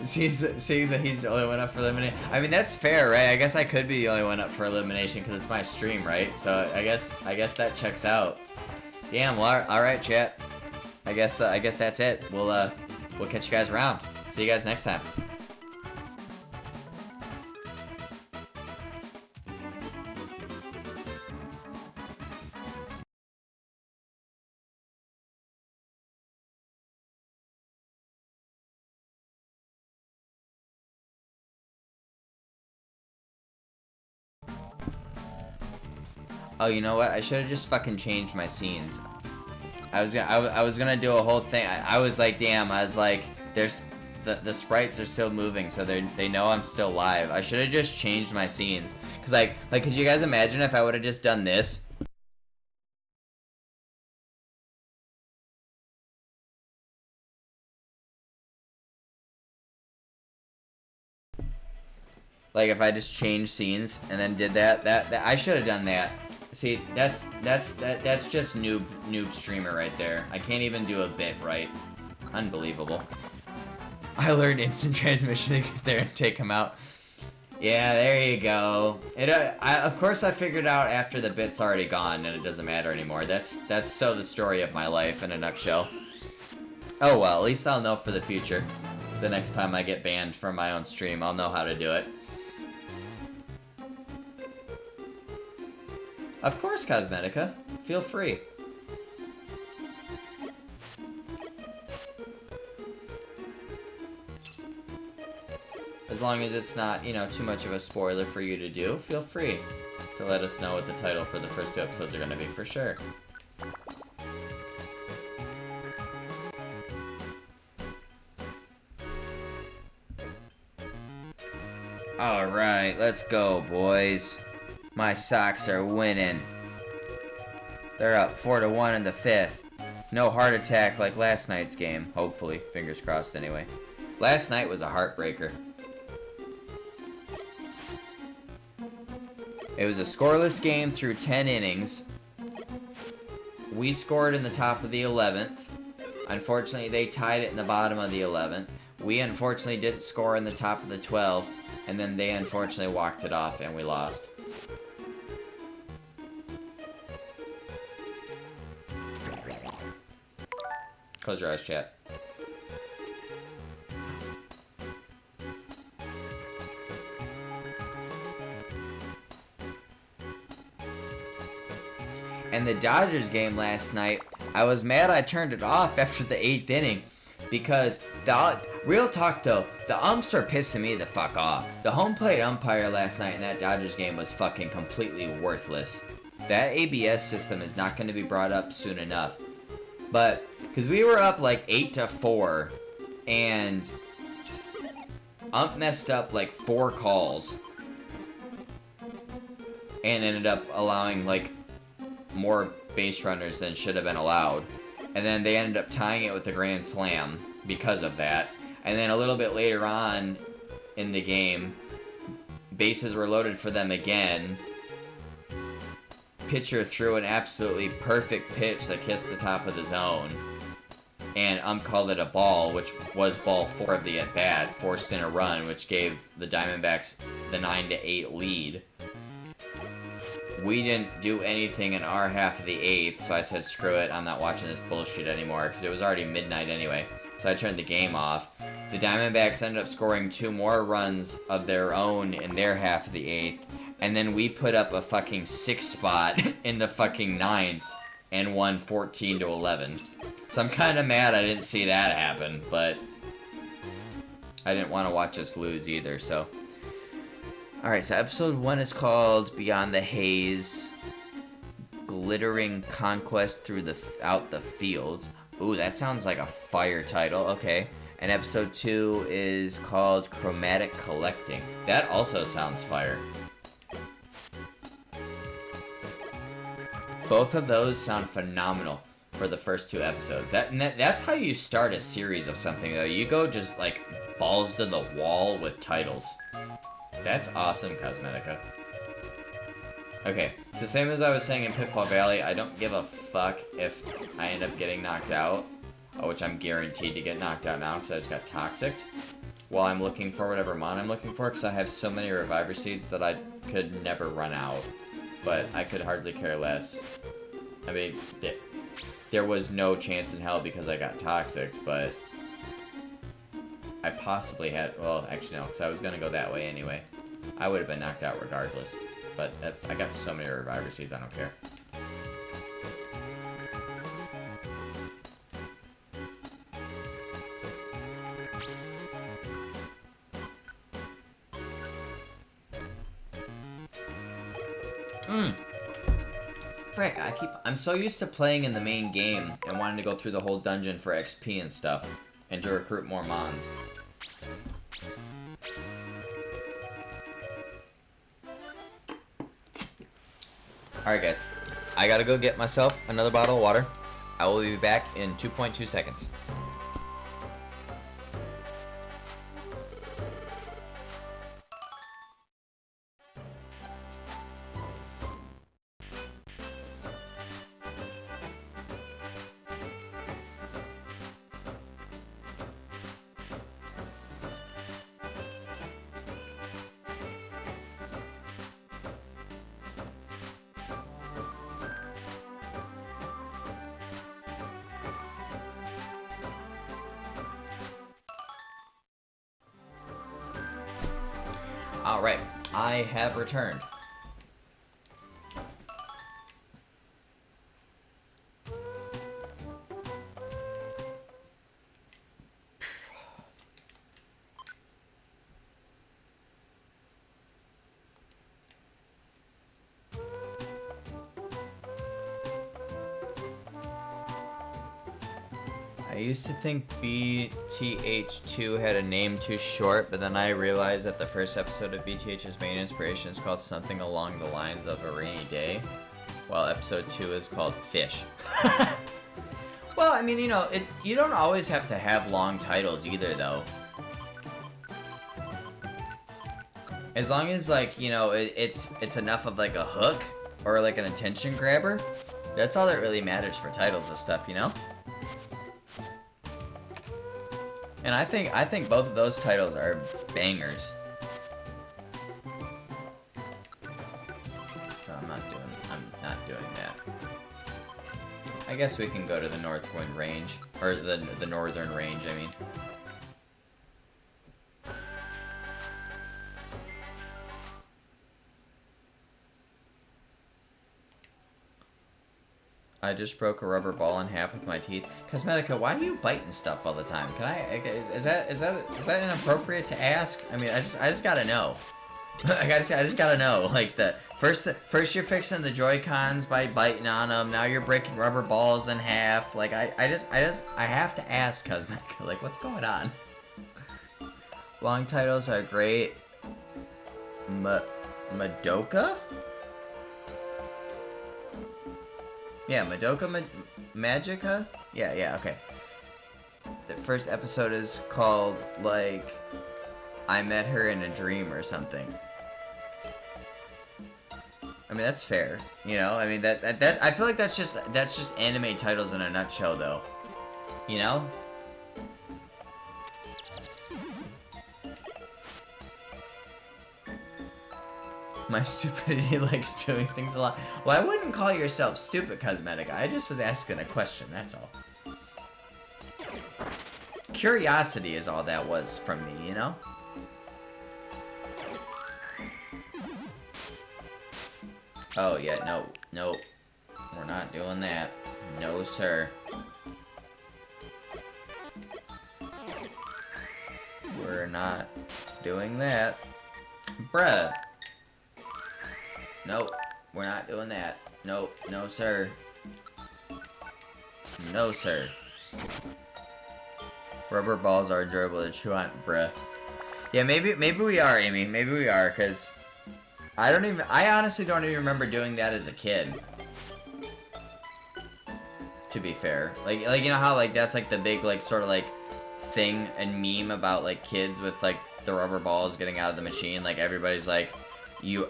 Seeing that he's the only one up for elimination. I mean, that's fair, right? I guess I could be the only one up for elimination because it's my stream, right? So I guess that checks out. Damn. Well, all right, chat. I guess that's it. We'll catch you guys around. See you guys next time. Oh, you know what? I should have just fucking changed my scenes. I was gonna do a whole thing. I was like, damn. I was like, there's the sprites are still moving, so they know I'm still live. I should have just changed my scenes. Cause like, could you guys imagine if I would have just done this? Like if I just changed scenes and then did that I should have done that. See, that's just noob streamer right there. I can't even do a bit right. Unbelievable. I learned instant transmission to get there and take him out. Yeah, there you go. Of course I figured out after the bit's already gone and it doesn't matter anymore. That's so the story of my life in a nutshell. Oh well, at least I'll know for the future. The next time I get banned from my own stream, I'll know how to do it. Of course, Cosmetica. Feel free. As long as it's not, you know, too much of a spoiler for you to do, feel free to let us know what the title for the first 2 episodes are going to be, for sure. Alright, let's go, boys. My Sox are winning. They're up 4-1 in the 5th. No heart attack like last night's game. Hopefully. Fingers crossed anyway. Last night was a heartbreaker. It was a scoreless game through 10 innings. We scored in the top of the 11th. Unfortunately, they tied it in the bottom of the 11th. We unfortunately didn't score in the top of the 12th. And then they unfortunately walked it off and we lost. Close your eyes, chat. And the Dodgers game last night, I was mad I turned it off after the 8th inning because real talk though, the umps are pissing me the fuck off. The home plate umpire last night in that Dodgers game was fucking completely worthless. That ABS system is not going to be brought up soon enough. But because we were up like 8-4 and ump messed up like 4 calls and ended up allowing like more base runners than should have been allowed. And then they ended up tying it with a grand slam because of that. And then a little bit later on in the game, bases were loaded for them again. Pitcher threw an absolutely perfect pitch that kissed the top of the zone. And called it a ball, which was ball 4 of the at-bat, forced in a run, which gave the Diamondbacks the 9-8 lead. We didn't do anything in our half of the 8th, so I said, screw it, I'm not watching this bullshit anymore, because it was already midnight anyway. So I turned the game off. The Diamondbacks ended up scoring 2 more runs of their own in their half of the 8th, and then we put up a fucking 6 spot in the fucking 9th and won 14-11. So I'm kind of mad I didn't see that happen, but I didn't want to watch us lose either, so. Alright, so episode 1 is called Beyond the Haze, Glittering Conquest Throughout the Fields. Ooh, that sounds like a fire title, okay. And episode 2 is called Chromatic Collecting. That also sounds fire. Both of those sound phenomenal for the first 2 episodes. That's how you start a series of something, though. You go just, like, balls to the wall with titles. That's awesome, Cosmetica. Okay, so same as I was saying in Pitfall Valley, I don't give a fuck if I end up getting knocked out, which I'm guaranteed to get knocked out now because I just got toxicked, while I'm looking for whatever mon I'm looking for, because I have so many reviver seeds that I could never run out, but I could hardly care less. I mean, there was no chance in hell because I got toxicked, but I possibly had, well, actually no, because I was going to go that way anyway. I would have been knocked out regardless. But I got so many reviver seeds, I don't care. Frick, I'm so used to playing in the main game and wanting to go through the whole dungeon for XP and stuff. And to recruit more mons. Alright guys, I gotta go get myself another bottle of water. I will be back in 2.2 seconds. Alright, I have returned. I I used to think BTH2 had a name too short, but then I realized that the first episode of BTH's main inspiration is called something along the lines of A Rainy Day, while episode 2 is called Fish. Well, I mean, you know, you don't always have to have long titles either, though. As long as, like, you know, it's enough of, like, a hook or, like, an attention grabber, that's all that really matters for titles and stuff, you know? And I think both of those titles are bangers. So I'm not doing that. I guess we can go to the Northwind Range, or the Northern Range, I mean. I just broke a rubber ball in half with my teeth. Cosmetica, why do you bite and stuff all the time? Can I? Is that inappropriate to ask? I mean, I just gotta know. I just gotta know. Like first you're fixing the Joy-Cons by biting on them. Now you're breaking rubber balls in half. Like I have to ask, Cosmetica. Like what's going on? Long titles are great. Madoka? Yeah, Madoka Magica? Yeah, okay. The first episode is called, like, I Met Her in a Dream or something. I mean, that's fair, you know? I mean, that I feel like that's just anime titles in a nutshell, though. You know? My stupidity likes doing things a lot. Well, I wouldn't call yourself stupid, Cosmetica. I just was asking a question, that's all. Curiosity is all that was from me, you know? Oh, yeah, no. We're not doing that. No, sir. We're not doing that. Bruh. Nope, we're not doing that. Nope, no sir. No sir. Rubber balls are enjoyable to chew on, bruh. Yeah, maybe we are, Amy. Maybe we are, cause I honestly don't even remember doing that as a kid. To be fair, like you know how like that's like the big like sort of like thing and meme about like kids with like the rubber balls getting out of the machine. Like everybody's like.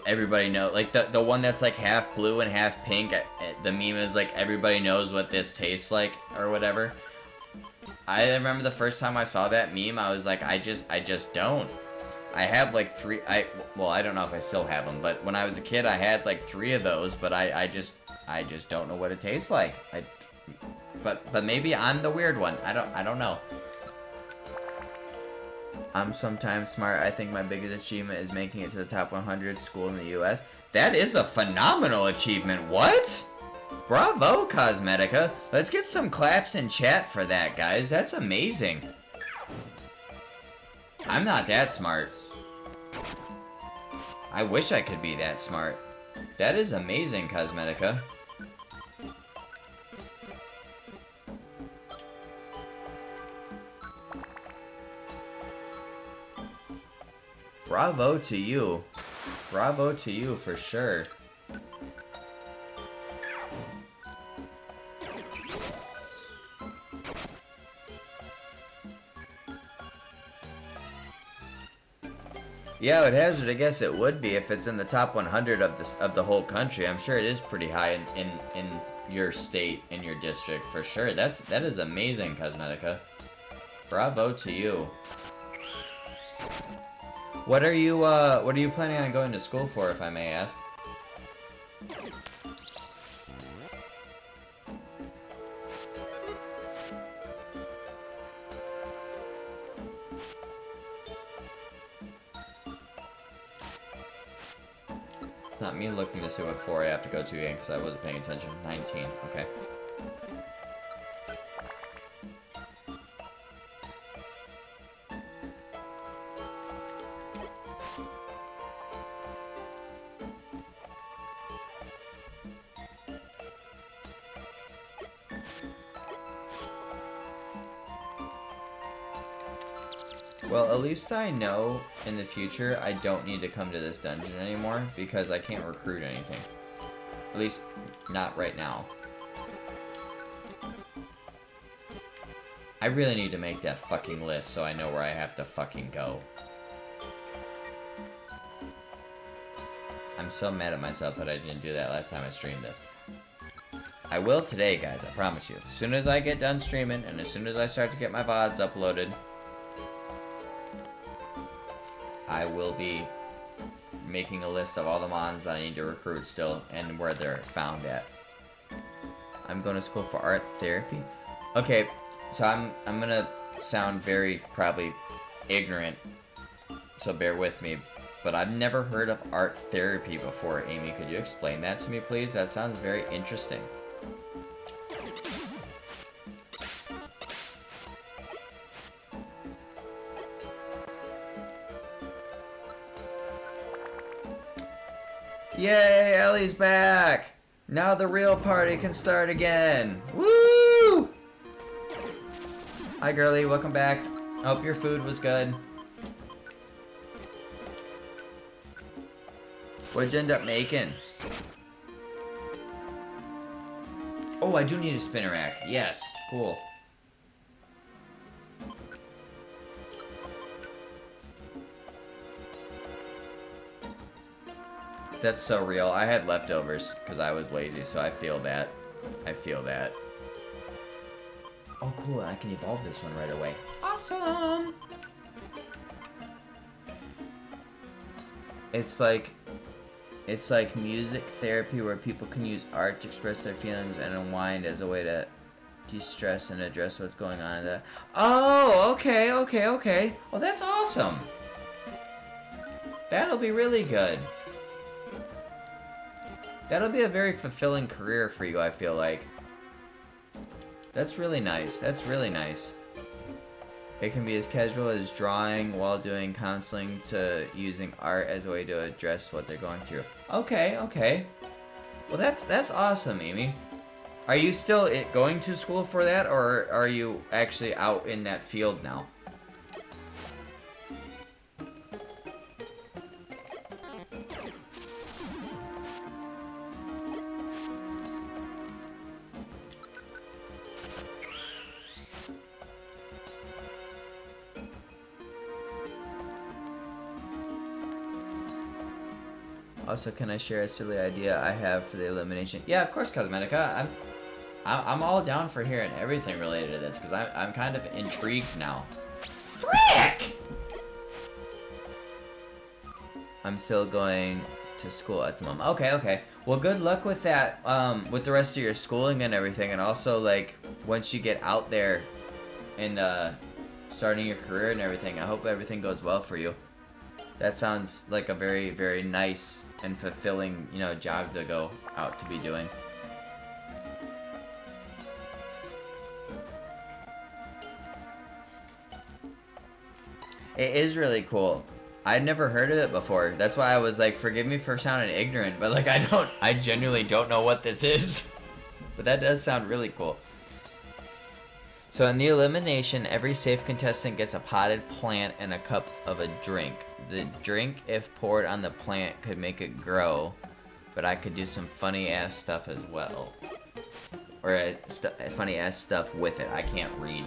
Everybody know, like the one that's like half blue and half pink, the meme is like everybody knows what this tastes like or whatever. I remember the first time I saw that meme, I was like, I just don't. I have like well, I don't know if I still have them, but when I was a kid, I had like 3 of those, but I just don't know what it tastes like. But maybe I'm the weird one. I don't know. I'm sometimes smart. I think my biggest achievement is making it to the top 100 school in the U.S. That is a phenomenal achievement. What? Bravo, Cosmetica. Let's get some claps in chat for that, guys. That's amazing. I'm not that smart. I wish I could be that smart. That is amazing, Cosmetica. Bravo to you. Bravo to you for sure. Yeah, at Hazard, I guess it would be if it's in the top 100 of the whole country. I'm sure it is pretty high in your state, in your district, for sure. That is amazing, Cosmetica. Bravo to you. What are you planning on going to school for, if I may ask? Not me looking to see what floor I have to go to again, because I wasn't paying attention. 19, okay. Well, at least I know in the future I don't need to come to this dungeon anymore because I can't recruit anything. At least, not right now. I really need to make that fucking list so I know where I have to fucking go. I'm so mad at myself that I didn't do that last time I streamed this. I will today, guys, I promise you. As soon as I get done streaming, and as soon as I start to get my VODs uploaded, I will be making a list of all the mons that I need to recruit still, and where they're found at. I'm going to school for art therapy. Okay, so I'm gonna sound very, probably, ignorant, so bear with me. But I've never heard of art therapy before, Amy. Could you explain that to me, please? That sounds very interesting. Yay, Ellie's back! Now the real party can start again! Woo! Hi, girlie, welcome back. I hope your food was good. What did you end up making? Oh, I do need a spinner rack. Yes, cool. That's so real. I had leftovers because I was lazy, so I feel that. I feel that. Oh, cool. I can evolve this one right away. Awesome! It's like music therapy where people can use art to express their feelings and unwind as a way to de-stress and address what's going on in the... Oh, okay. Well, that's awesome. That'll be really good. That'll be a very fulfilling career for you, I feel like. That's really nice. That's really nice. It can be as casual as drawing while doing counseling to using art as a way to address what they're going through. Okay. Well, that's awesome, Amy. Are you still going to school for that, or are you actually out in that field now? Also, can I share a silly idea I have for the elimination? Yeah, of course, Cosmetica. I'm all down for hearing everything related to this because I'm kind of intrigued now. Frick! I'm still going to school at the moment. Okay. Well, good luck with that. With the rest of your schooling and everything, and also like once you get out there and starting your career and everything, I hope everything goes well for you. That sounds like a very, very nice and fulfilling, job to go out to be doing. It is really cool. I'd never heard of it before. That's why I was like, forgive me for sounding ignorant, but like I genuinely don't know what this is. But that does sound really cool. So in the elimination, every safe contestant gets a potted plant and a cup of a drink. The drink, if poured on the plant, could make it grow, but I could do some funny-ass stuff as well. Or funny-ass stuff with it. I can't read.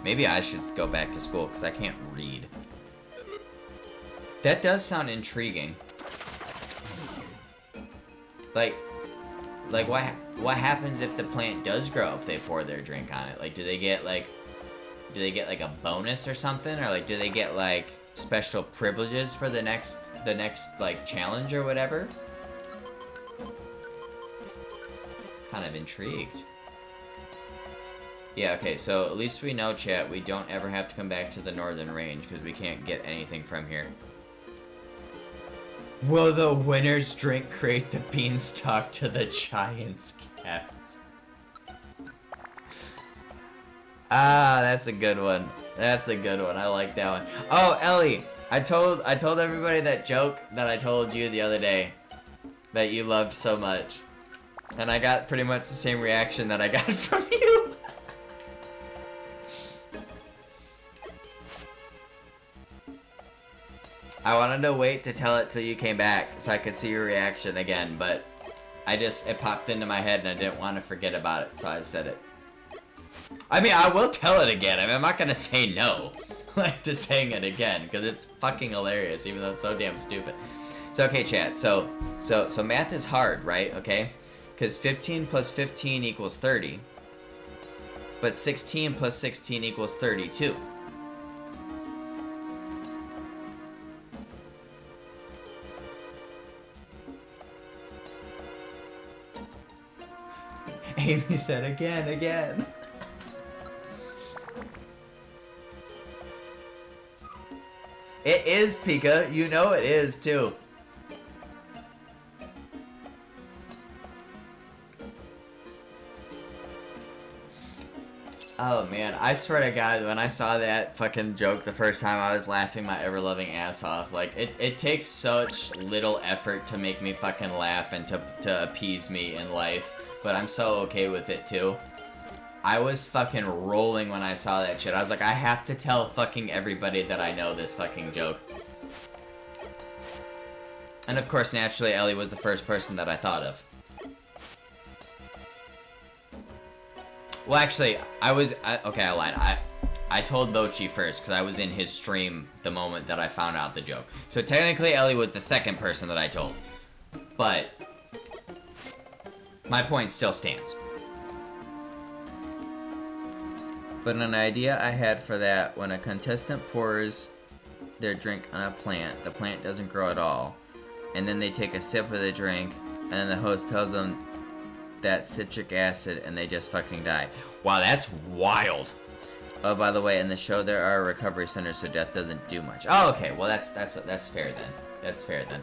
Maybe I should go back to school, because I can't read. That does sound intriguing. Like what happens if the plant does grow if they pour their drink on it? Like, do they get like a bonus or something, or like do they get like special privileges for the next like challenge or whatever? Kind of intrigued. Yeah, okay, so at least we know, chat, we don't ever have to come back to the northern range because we can't get anything from here. Will the winner's drink create the beanstalk to the giant's cats? Ah, that's a good one. That's a good one. I like that one. Oh, Ellie, I told everybody that joke that I told you the other day that you loved so much. And I got pretty much the same reaction that I got from you. I wanted to wait to tell it till you came back so I could see your reaction again, but it popped into my head and I didn't want to forget about it, so I said it. I mean, I will tell it again. I mean, I'm not gonna say no, like, to saying it again, because it's fucking hilarious, even though it's so damn stupid. So, okay, chat, so math is hard, right, okay? Because 15 plus 15 equals 30, but 16 plus 16 equals 32. Amy said again. It is, Pika. You know it is, too. Oh, man. I swear to God, when I saw that fucking joke the first time, I was laughing my ever-loving ass off. Like, it takes such little effort to make me fucking laugh and to appease me in life. But I'm so okay with it, too. I was fucking rolling when I saw that shit. I was like, I have to tell fucking everybody that I know this fucking joke. And of course, naturally, Ellie was the first person that I thought of. Well, actually, okay, I lied. I told Mochi first, because I was in his stream the moment that I found out the joke. So technically, Ellie was the second person that I told. But my point still stands. But an idea I had for that, when a contestant pours their drink on a plant, the plant doesn't grow at all. And then they take a sip of the drink, and then the host tells them that's citric acid, and they just fucking die. Wow, that's wild. Oh, by the way, in the show there are recovery centers, so death doesn't do much. Oh, okay, well that's fair then. That's fair then.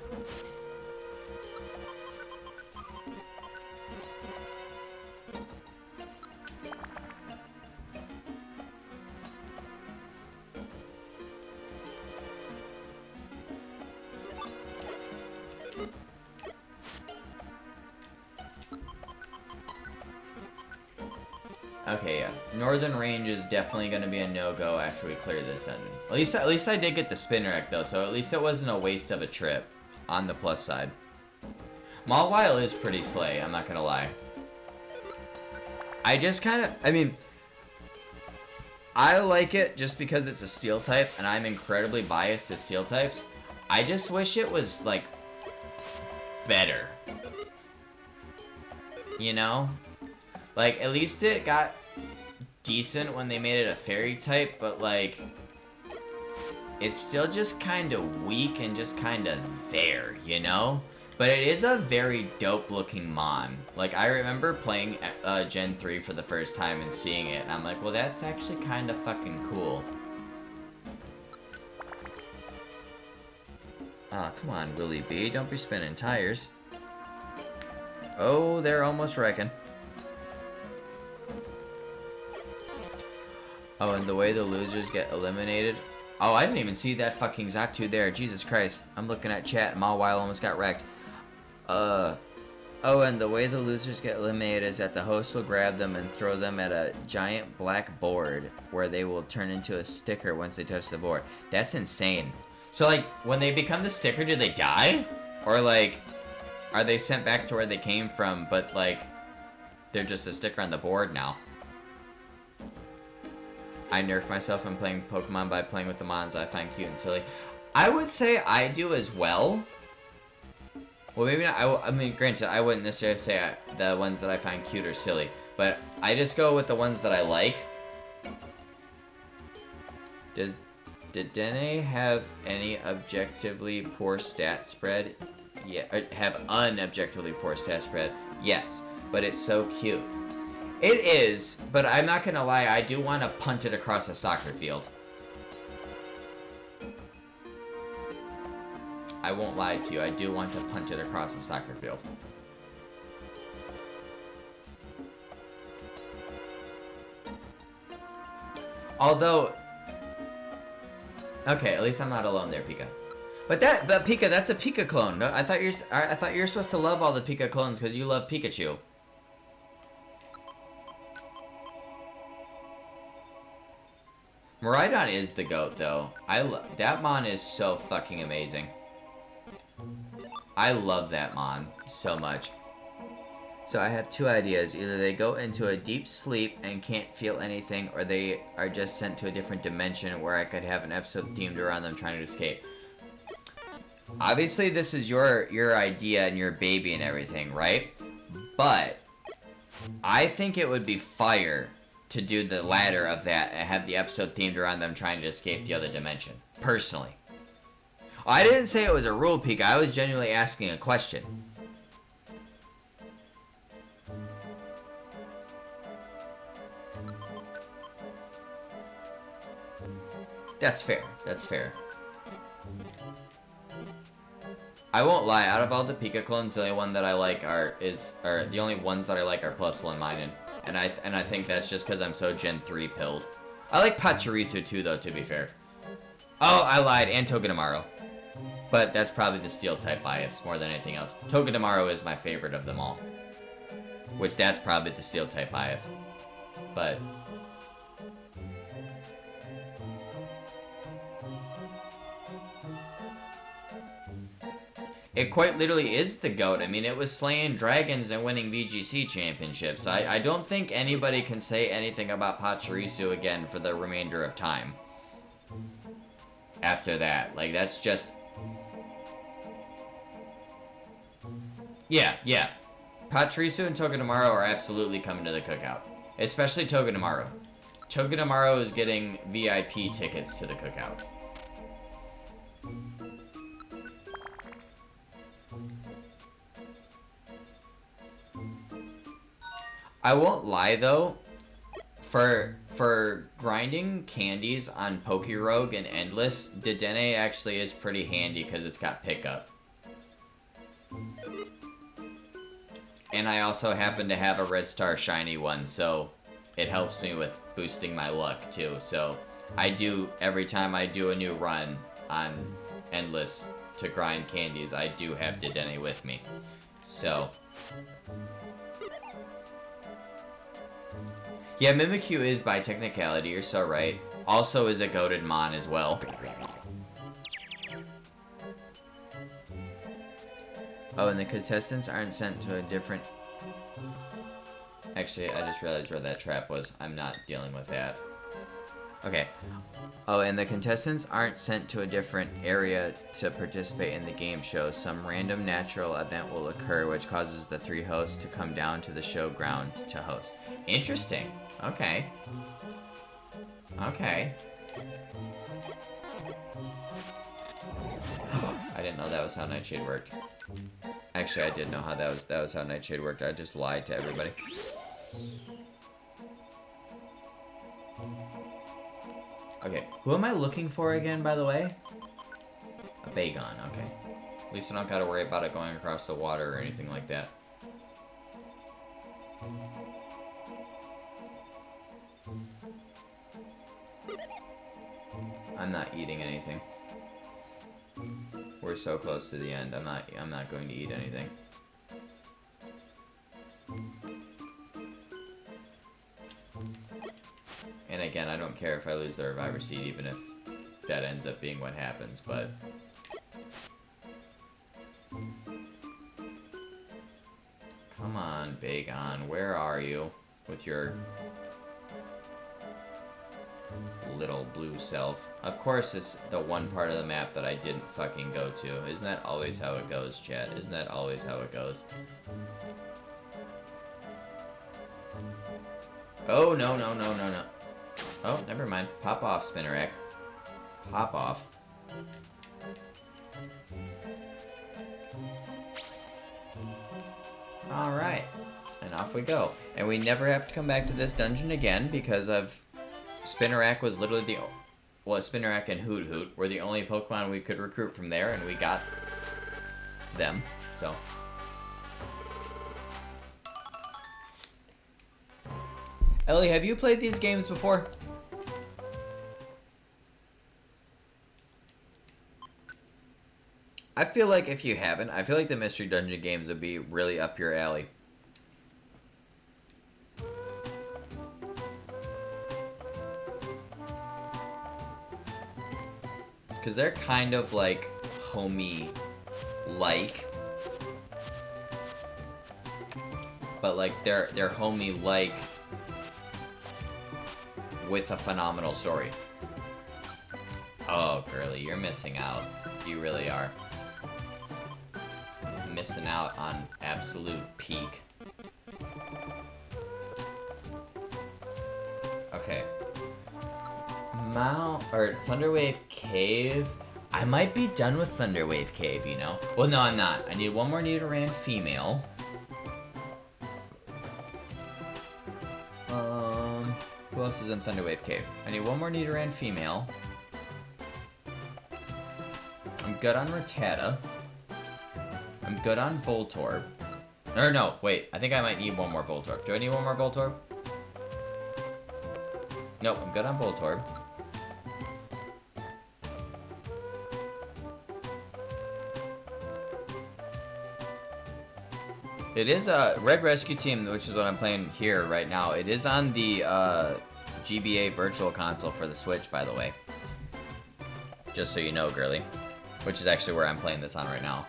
Okay, yeah. Northern Range is definitely going to be a no-go after we clear this dungeon. At least I did get the spin rack, though, so at least it wasn't a waste of a trip, on the plus side. Mawile is pretty slay, I'm not going to lie. I just kind of, I mean, I like it just because it's a steel type, and I'm incredibly biased to steel types. I just wish it was, like, better. You know? Like, at least it got decent when they made it a fairy type, but, like, it's still just kind of weak and just kind of there, you know? But it is a very dope-looking Mon. Like, I remember playing Gen 3 for the first time and seeing it, and I'm like, well, that's actually kind of fucking cool. Aw, come on, Willie B. Don't be spinning tires. Oh, they're almost wrecking. Oh, and the way the losers get eliminated. Oh, I didn't even see that fucking Zatu there. Jesus Christ. I'm looking at chat and Mawile almost got wrecked. Oh, and the way the losers get eliminated is that the host will grab them and throw them at a giant black board where they will turn into a sticker once they touch the board. That's insane. So, like, when they become the sticker, do they die? Or, like, are they sent back to where they came from, but, like, they're just a sticker on the board now? I nerf myself when playing Pokemon by playing with the Mons I find cute and silly. I would say I do as well. Well, maybe not. I mean, granted, I wouldn't necessarily say the ones that I find cute or silly, but I just go with the ones that I like. Did Dene have any objectively poor stat spread? Yeah, or have unobjectively poor stat spread? Yes, but it's so cute. It is, but I'm not gonna lie, I do want to punt it across a soccer field. I won't lie to you, I do want to punt it across a soccer field. Although, okay, at least I'm not alone there, Pika. But Pika, that's a Pika clone. I thought you're supposed to love all the Pika clones because you love Pikachu. Miraidon is the GOAT, though. That Mon is so fucking amazing. I love that Mon so much. So I have two ideas. Either they go into a deep sleep and can't feel anything, or they are just sent to a different dimension where I could have an episode themed around them trying to escape. Obviously, this is your idea and your baby and everything, right? But I think it would be fire to do the latter of that and have the episode themed around them trying to escape the other dimension. Personally. I didn't say it was a rule peek. I was genuinely asking a question. That's fair. That's fair. I won't lie. Out of all the Pika clones, the only one that I like the only ones that I like are Plusle and Minun, and I think that's just because I'm so Gen 3 pilled. I like Pachirisu too, though. To be fair. Oh, I lied. And Togedemaru. But that's probably the Steel type bias more than anything else. Togedemaru is my favorite of them all. Which that's probably the Steel type bias. But it quite literally is the GOAT. I mean, it was slaying dragons and winning VGC championships. I don't think anybody can say anything about Pachirisu again for the remainder of time. After that. Like, that's just... Yeah. Pachirisu and Togedemaru are absolutely coming to the cookout. Especially Togedemaru. Togedemaru is getting VIP tickets to the cookout. I won't lie though, for grinding candies on Pokerogue and Endless, Dedenne actually is pretty handy because it's got pickup. And I also happen to have a Red Star Shiny one, so it helps me with boosting my luck too. So I do, every time I do a new run on Endless to grind candies, I do have Dedenne with me. So... yeah, Mimikyu is by technicality, you're so right. Also is a goated Mon as well. Oh, and the contestants aren't sent to a different... Actually, I just realized where that trap was. I'm not dealing with that. Okay. Oh, and the contestants aren't sent to a different area to participate in the game show. Some random natural event will occur, which causes the 3 hosts to come down to the showground to host. Interesting. Okay. Okay. I didn't know that was how Nightshade worked. Actually, I did know how that was how Nightshade worked. I just lied to everybody. Okay, who am I looking for again, by the way? A Bagon, okay. At least I don't gotta worry about it going across the water or anything like that. I'm not eating anything. We're so close to the end. I'm not going to eat anything. And again, I don't care if I lose the Reviver Seed, even if that ends up being what happens, but... come on, Bagon, where are you? With your... little blue self. Of course, it's the one part of the map that I didn't fucking go to. Isn't that always how it goes, chat? Isn't that always how it goes? Oh, no. Oh, never mind. Pop off, Spinnerack. Pop off. Alright. And off we go. And we never have to come back to this dungeon again because of... Spinnerack was literally the... well, Spinnerack and Hoot Hoot were the only Pokemon we could recruit from there, and we got them, so... Ellie, have you played these games before? I feel like if you haven't, I feel like the Mystery Dungeon games would be really up your alley. because they're kind of like homey-like. But like they're homey-like with a phenomenal story. Oh, girly, you're missing out. You really are. Missing out on absolute peak. Okay. Thunderwave Cave. I might be done with Thunderwave Cave, you know? Well, no, I'm not. I need one more Nidoran female. Who else is in Thunderwave Cave? I need one more Nidoran female. I'm good on Rattata. I'm good on Voltorb. Or no, wait. I think I might need one more Voltorb. Do I need one more Voltorb? Nope, I'm good on Voltorb. It is a Red Rescue Team, which is what I'm playing here right now. It is on the GBA Virtual Console for the Switch, by the way. Just so you know, girly. Which is actually where I'm playing this on right now.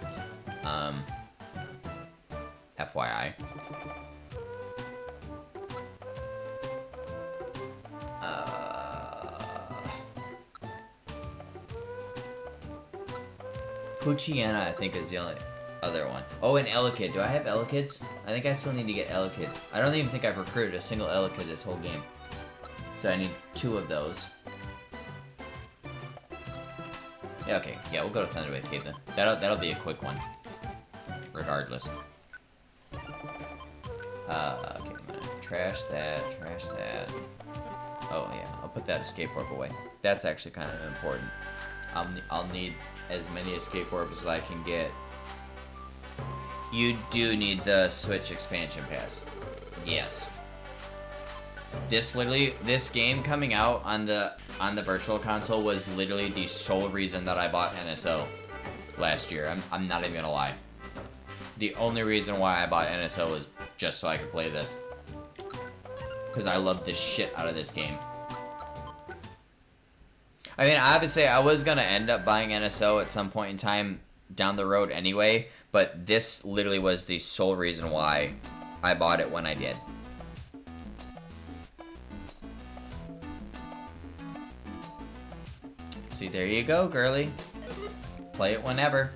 FYI. Poochyena, I think, is the only other one. Oh, and Elekid. Do I have Elekids? I think I still need to get Elekids. I don't even think I've recruited a single Elekid this whole game. So I need 2 of those. Yeah, okay. Yeah, we'll go to Thunderwave Cave then. That'll be a quick one. Regardless. Okay, I'm gonna trash that. Oh yeah, I'll put that escape orb away. That's actually kind of important. I'll need as many escape orbs as I can get. You do need the Switch expansion pass. Yes. This game coming out on the Virtual Console was literally the sole reason that I bought NSO last year. I'm not even gonna lie. The only reason why I bought NSO was just so I could play this. Because I love the shit out of this game. I mean, obviously, I was gonna end up buying NSO at some point in time down the road anyway, but this literally was the sole reason why I bought it when I did. See, there you go, girly. Play it whenever.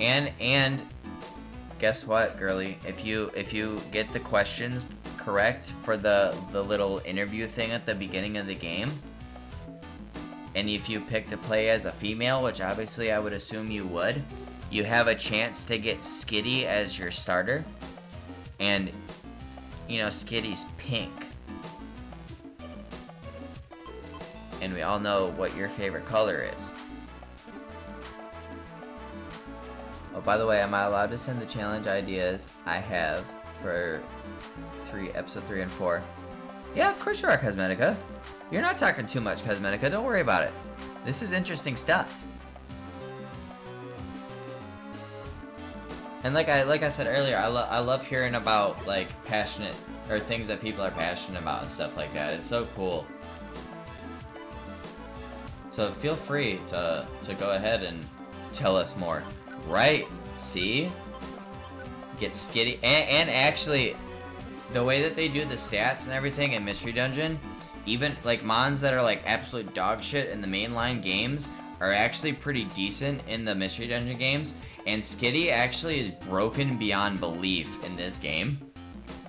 And guess what, girly? If you get the questions correct for the little interview thing at the beginning of the game, and if you pick to play as a female, which obviously I would assume you would, you have a chance to get Skitty as your starter. And, you know, Skitty's pink. And we all know what your favorite color is. Oh, by the way, am I allowed to send the challenge ideas I have for episode 3 and 4? Yeah, of course you are, Cosmetica. You're not talking too much, Cosmetica. Don't worry about it. This is interesting stuff. And like I said earlier, I love hearing about like passionate or things that people are passionate about and stuff like that. It's so cool. So feel free to go ahead and tell us more. Right? See? Get Skitty. And actually, the way that they do the stats and everything in Mystery Dungeon, even like mons that are like absolute dog shit in the mainline games are actually pretty decent in the Mystery Dungeon games. And Skitty actually is broken beyond belief in this game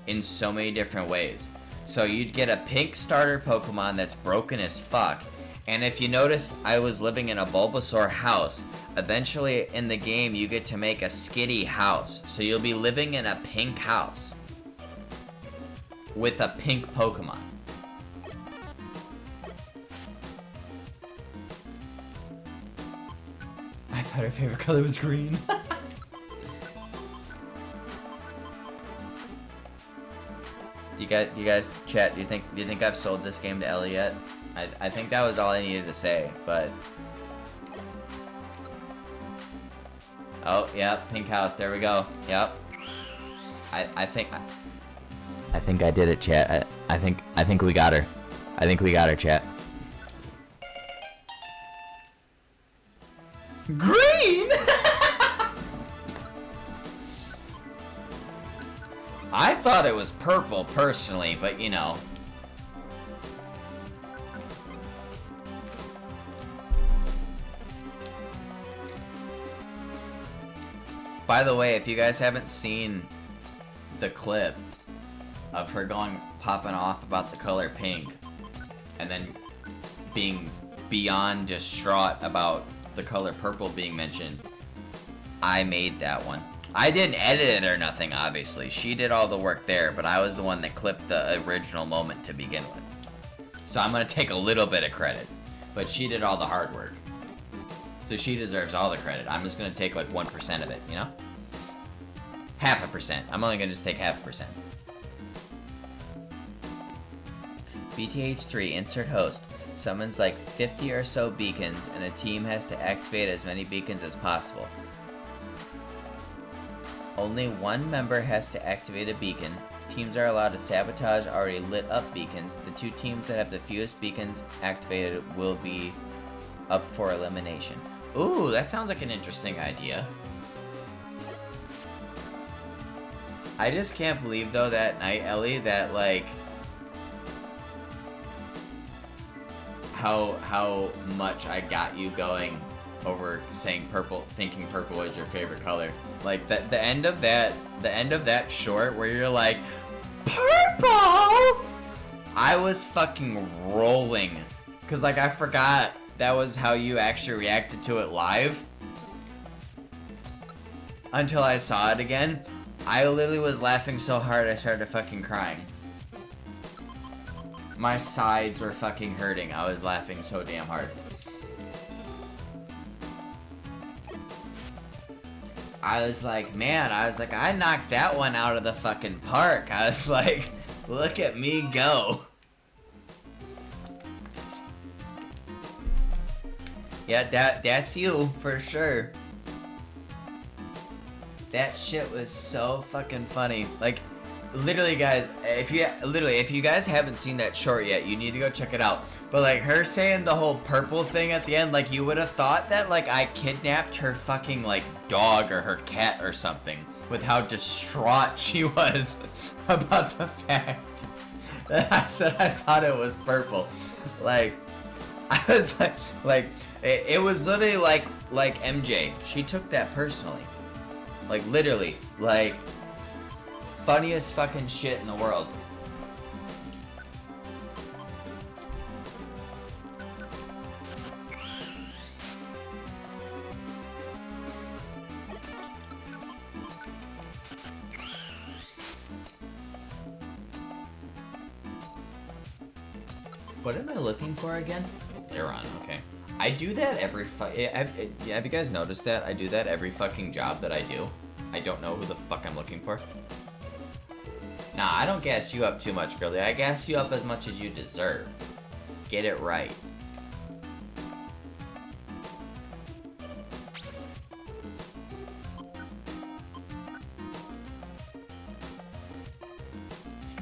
in so many different ways. So you'd get a pink starter Pokemon that's broken as fuck. And if you notice, I was living in a Bulbasaur house. Eventually in the game, you get to make a Skitty house. So you'll be living in a pink house with a pink Pokemon. I thought her favorite color was green. You guys, chat, do you think I've sold this game to Ellie yet? I think that was all I needed to say, but... Oh, yeah, pink house, there we go. Yep. I think I did it, chat. I think we got her. I think we got her, chat. Green! I thought it was purple, personally, but you know. By the way, if you guys haven't seen the clip of her popping off about the color pink, and then being beyond distraught about the color purple being mentioned, I made that one. I didn't edit it or nothing, obviously. She did all the work there, but I was the one that clipped the original moment to begin with. So I'm going to take a little bit of credit, but she did all the hard work. So she deserves all the credit. I'm just going to take like 1% of it, you know? 0.5%. I'm only going to just take 0.5%. BTH3, insert host. Summons like 50 or so beacons, and a team has to activate as many beacons as possible. Only one member has to activate a beacon. Teams are allowed to sabotage already lit up beacons. The 2 teams that have the fewest beacons activated will be up for elimination. Ooh, that sounds like an interesting idea. I just can't believe, though, that night, Ellie, that, like, how much I got you going over saying purple, thinking purple was your favorite color. Like, the end of that short where you're like, purple! I was fucking rolling. Cause, like, I forgot that was how you actually reacted to it live. Until I saw it again. I literally was laughing so hard I started fucking crying. My sides were fucking hurting. I was laughing so damn hard. I was like, man, I knocked that one out of the fucking park. I was like, look at me go. Yeah, that's you, for sure. That shit was so fucking funny. Like, literally, guys, if you guys haven't seen that short yet, you need to go check it out. But, like, her saying the whole purple thing at the end, like, you would have thought that, like, I kidnapped her fucking, like, dog or her cat or something, with how distraught she was about the fact that I said I thought it was purple. Like, I was like, it was literally like MJ. She took that personally. Like, literally, like, funniest fucking shit in the world. What am I looking for again? They're on, okay. I do that every have you guys noticed that? I do that every fucking job that I do. I don't know who the fuck I'm looking for. Nah, I don't gas you up too much, girlie. I gas you up as much as you deserve. Get it right.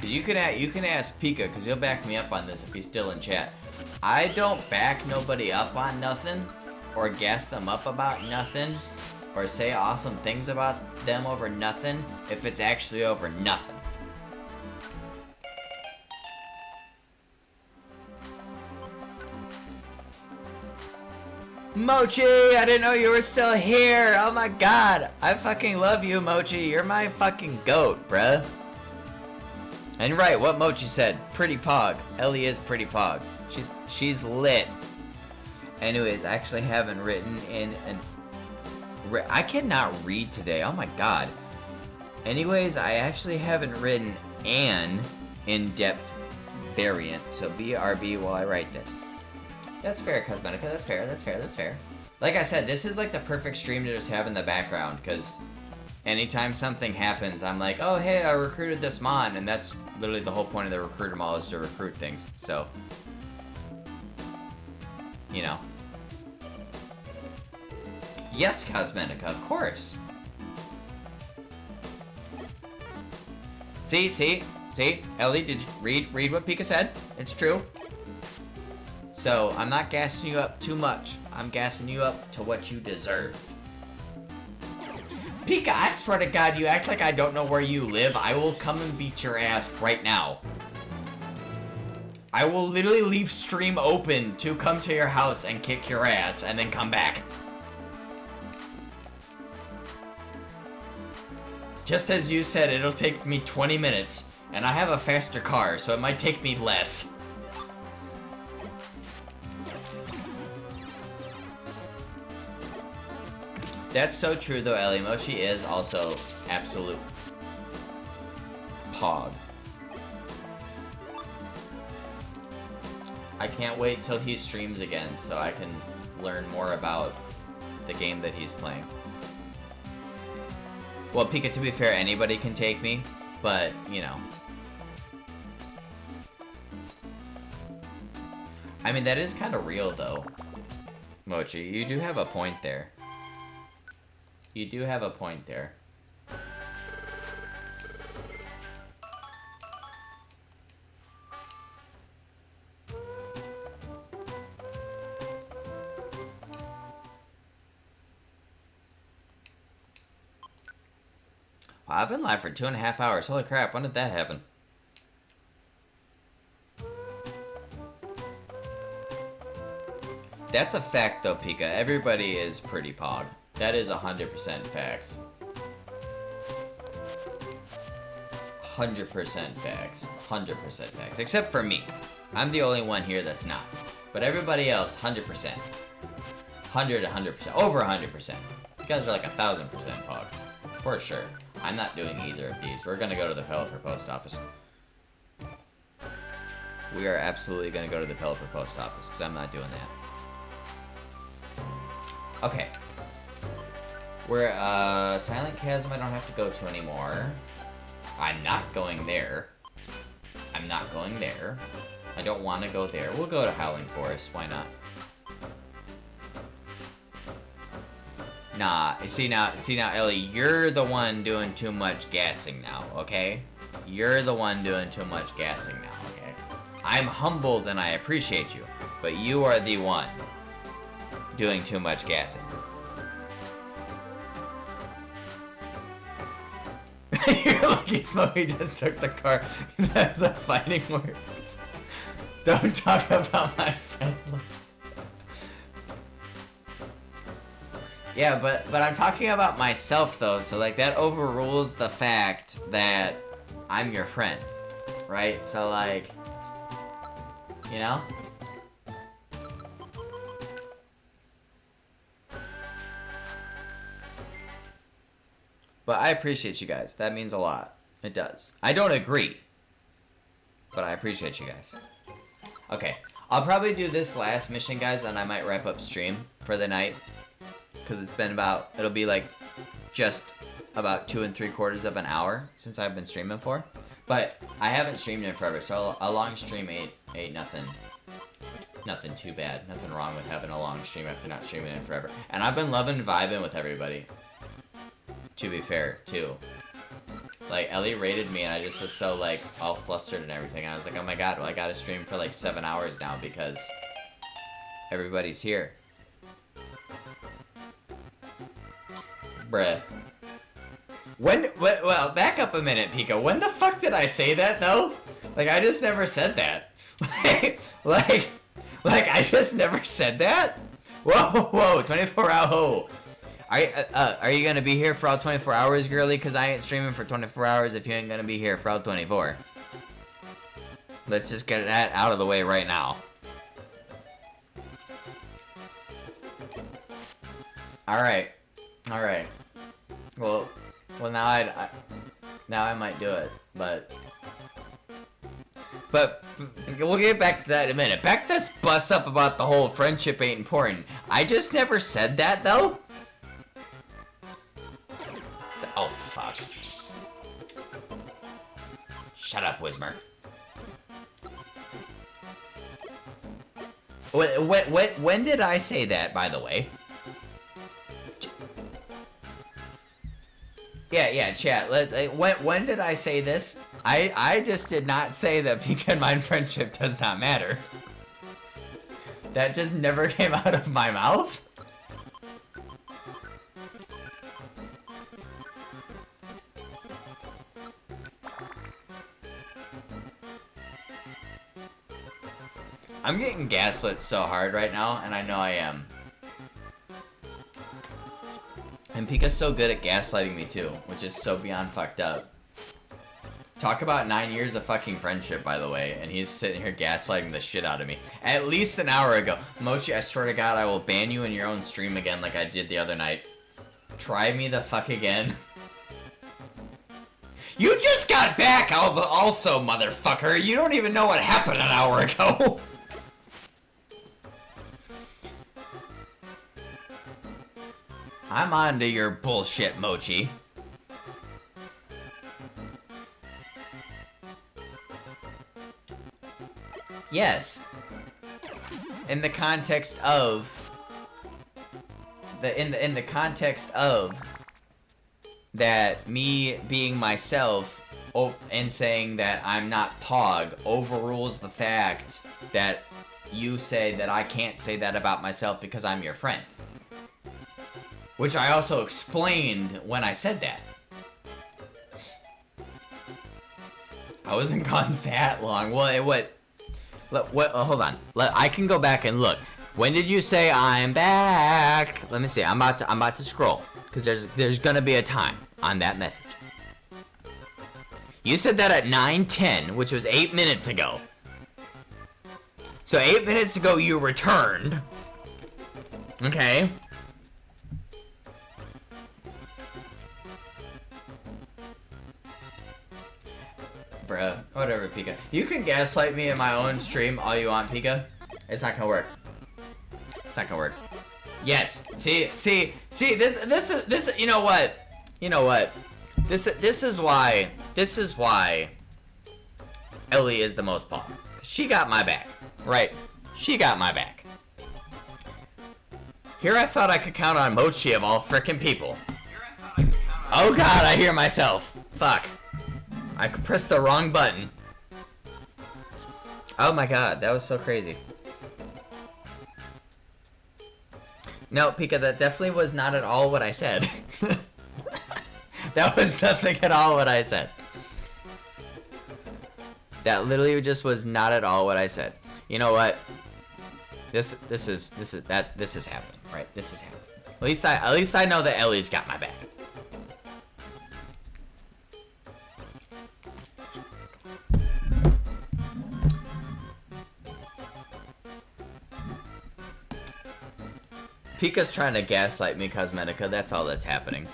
You can ask Pika, because he'll back me up on this if he's still in chat. I don't back nobody up on nothing, or gas them up about nothing, or say awesome things about them over nothing, if it's actually over nothing. Mochi, I didn't know you were still here. Oh my god. I fucking love you, Mochi. You're my fucking goat, bruh. And right, what Mochi said. Pretty pog. Ellie is pretty pog. She's lit. Anyways, I actually haven't written in I cannot read today. Oh my god. Anyways, I actually haven't written an in-depth variant. So BRB while I write this. That's fair, Cosmetica. That's fair. That's fair. That's fair. Like I said, this is like the perfect stream to just have in the background, because anytime something happens, I'm like, oh, hey, I recruited this mon, and that's literally the whole point of the recruiter mall, is to recruit things, so, you know. Yes, Cosmetica, of course. See? Ellie, did you read what Pika said? It's true. So, I'm not gassing you up too much. I'm gassing you up to what you deserve. Pika, I swear to God, you act like I don't know where you live. I will come and beat your ass right now. I will literally leave stream open to come to your house and kick your ass and then come back. Just as you said, it'll take me 20 minutes, and I have a faster car, so it might take me less. That's so true, though, Ellie. Mochi is also absolute pog. I can't wait till he streams again so I can learn more about the game that he's playing. Well, Pika, to be fair, anybody can take me, but, you know. I mean, that is kind of real, though. Mochi, you do have a point there. You do have a point there. Wow, I've been live for 2.5 hours. Holy crap, when did that happen? That's a fact, though, Pika. Everybody is pretty pog. That is 100% facts. 100% facts. 100% facts. Except for me. I'm the only one here that's not. But everybody else, 100%. 100%. Over 100%. You guys are like 1,000% pog. For sure. I'm not doing either of these. We're gonna go to the Pelipper Post Office. We are absolutely gonna go to the Pelipper Post Office, because I'm not doing that. Okay. We're, Silent Chasm I don't have to go to anymore. I'm not going there. I'm not going there. I don't want to go there. We'll go to Howling Forest. Why not? Nah, see now, Ellie, you're the one doing too much gassing now, okay? You're the one doing too much gassing now, okay? I'm humbled and I appreciate you, but you are the one doing too much gassing. You're lucky Smokey just took the car. That's the fighting words. Don't talk about my friend. Yeah, but I'm talking about myself though, so like that overrules the fact that I'm your friend, right? So like, you know? But I appreciate you guys. That means a lot. It does. I don't agree, but I appreciate you guys. Okay, I'll probably do this last mission, guys, and I might wrap up stream for the night. Because it's been about, it'll be like just about 2 3/4 of an hour since I've been streaming for. But I haven't streamed in forever, so a long stream ain't nothing too bad. Nothing wrong with having a long stream after not streaming in forever. And I've been loving vibing with everybody. To be fair, too. Like, Ellie rated me and I just was so, like, all flustered and everything. I was like, oh my god, well, I gotta stream for like 7 hours now because everybody's here. Bruh. Well, back up a minute, Pika. When the fuck did I say that, though? Like, I just never said that. like, I just never said that? Whoa, 24 hour. Are you gonna be here for all 24 hours, girly? Because I ain't streaming for 24 hours if you ain't gonna be here for all 24. Let's just get that out of the way right now. Alright. Well, now I might do it, but we'll get back to that in a minute. Back to this bust up about the whole friendship ain't important. I just never said that, though. Oh, fuck. Shut up, Wismer. When did I say that, by the way? Yeah, chat. When did I say this? I just did not say that Pika and mine friendship does not matter. That just never came out of my mouth? I'm getting gaslit so hard right now, and I know I am. And Pika's so good at gaslighting me too, which is so beyond fucked up. Talk about 9 years of fucking friendship, by the way, and he's sitting here gaslighting the shit out of me. At least an hour ago. Mochi, I swear to God, I will ban you in your own stream again like I did the other night. Try me the fuck again. You just got back also, motherfucker. You don't even know what happened an hour ago. I'm on to your bullshit, Mochi. Yes. In the context of in the context of that me being myself and saying that I'm not Pog overrules the fact that you say that I can't say that about myself because I'm your friend. Which I also explained when I said that. I wasn't gone that long. Well, what? Hold on. I can go back and look. When did you say I'm back? Let me see. I'm about to scroll because there's gonna be a time on that message. You said that at 9:10, which was 8 minutes ago. So 8 minutes ago you returned. Okay. Bruh, whatever, Pika. You can gaslight me in my own stream all you want, Pika. It's not gonna work. It's not gonna work. Yes. See, this, you know what? You know what? This is why Ellie is the most pop. She got my back, right? She got my back. Here I thought I could count on Mochi of all frickin' people. Oh God, I hear myself. Fuck. I pressed the wrong button. Oh my God, that was so crazy. No, Pika, that definitely was not at all what I said. That was nothing at all what I said. That literally just was not at all what I said. You know what? This is happening, right? This is happening. At least I know that Ellie's got my back. Pika's trying to gaslight me, Cosmetica. That's all that's happening.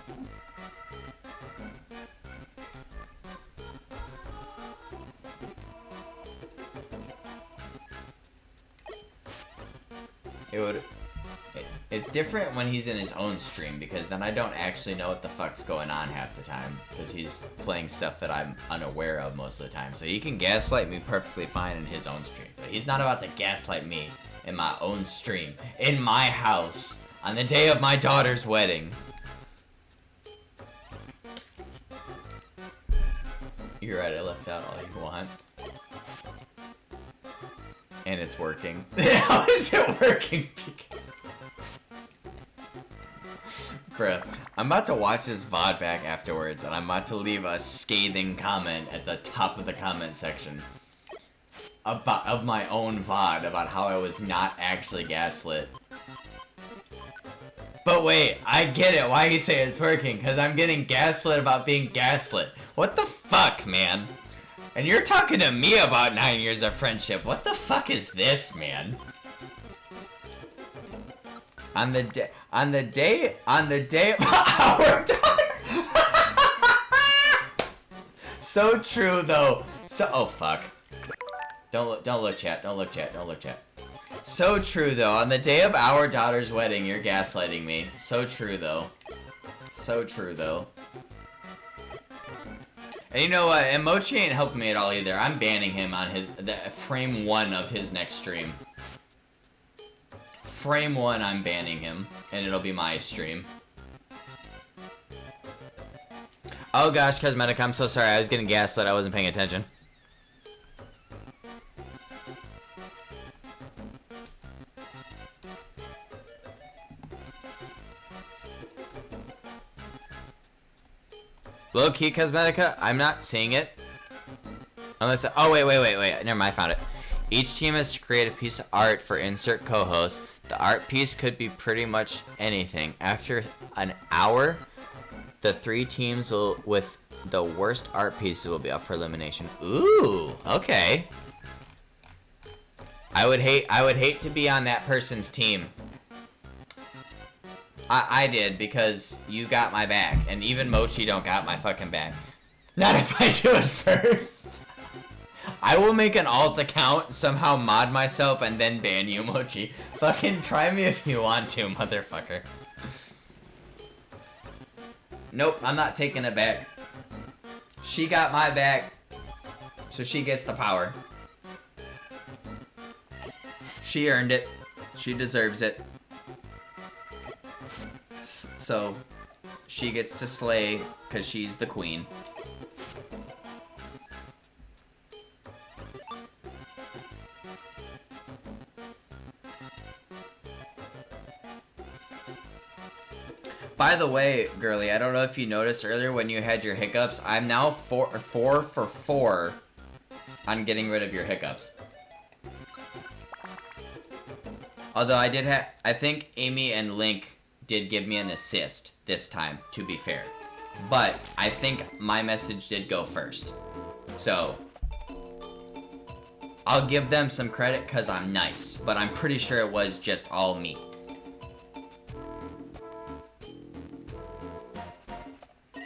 It's different when he's in his own stream, because then I don't actually know what the fuck's going on half the time, because he's playing stuff that I'm unaware of most of the time. So he can gaslight me perfectly fine in his own stream, but he's not about to gaslight me in my own stream, in my house, on the day of my daughter's wedding. You're right, I left out all you want. And it's working. How is it working? Bruh, I'm about to watch this VOD back afterwards, and I'm about to leave a scathing comment at the top of the comment section of my own VOD about how I was not actually gaslit. But wait, I get it. Why you say it's working? Because I'm getting gaslit about being gaslit. What the fuck, man? And you're talking to me about 9 years of friendship. What the fuck is this, man? On the day of our daughter. So true, though. Oh fuck. Don't look, chat. Don't look, chat. Don't look, chat. So true, though. On the day of our daughter's wedding, you're gaslighting me. So true, though. So true, though. And you know what? And Mochi ain't helping me at all either. I'm banning him on frame 1 of his next stream. Frame 1, I'm banning him, and it'll be my stream. Oh gosh, Cosmetic, I'm so sorry. I was getting gaslit. I wasn't paying attention. Low-key Cosmetica, I'm not seeing it. Unless, oh, wait. Never mind, I found it. Each team has to create a piece of art for insert co-host. The art piece could be pretty much anything. After an hour, the 3 teams with the worst art pieces will be up for elimination. Ooh, okay. I would hate to be on that person's team. I did, because you got my back, and even Mochi don't got my fucking back. Not if I do it first. I will make an alt account, somehow mod myself, and then ban you, Mochi. Fucking try me if you want to, motherfucker. Nope, I'm not taking it back. She got my back, so she gets the power. She earned it. She deserves it. So, she gets to slay, because she's the queen. By the way, girly, I don't know if you noticed earlier when you had your hiccups, I'm now 4 for 4 on getting rid of your hiccups. Although I think Amy and Link did give me an assist this time, to be fair. But I think my message did go first. So, I'll give them some credit because I'm nice, but I'm pretty sure it was just all me.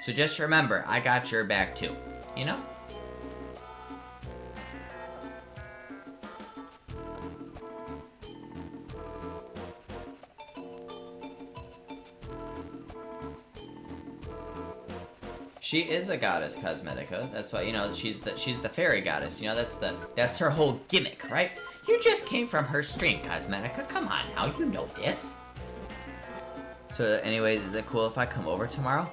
So just remember, I got your back too, you know? She is a goddess, Cosmetica. That's why, you know, she's the fairy goddess. You know, that's her whole gimmick, right? You just came from her stream, Cosmetica. Come on now, you know this. So anyways, is it cool if I come over tomorrow?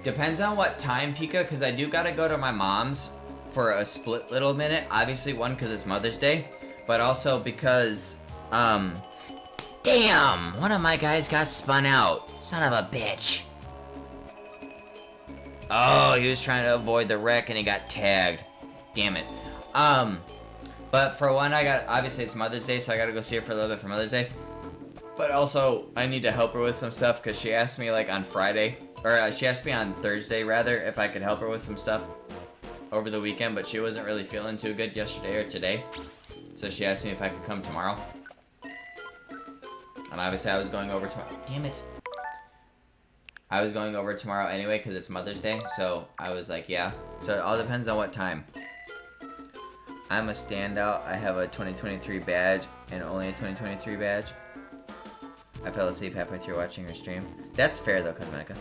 Depends on what time, Pika, because I do gotta go to my mom's for a split little minute. Obviously, one, because it's Mother's Day, but also because, damn! One of my guys got spun out. Son of a bitch. Oh, he was trying to avoid the wreck and he got tagged. Damn it. But for one, obviously it's Mother's Day, so I gotta go see her for a little bit for Mother's Day. But also, I need to help her with some stuff, because she asked me, like, on Friday, or she asked me on Thursday, rather, if I could help her with some stuff over the weekend, but she wasn't really feeling too good yesterday or today. So she asked me if I could come tomorrow. And obviously I was going over tomorrow. Damn it. I was going over tomorrow anyway, because it's Mother's Day, so I was like, yeah. So it all depends on what time. I'm a standout. I have a 2023 badge, and only a 2023 badge. I fell asleep halfway through watching her stream. That's fair though, Cosmetica.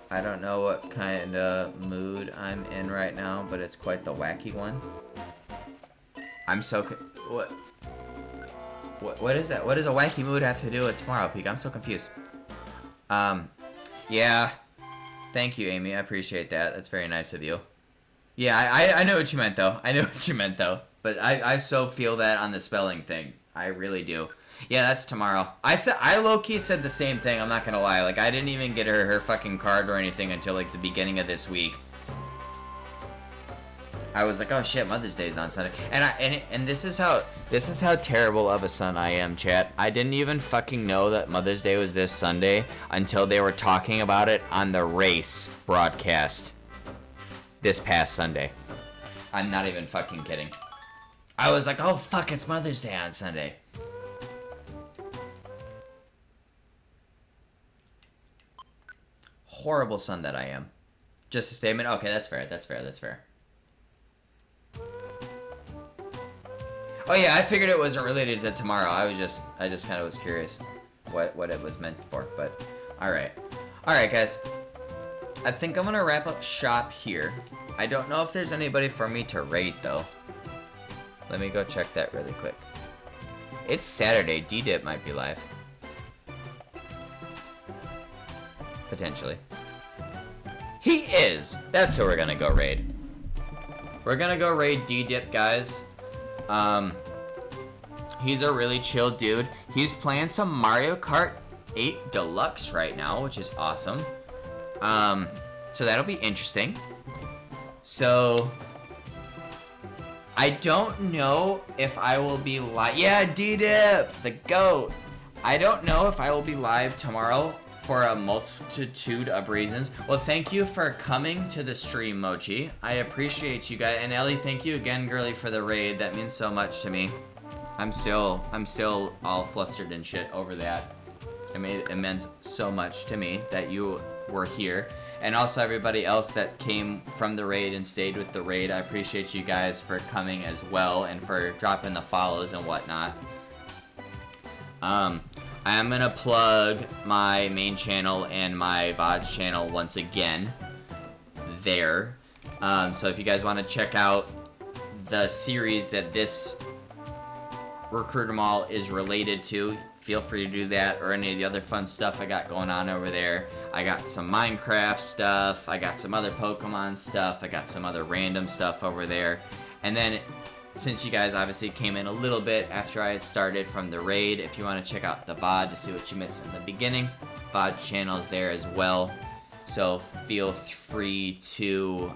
I don't know what kind of mood I'm in right now, but it's quite the wacky one. I'm so what is that? What does a wacky mood have to do with tomorrow, Peak? I'm so confused. Yeah. Thank you, Amy. I appreciate that. That's very nice of you. Yeah, I know what you meant though. I know what you meant though. But I so feel that on the spelling thing. I really do. Yeah, that's tomorrow. I low-key said the same thing, I'm not gonna lie. Like, I didn't even get her fucking card or anything until, like, the beginning of this week. I was like, oh shit, Mother's Day's on Sunday. And this is how terrible of a son I am, chat. I didn't even fucking know that Mother's Day was this Sunday until they were talking about it on the race broadcast this past Sunday. I'm not even fucking kidding. I was like, oh fuck, it's Mother's Day on Sunday. Horrible son that I am. Just a statement? Okay, that's fair, that's fair, that's fair. Oh yeah, I figured it wasn't related to tomorrow. I just kind of was curious what it was meant for, but alright. Alright guys, I think I'm gonna wrap up shop here. I don't know if there's anybody for me to raid though. Let me go check that really quick. It's Saturday, D-Dip might be live. Potentially. He is! That's who we're gonna go raid. We're gonna go raid D-Dip, guys. He's a really chill dude. He's playing some Mario Kart 8 deluxe right now, which is awesome. So that'll be interesting. So I don't know if I will be live. Yeah, D-Dip, the GOAT. I don't know if I will be live tomorrow for a multitude of reasons. Well, thank you for coming to the stream, Mochi. I appreciate you guys. And Ellie, thank you again, girly, for the raid. That means so much to me. I'm still all flustered and shit over that. It meant so much to me that you were here. And also everybody else that came from the raid and stayed with the raid. I appreciate you guys for coming as well and for dropping the follows and whatnot. I am gonna plug my main channel and my VODs channel once again there. So if you guys want to check out the series that this Recruiter Mall is related to, feel free to do that, or any of the other fun stuff I got going on over there. I got some Minecraft stuff, I got some other Pokemon stuff, I got some other random stuff over there. And then, since you guys obviously came in a little bit after I had started from the raid, if you want to check out the VOD to see what you missed in the beginning, VOD channel is there as well. So feel free to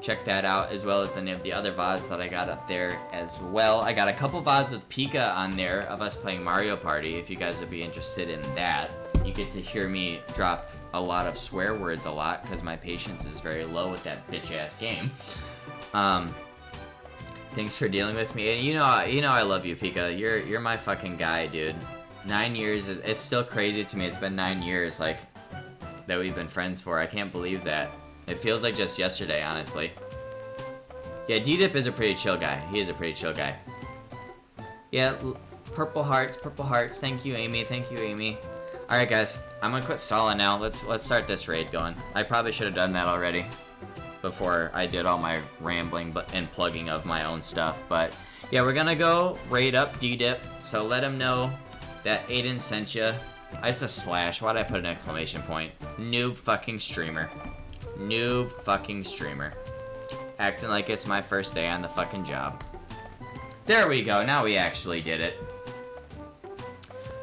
check that out, as well as any of the other VODs that I got up there as well. I got a couple VODs with Pika on there of us playing Mario Party, if you guys would be interested in that. You get to hear me drop a lot of swear words a lot, because my patience is very low with that bitch-ass game. Thanks for dealing with me. And you know I love you, Pika. You're my fucking guy, dude. 9 years it's still crazy to me. It's been 9 years, like, that we've been friends for. I can't believe that. It feels like just yesterday, honestly. Yeah, D-Dip is a pretty chill guy. He is a pretty chill guy. Yeah, purple hearts. Thank you, Amy. Thank you, Amy. Alright, guys. I'm gonna quit stalling now. Let's start this raid going. I probably should have done that already before I did all my rambling and plugging of my own stuff. But, yeah, we're gonna go raid up D-Dip. So let him know that Aiden sent you. It's a slash. Why'd I put an exclamation point? Noob fucking streamer. Noob fucking streamer. Acting like it's my first day on the fucking job. There we go. Now we actually did it.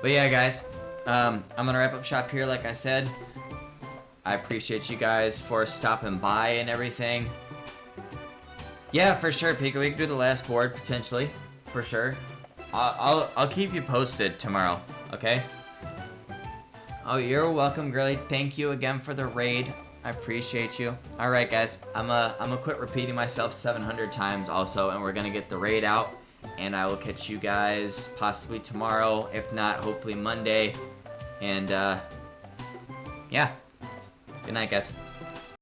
But yeah, guys. I'm gonna wrap up shop here, like I said. I appreciate you guys for stopping by and everything. Yeah, for sure, Pika. We can do the last board, potentially. For sure. I'll keep you posted tomorrow, okay? Oh, you're welcome, girly. Thank you again for the raid. I appreciate you. Alright, guys. I'm gonna quit repeating myself 700 times also, and we're gonna get the raid out. And I will catch you guys possibly tomorrow. If not, hopefully Monday. And, yeah. Good night, guys.